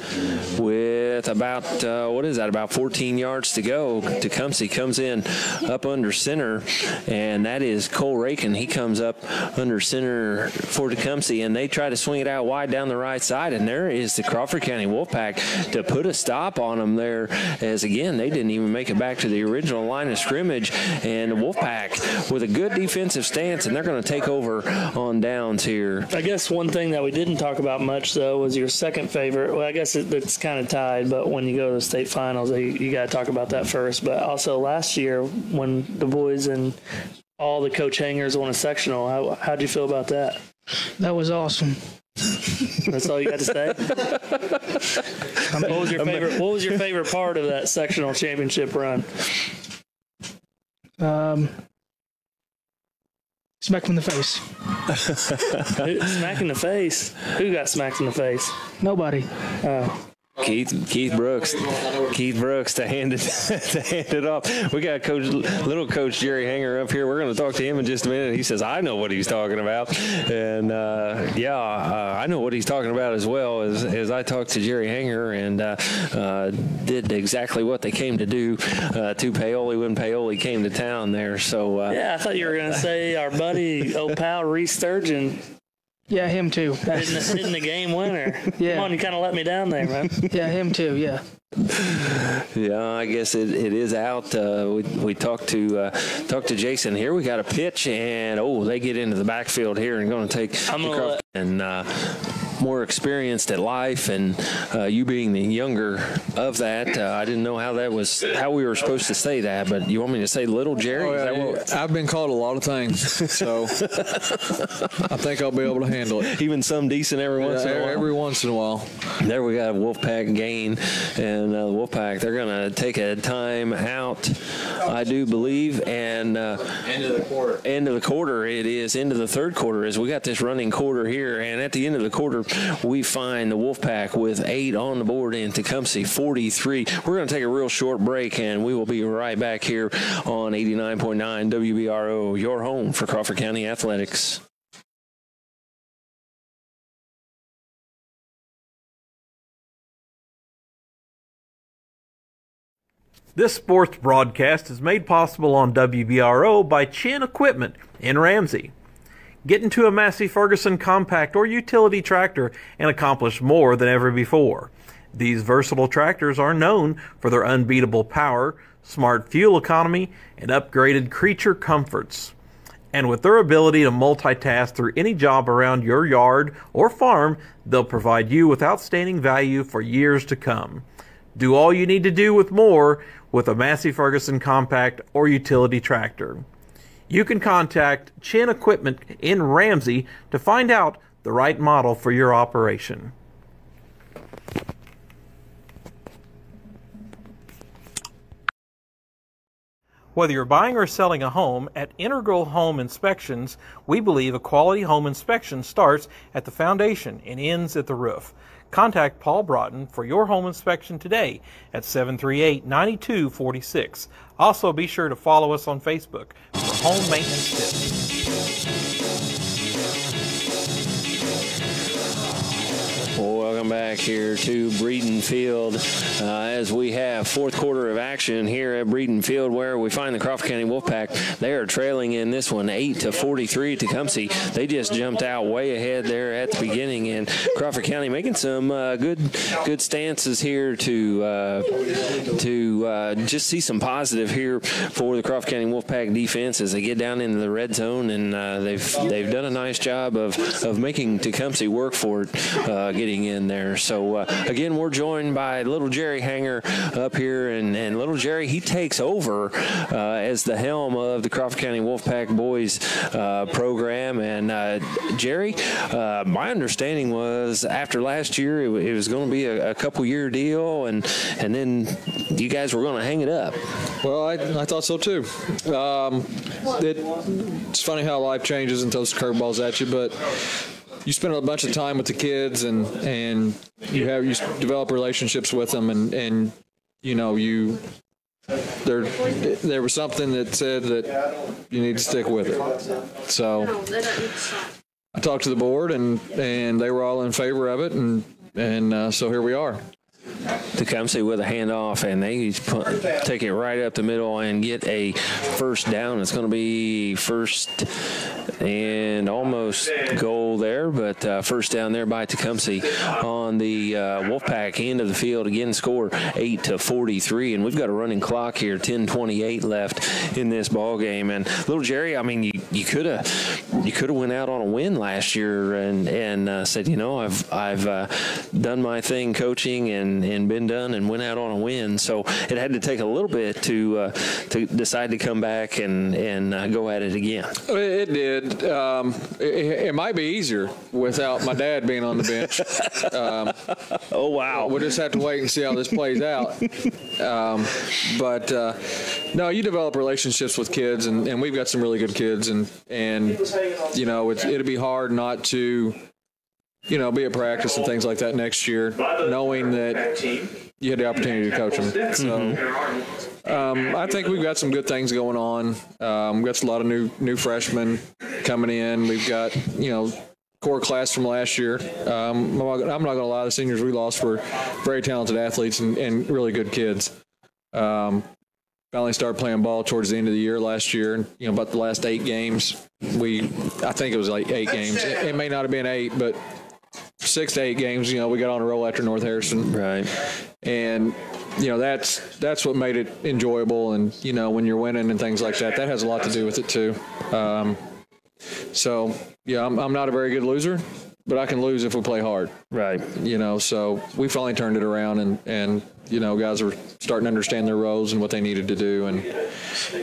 with about, about 14 yards to go. Tecumseh comes in up under center, and that is Cole Rakin. He comes up under center for Tecumseh, and they try to swing it out wide down the right side, and there is the Crawford County Wolfpack to put a stop on them there, as again, they didn't even make it back to the original line of scrimmage, and the Wolfpack with a good defensive stance, and they're going to take over on downs here. I guess one thing that we didn't talk about much, though, was your second favorite. Well, I guess it's kind of tied, but when you go to the state finals, you got to talk about that first. But also last year, when the boys and all the Coach Hangers won a sectional, how'd you feel about that? That was awesome. That's all you got to say? What was your favorite part of that sectional championship run? Smack in the face. Smack in the face? Who got smacked in the face? Nobody. Keith Brooks to hand it off. We got little Coach Jerry Hanger up here. We're going to talk to him in just a minute. He says, I know what he's talking about. And I know what he's talking about as well, as I talked to Jerry Hanger and did exactly what they came to do to Paoli when Paoli came to town there. So I thought you were going to say our buddy, old pal Reese Sturgeon. Yeah, him too. Hitting the game winner. Yeah. Come on, you kind of let me down there, man. Yeah, him too, yeah. Yeah, I guess it is out. We talked to Jason here. We got a pitch, and they get into the backfield here and going to take more experienced at life, and you being the younger of that, I didn't know how we were supposed to say that, but you want me to say Little Jerry? I've been called a lot of things, so I think I'll be able to handle it. Even some decent every once in a while. Every once in a while. There we got a Wolfpack gain, and the Wolfpack, they're going to take a time out, I do believe, and end of the quarter. End of the quarter. It is into the third quarter as we got this running quarter here, and at the end of the quarter, we find the Wolfpack with 8 on the board and Tecumseh 43. We're going to take a real short break, and we will be right back here on 89.9 WBRO, your home for Crawford County Athletics. This sports broadcast is made possible on WBRO by Chin Equipment in Ramsey. Get into a Massey Ferguson compact or utility tractor and accomplish more than ever before. These versatile tractors are known for their unbeatable power, smart fuel economy, and upgraded creature comforts. And with their ability to multitask through any job around your yard or farm, they'll provide you with outstanding value for years to come. Do all you need to do with more with a Massey Ferguson compact or utility tractor. You can contact Chin Equipment in Ramsey to find out the right model for your operation. Whether you're buying or selling a home, at Integral Home Inspections, we believe a quality home inspection starts at the foundation and ends at the roof. Contact Paul Broughton for your home inspection today at 738-9246. Also, be sure to follow us on Facebook for home maintenance tips. Welcome back here to Breeden Field as we have fourth quarter of action here at Breeden Field, where we find the Crawford County Wolfpack. They are trailing in this one 8-43 Tecumseh. They just jumped out way ahead there at the beginning, and Crawford County making some good stances here to just see some positive here for the Crawford County Wolfpack defense as they get down into the red zone, and they've done a nice job of making Tecumseh work for it, getting in there. So again, we're joined by Little Jerry Hanger up here, and Little Jerry, he takes over as the helm of the Crawford County Wolfpack boys program. And Jerry, my understanding was after last year it was going to be a couple-year deal, and then you guys were going to hang it up. Well, I thought so too. It's funny how life changes and throws curveballs at you, but you spend a bunch of time with the kids, and you develop relationships with them, and you know, there was something that said that you need to stick with it. So I talked to the board, and they were all in favor of it, and so here we are. Tecumseh with a handoff, and they take it right up the middle and get a first down. It's going to be first and almost goal there, but first down there by Tecumseh on the Wolfpack end of the field. Again, score 8-43, and we've got a running clock here, 10:28 left in this ball game. And Little Jerry, I mean, you could have went out on a win last year and said, you know, I've done my thing coaching and been done, and went out on a win. So it had to take a little bit to decide to come back and go at it again. It did. It might be easier without my dad being on the bench. Oh, wow. We'll just have to wait and see how this plays out. But no, you develop relationships with kids, and we've got some really good kids, and you know, it'll be hard not to, you know, be at practice and things like that next year, knowing that you had the opportunity to coach them. So I think we've got some good things going on. We've got a lot of new freshmen coming in. We've got, you know, core class from last year. I'm not going to lie, the seniors we lost were very talented athletes and really good kids. Finally started playing ball towards the end of the year last year. And, you know, about the last 8 games, I think it was like 8 games. It may not have been 8, but 6 to 8 games, you know, we got on a roll after North Harrison. Right. And that's what made it enjoyable. And, when you're winning and things like that, that has a lot to do with it too. So, yeah, I'm not a very good loser, but I can lose if we play hard. Right. So we finally turned it around and guys were starting to understand their roles and what they needed to do. And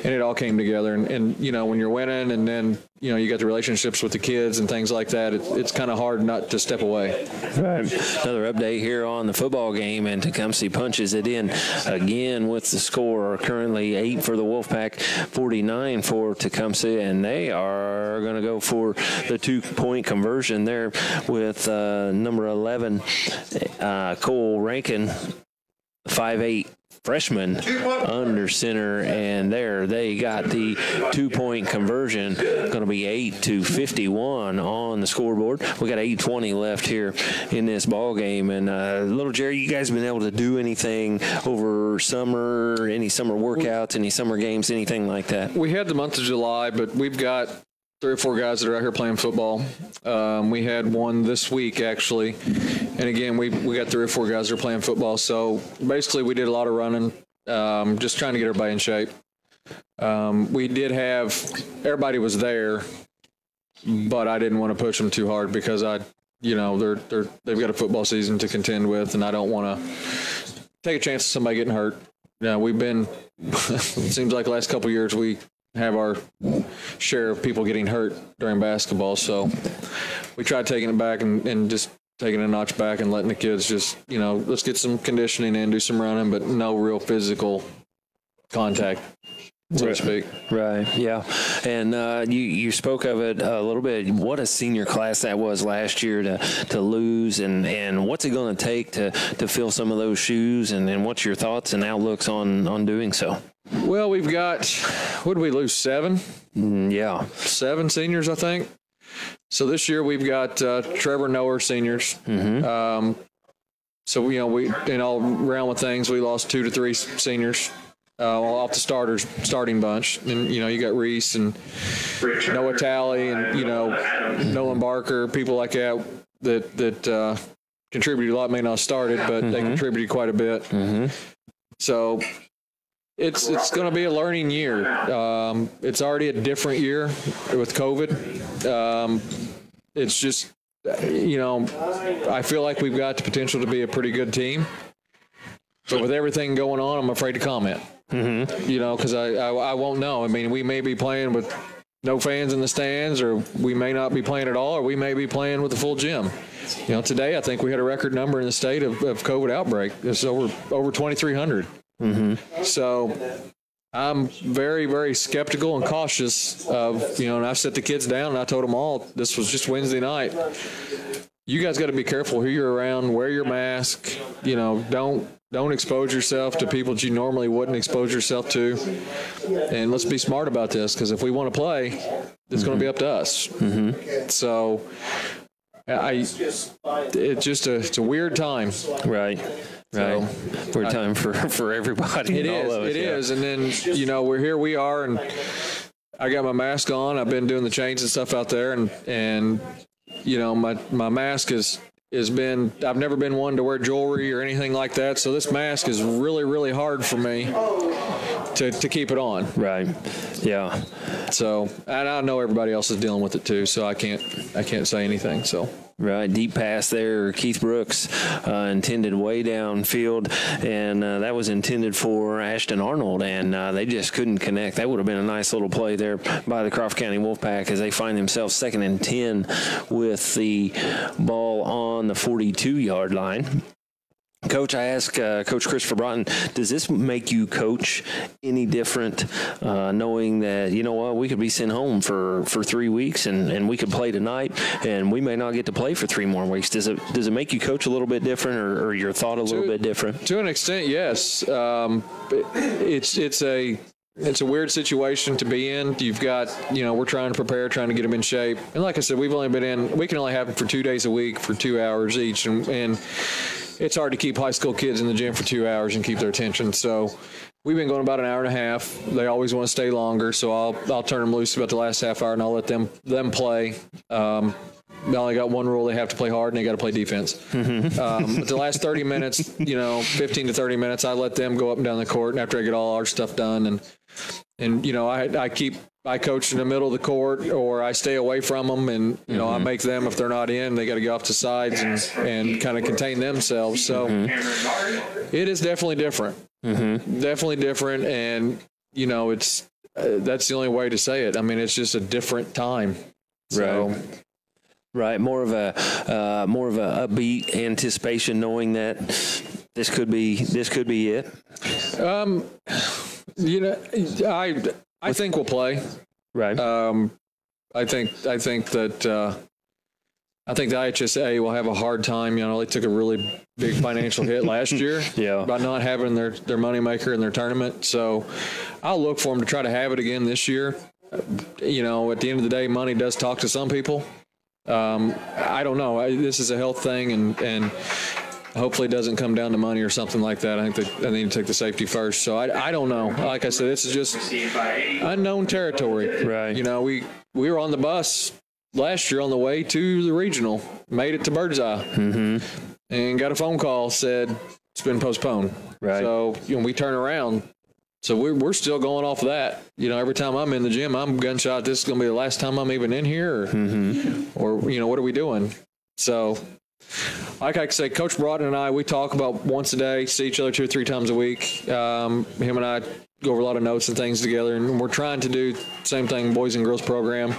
it all came together. And when you're winning and then, you got the relationships with the kids and things like that, it's kind of hard not to step away. Right. Another update here on the football game, and Tecumseh punches it in again with the score. Currently 8 for the Wolfpack, 49 for Tecumseh, and they are going to go for the 2-point conversion there with number 11, Cole Rankin, 5'8", freshman under center, and there they got the 2-point conversion. Going to be 8-51 on the scoreboard. We got 8:20 left here in this ball game. And little Jerry, you guys been able to do anything over summer? Any summer workouts? Any summer games? Anything like that? We had the month of July, but we've got 3 or 4 guys that are out here playing football. We had one this week, actually. And, again, we got 3 or 4 guys that are playing football. So, basically, we did a lot of running, just trying to get everybody in shape. We did have – everybody was there, but I didn't want to push them too hard because they've got a football season to contend with, and I don't want to take a chance of somebody getting hurt. We've been – it seems like the last couple of years we – have our share of people getting hurt during basketball. So we tried taking it back and just taking a notch back and letting the kids just, let's get some conditioning in, do some running, but no real physical contact, so to speak. Right, yeah. And you spoke of it a little bit. What a senior class that was last year to lose, and what's it going to take to fill some of those shoes, and what's your thoughts and outlooks on doing so? Well, we've got, what did we lose, 7? Yeah. 7 seniors, I think. So this year we've got Trevor Noah seniors. Mm-hmm. So, we in all round with things, we lost 2 to 3 seniors off the starting bunch. And, you got Reese and Noah Talley and, Nolan Barker, people like that contributed a lot, may not have started, but they contributed quite a bit. Mm-hmm. So it's going to be a learning year. It's already a different year with COVID. It's just, I feel like we've got the potential to be a pretty good team. But with everything going on, I'm afraid to comment. Mm-hmm. Because I won't know. I mean, we may be playing with no fans in the stands, or we may not be playing at all, or we may be playing with a full gym. Today I think we had a record number in the state of COVID outbreak. It's over 2,300. Mm-hmm. So I'm very, very skeptical and cautious of, and I set the kids down and I told them all, this was just Wednesday night. You guys got to be careful who you're around, wear your mask, don't expose yourself to people that you normally wouldn't expose yourself to. And let's be smart about this, because if we want to play, it's going to be up to us. Mm-hmm. So it's a weird time. Right. Right. Weird time for everybody. It is. And then, here we are, and I got my mask on. I've been doing the chains and stuff out there, and my mask has been, I've never been one to wear jewelry or anything like that. So this mask is really, really hard for me to keep it on. Right. Yeah. So, and I know everybody else is dealing with it too, so I can't say anything. So. Right, deep pass there. Keith Brooks intended way downfield, and that was intended for Ashton Arnold, and they just couldn't connect. That would have been a nice little play there by the Crawford County Wolfpack as they find themselves 2nd and 10 with the ball on the 42-yard line. Coach, I asked Coach Christopher Broughton, does this make you coach any different, knowing that, we could be sent home for 3 weeks and we could play tonight and we may not get to play for 3 more weeks? Does it make you coach a little bit different or your thought a little bit different? To an extent, yes. It's a weird situation to be in. You've got, we're trying to prepare, trying to get them in shape. And like I said, we can only have them for 2 days a week for 2 hours each. And it's hard to keep high school kids in the gym for 2 hours and keep their attention. So we've been going about an hour and a half. They always want to stay longer, so I'll turn them loose about the last half hour and I'll let them play. they only got one rule: they have to play hard and they got to play defense. But the last 30 minutes, 15 to 30 minutes, I let them go up and down the court, and after I get all our stuff done, and I coach in the middle of the court, or I stay away from them, and I make them, if they're not in, they got to get off the sides and kind of contain themselves. So it is definitely different. Definitely different, and it's that's the only way to say it. I mean, it's just a different time. So. Right, more of a upbeat anticipation, knowing that this could be it. I think we'll play. Right. I think that I think the IHSA will have a hard time. They took a really big financial hit last year by not having their moneymaker in their tournament. So I'll look for them to try to have it again this year. At the end of the day, money does talk to some people. I don't know. This is a health thing, and hopefully it doesn't come down to money or something like that. I think they need to take the safety first. So I don't know. Like I said, this is just unknown territory. Right. We were on the bus last year on the way to the regional, made it to Birdseye, and got a phone call, said it's been postponed. Right. So we turn around. So we're still going off of that. Every time I'm in the gym, I'm gunshot. This is going to be the last time I'm even in here, or what are we doing? So, like I say, Coach Broughton and I, we talk about once a day, see each other 2 or 3 times a week. Him and I go over a lot of notes and things together, and we're trying to do the same thing, boys and girls program.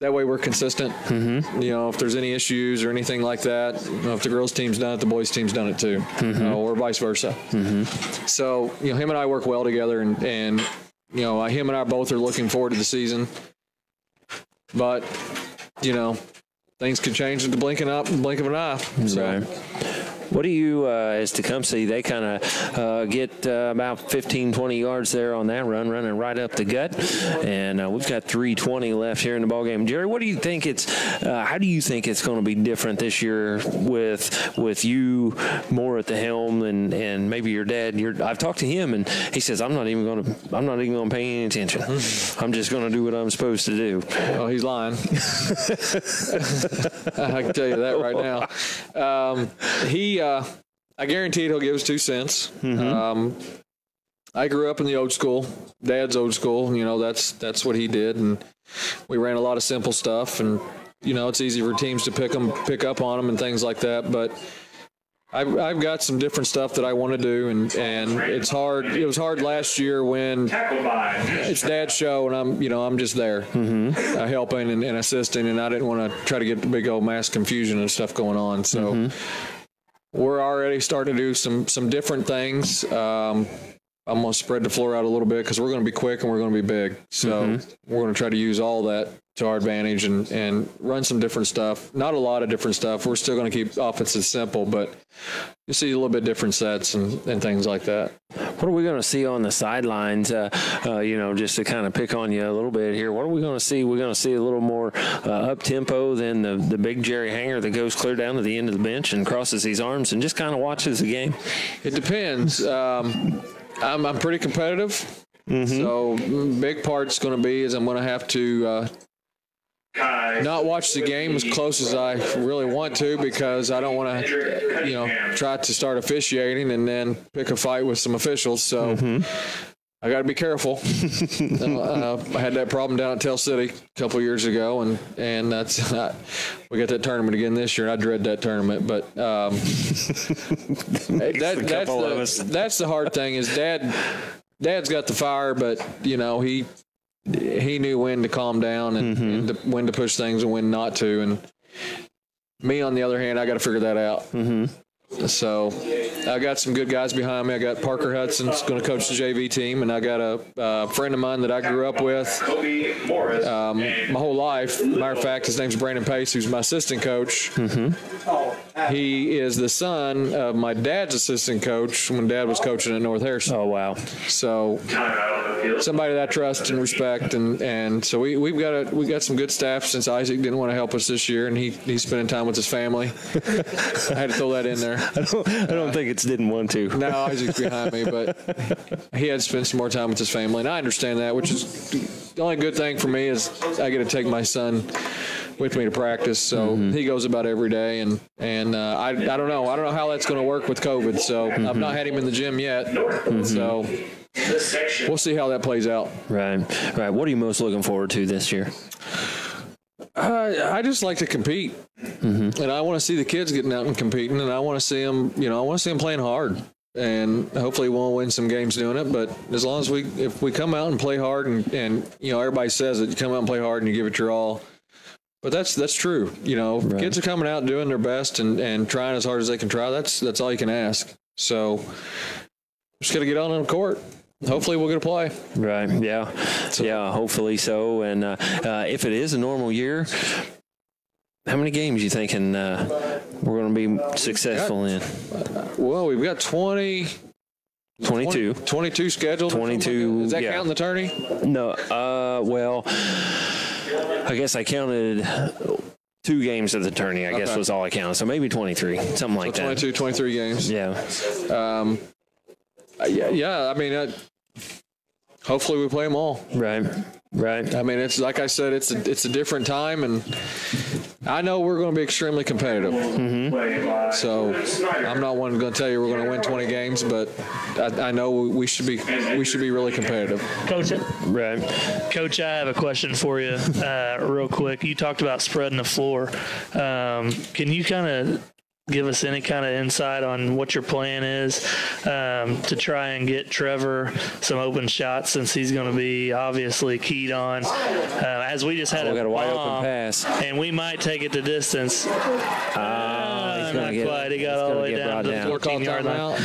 That way we're consistent. If there's any issues or anything like that, if the girls' team's done it, the boys' team's done it too, or vice versa. So, him and I work well together, and him and I both are looking forward to the season. But, things could change in the blink of an eye. So. Right. What do you, as Tecumseh, they kind of get about 15, 20 yards there on that run, running right up the gut. And we've got 3:20 left here in the ballgame. Jerry, what do you think how do you think it's going to be different this year with you more at the helm and maybe your dad? I've talked to him, and he says, I'm not even going to pay any attention. I'm just going to do what I'm supposed to do. Oh, he's lying. I can tell you that right now. I guarantee he'll give us 2 cents. I grew up in the old school, Dad's old school. That's what he did, and we ran a lot of simple stuff. And it's easy for teams to pick up on them and things like that. But I've got some different stuff that I want to do, and it's hard. It was hard last year when it's Dad's show, and I'm just there helping and assisting, and I didn't want to try to get the big old mass confusion and stuff going on. So. We're already starting to do some different things. I'm going to spread the floor out a little bit because we're going to be quick and we're going to be big. So we're going to try to use all that to our advantage and run some different stuff. Not a lot of different stuff. We're still going to keep offenses simple, but you see a little bit different sets and things like that. What are we going to see on the sidelines, just to kind of pick on you a little bit here? What are we going to see? We're going to see a little more up-tempo than the big Jerry Hanger that goes clear down to the end of the bench and crosses his arms and just kind of watches the game? It depends. I'm pretty competitive, so big part's going to be is I'm going to have to not watch the game as close as I really want to, because I don't want to, try to start officiating and then pick a fight with some officials. So I got to be careful. I had that problem down at Tell City a couple of years ago, and that's we got that tournament again this year, and I dread that tournament. But that's the hard thing is Dad's got the fire, but he knew when to calm down and when to push things and when not to. And me, on the other hand, I got to figure that out. So I got some good guys behind me. I got Parker Hudson's going to coach the JV team, and I got a friend of mine that I grew up with my whole life. Matter of fact, his name's Brandon Pace, who's my assistant coach. He is the son of my dad's assistant coach when Dad was coaching at North Harrison. Oh, wow. So somebody that I trust and respect, and so we got some good staff since Isaac didn't want to help us this year, and he's spending time with his family. I had to throw that in there. I don't think it's didn't want to. No, Isaac's behind me, but he had to spend some more time with his family, and I understand that, which is the only good thing for me is I get to take my son with me to practice. So he goes about every day, and I don't know how that's going to work with COVID. So I've not had him in the gym yet. So we'll see how that plays out. Right. What are you most looking forward to this year? I just like to compete, and I want to see the kids getting out and competing, and I want to see them. I want to see them playing hard, and hopefully we'll win some games doing it. But as long as if we come out and play hard, and everybody says that you come out and play hard and you give it your all. But that's true. Kids are coming out and doing their best and trying as hard as they can try. That's all you can ask. So just got to get on the court. Hopefully we'll get a play. Right. Yeah. Yeah. Hopefully so. And if it is a normal year, how many games you thinking we're going to be successful in? Well, we've got 22 scheduled. 22. Is that counting the tourney? No. Well, I guess I counted 2 games of the tourney. I guess was all I counted. So maybe 23, something like that. 23 games. Yeah. Yeah. I mean, hopefully we play them all. Right. I mean, it's like I said, it's a different time, and I know we're going to be extremely competitive. So I'm not one going to tell you we're going to win 20 games, but I know we should be really competitive. Coach, right? Coach, I have a question for you, real quick. You talked about spreading the floor. Can you kind of give us any kind of insight on what your plan is to try and get Trevor some open shots, since he's going to be obviously keyed on, as we just had got a wide open pass, and we might take it to distance. Not quite. He got all the way down to the 14-yard line.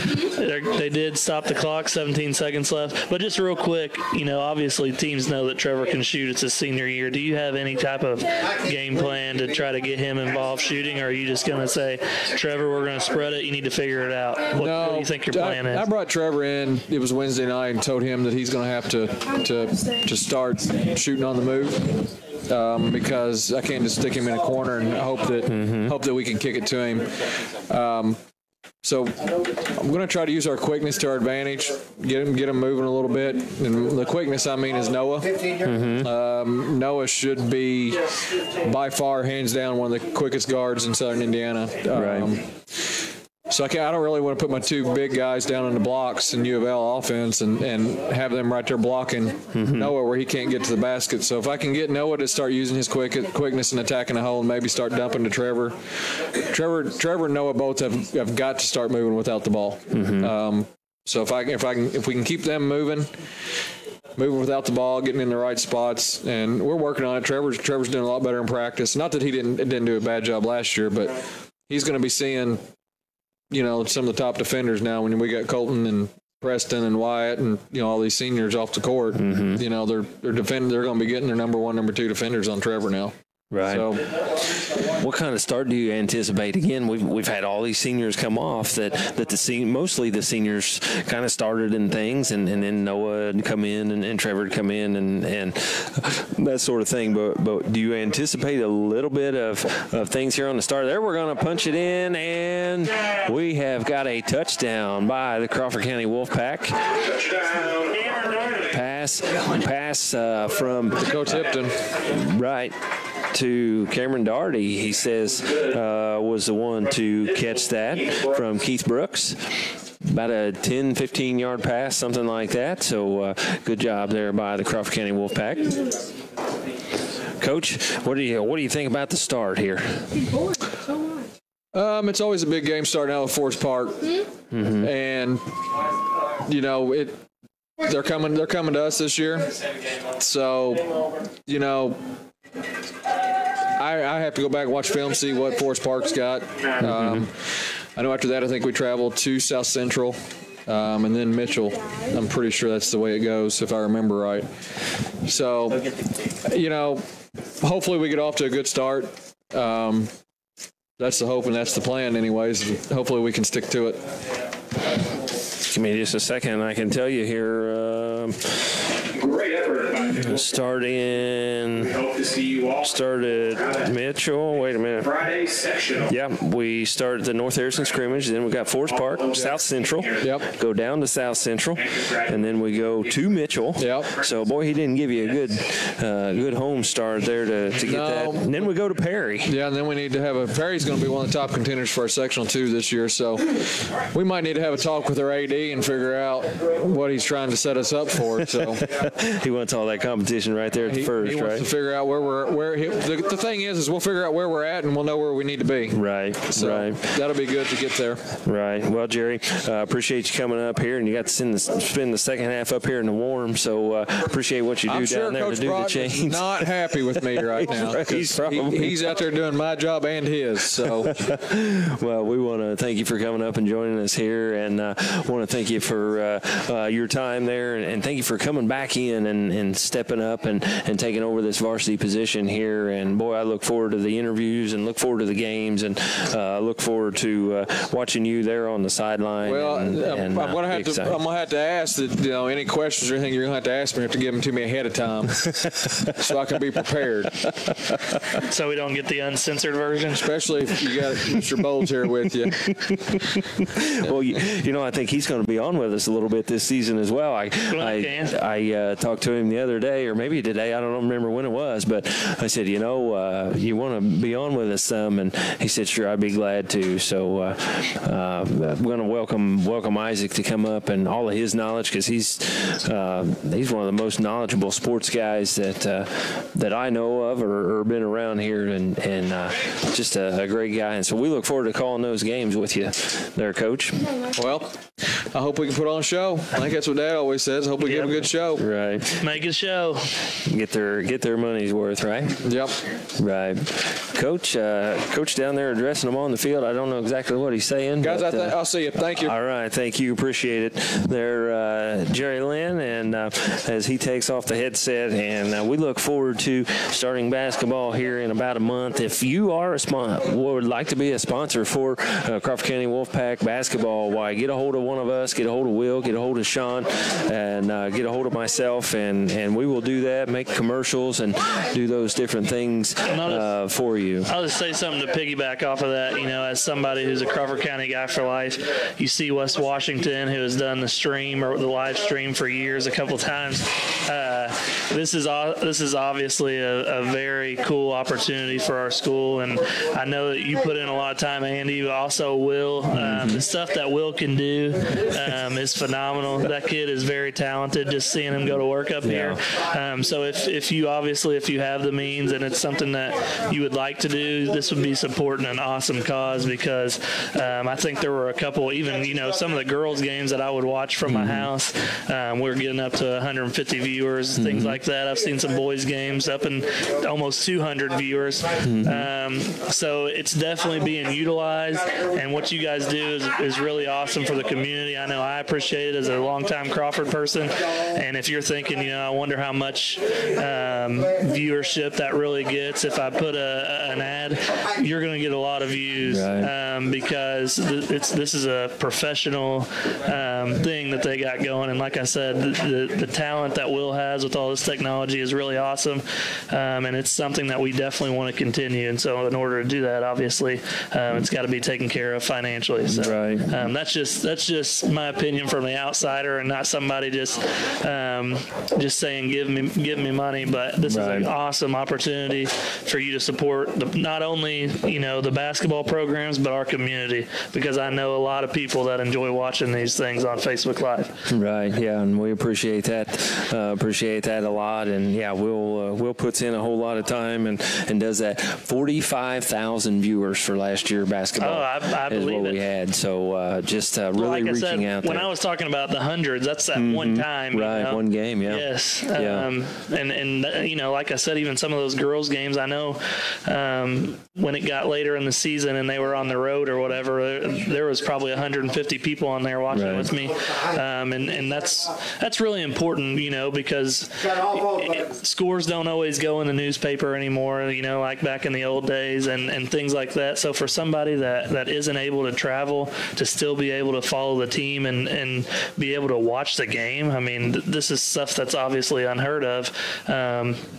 They did stop the clock, 17 seconds left. But just real quick, obviously teams know that Trevor can shoot. It's his senior year. Do you have any type of game plan to try to get him involved shooting, or are you just going to say, Trevor, we're going to spread it, you need to figure it out? What do you think your plan is? I brought Trevor in, it was Wednesday night, and told him that he's going to have to start shooting on the move. Because I can't just stick him in a corner and hope that we can kick it to him. So I'm going to try to use our quickness to our advantage, get him moving a little bit. And the quickness, I mean, is Noah. Noah should be by far, hands down, one of the quickest guards in Southern Indiana. So I don't really want to put my 2 big guys down in the blocks in U of L offense and have them right there blocking Noah where he can't get to the basket. So if I can get Noah to start using his quickness and attacking the hole and maybe start dumping to Trevor. Trevor and Noah both have got to start moving without the ball. So if we can keep them moving without the ball, getting in the right spots, and we're working on it. Trevor's doing a lot better in practice. Not that he didn't do a bad job last year, but he's going to be seeing some of the top defenders now when we got Colton and Preston and Wyatt and all these seniors off the court. They're defending. They're going to be getting their number 1, number 2 defenders on Trevor now. Right. So, what kind of start do you anticipate? Again, we've had all these seniors come off that mostly the seniors kind of started in things, and then Noah would come in and Trevor would come in and that sort of thing. But do you anticipate a little bit of things here on the start? There, we're going to punch it in, and we have got a touchdown by the Crawford County Wolfpack. Pass from Coach Hipton. Right. To Cameron Daugherty, he says, was the one to catch that from Keith Brooks. About a 10, 15-yard pass, something like that. So good job there by the Crawford County Wolfpack. Coach, what do you think about the start here? It's always a big game starting out with Forest Park, and they're coming to us this year. So I have to go back and watch film, see what Forest Park's got. I know after that, I think we travel to South Central and then Mitchell. I'm pretty sure that's the way it goes, if I remember right. So, hopefully we get off to a good start. That's the hope and that's the plan anyways. Hopefully we can stick to it. Give me just a second. I can tell you here. Great effort. Started Mitchell. Wait a minute. Friday sectional. Yeah, we started the North Harrison scrimmage. Then we got Forest Park, South Central. Yep. Go down to South Central, and then we go to Mitchell. Yep. So boy, he didn't give you a good home start there to get that. And then we go to Perry. Yeah, and then we need to have Perry's going to be one of the top contenders for our sectional 2 this year. So we might need to have a talk with our AD and figure out what he's trying to set us up for. So he wants all that competition right there at the first, he right? wants to figure out the thing is we'll figure out where we're at and we'll know where we need to be. Right. So right. That'll be good to get there. Right. Well, Jerry, appreciate you coming up here, and you got to spend the second half up here in the warm. So appreciate what you do down there Coach to do Broughton the change. Is not happy with me right now. He's out there doing my job and his. So, well, we want to thank you for coming up and joining us here, and want to thank you for your time there, and thank you for coming back in and stepping up and taking over this varsity position here. And boy, I look forward to the interviews and look forward to the games, and look forward to watching you there on the sideline. Well, I'm gonna have to ask that any questions or anything you're gonna have to ask me. You have to give them to me ahead of time, so I can be prepared. So we don't get the uncensored version, especially if you got Mr. Bowles here with you. Well, I think he's going to be on with us a little bit this season as well. I talked to him the other day, or maybe today. I don't remember when it was, but I said, you want to be on with us some, and he said, sure, I'd be glad to. So I'm going to welcome Isaac to come up and all of his knowledge, because he's one of the most knowledgeable sports guys that I know of or been around here, and just a great guy. And so we look forward to calling those games with you there, Coach. Well, I hope we can put on a show. I think that's what Dad always says. I hope we give a good show. Right. Make a show. Get their money's worth, right? Yep. Right. Coach down there addressing them on the field. I don't know exactly what he's saying. Guys, I'll see you. Thank you. All right. Thank you. Appreciate it. There, Jerry Lynn, and as he takes off the headset, and we look forward to starting basketball here in about a month. If you are would like to be a sponsor for Crawford County Wolfpack basketball, why get a hold of one of us, get a hold of Will, get a hold of Sean, and get a hold of myself, and we will do that, make commercials, and do those different things for you. I'll just say something to piggyback off of that. As somebody who's a Crawford County guy for life, you see West Washington, who has done the stream or the live stream for years, a couple times. This is obviously a very cool opportunity for our school, and I know that you put in a lot of time, Andy, but also Will. The stuff that Will can do is phenomenal. That kid is very talented, just seeing him go to work up here. So if you have the means and it's something that you would like to do, this would be supporting an awesome cause, because I think there were a couple, even some of the girls' games that I would watch from my house. We're getting up to 150 viewers, things like that. I've seen some boys' games up in almost 200 viewers. So it's definitely being utilized, and what you guys do is really awesome for the community. I know I appreciate it as a longtime Crawford person, and if you're thinking, I wonder how much viewership that really gets if I put an ad, you're going to get a lot of views, because this is a professional thing that they got going, and like I said, the talent that Will has with all this technology is really awesome, and it's something that we definitely want to continue. And so in order to do that, obviously, it's got to be taken care of financially. So that's just my opinion from the outsider, and not somebody just saying give me money. But this is an awesome opportunity for you to support not only the basketball programs, but our community, because I know a lot of people that enjoy watching these things on Facebook Live. Right. Yeah, and we appreciate that. Appreciate that a lot. And yeah, Will puts in a whole lot of time and does that. 45,000 viewers for last year basketball. Oh, I believe is what we had. So just really like reaching out there. When I was talking about the hundreds, that's at one time. Right, one game, yeah. Yes. And like I said, even some of those girls' games, I know when it got later in the season and they were on the road or whatever, there was probably 150 people on there watching with me. And that's really important, because scores don't always go in the newspaper anymore, like back in the old days and things like that. So for somebody that isn't able to travel to still be able to follow the team team and be able to watch the game. I mean, this is stuff that's obviously unheard of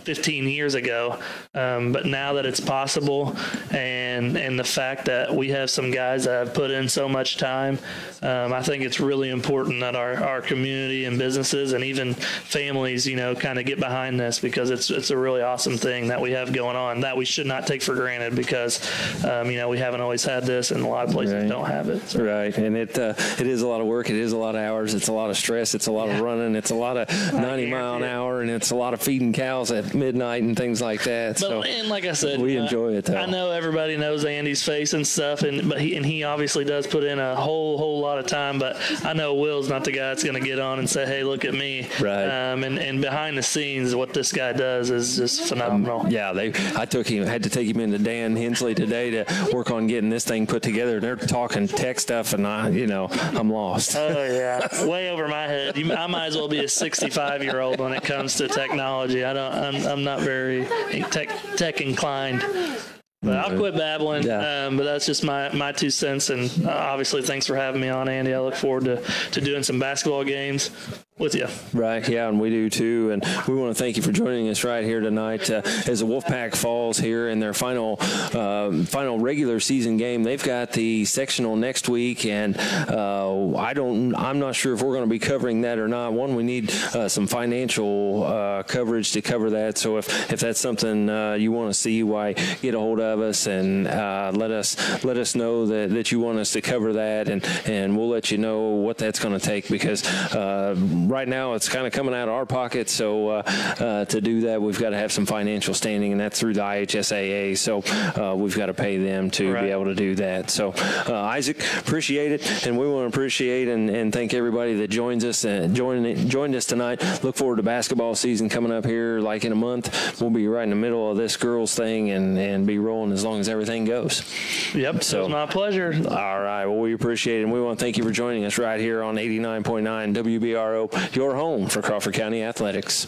15 years ago, but now that it's possible, and the fact that we have some guys that have put in so much time, I think it's really important that our community and businesses and even families, kind of get behind this, because it's a really awesome thing that we have going on that we should not take for granted, because we haven't always had this, and a lot of places don't have it. So. Right, and it is a lot of work. It is a lot of hours. It's a lot of stress. It's a lot of running. It's a lot of 90 mile an hour, and it's a lot of feeding cows at midnight and things like that. And like I said, we enjoy it though. I know everybody knows Andy's face and stuff, but he obviously does put in a whole lot of time. But I know Will's not the guy that's going to get on and say, "Hey, look at me." Right. And behind the scenes, what this guy does is just phenomenal. I had to take him into Dan Hensley today to work on getting this thing put together. They're talking tech stuff, and I'm lost. Oh yeah, way over my head. I might as well be a 65-year-old when it comes to technology. I'm not very tech inclined. But I'll quit babbling. But that's just my 2 cents. And obviously, thanks for having me on, Andy. I look forward to doing some basketball games with you. Right, yeah, and we do too. And we want to thank you for joining us right here tonight as the Wolfpack falls here in their final regular season game. They've got the sectional next week, and I'm not sure if we're going to be covering that or not. One, we need some financial coverage to cover that. So if that's something you want to see, why get a hold of us and let us know that you want us to cover that, and we'll let you know what that's going to take, because right now it's kind of coming out of our pocket. So to do that, we've got to have some financial standing, and that's through the IHSAA. So we've got to pay them to be able to do that. So Isaac, appreciate it, and we want to appreciate and thank everybody that joined us tonight. Look forward to basketball season coming up here like in a month. We'll be right in the middle of this girls thing and be rolling as long as everything goes. Yep, so it was my pleasure. All right, well, we appreciate it, and we want to thank you for joining us right here on 89.9 WBRO, your home for Crawford County Athletics.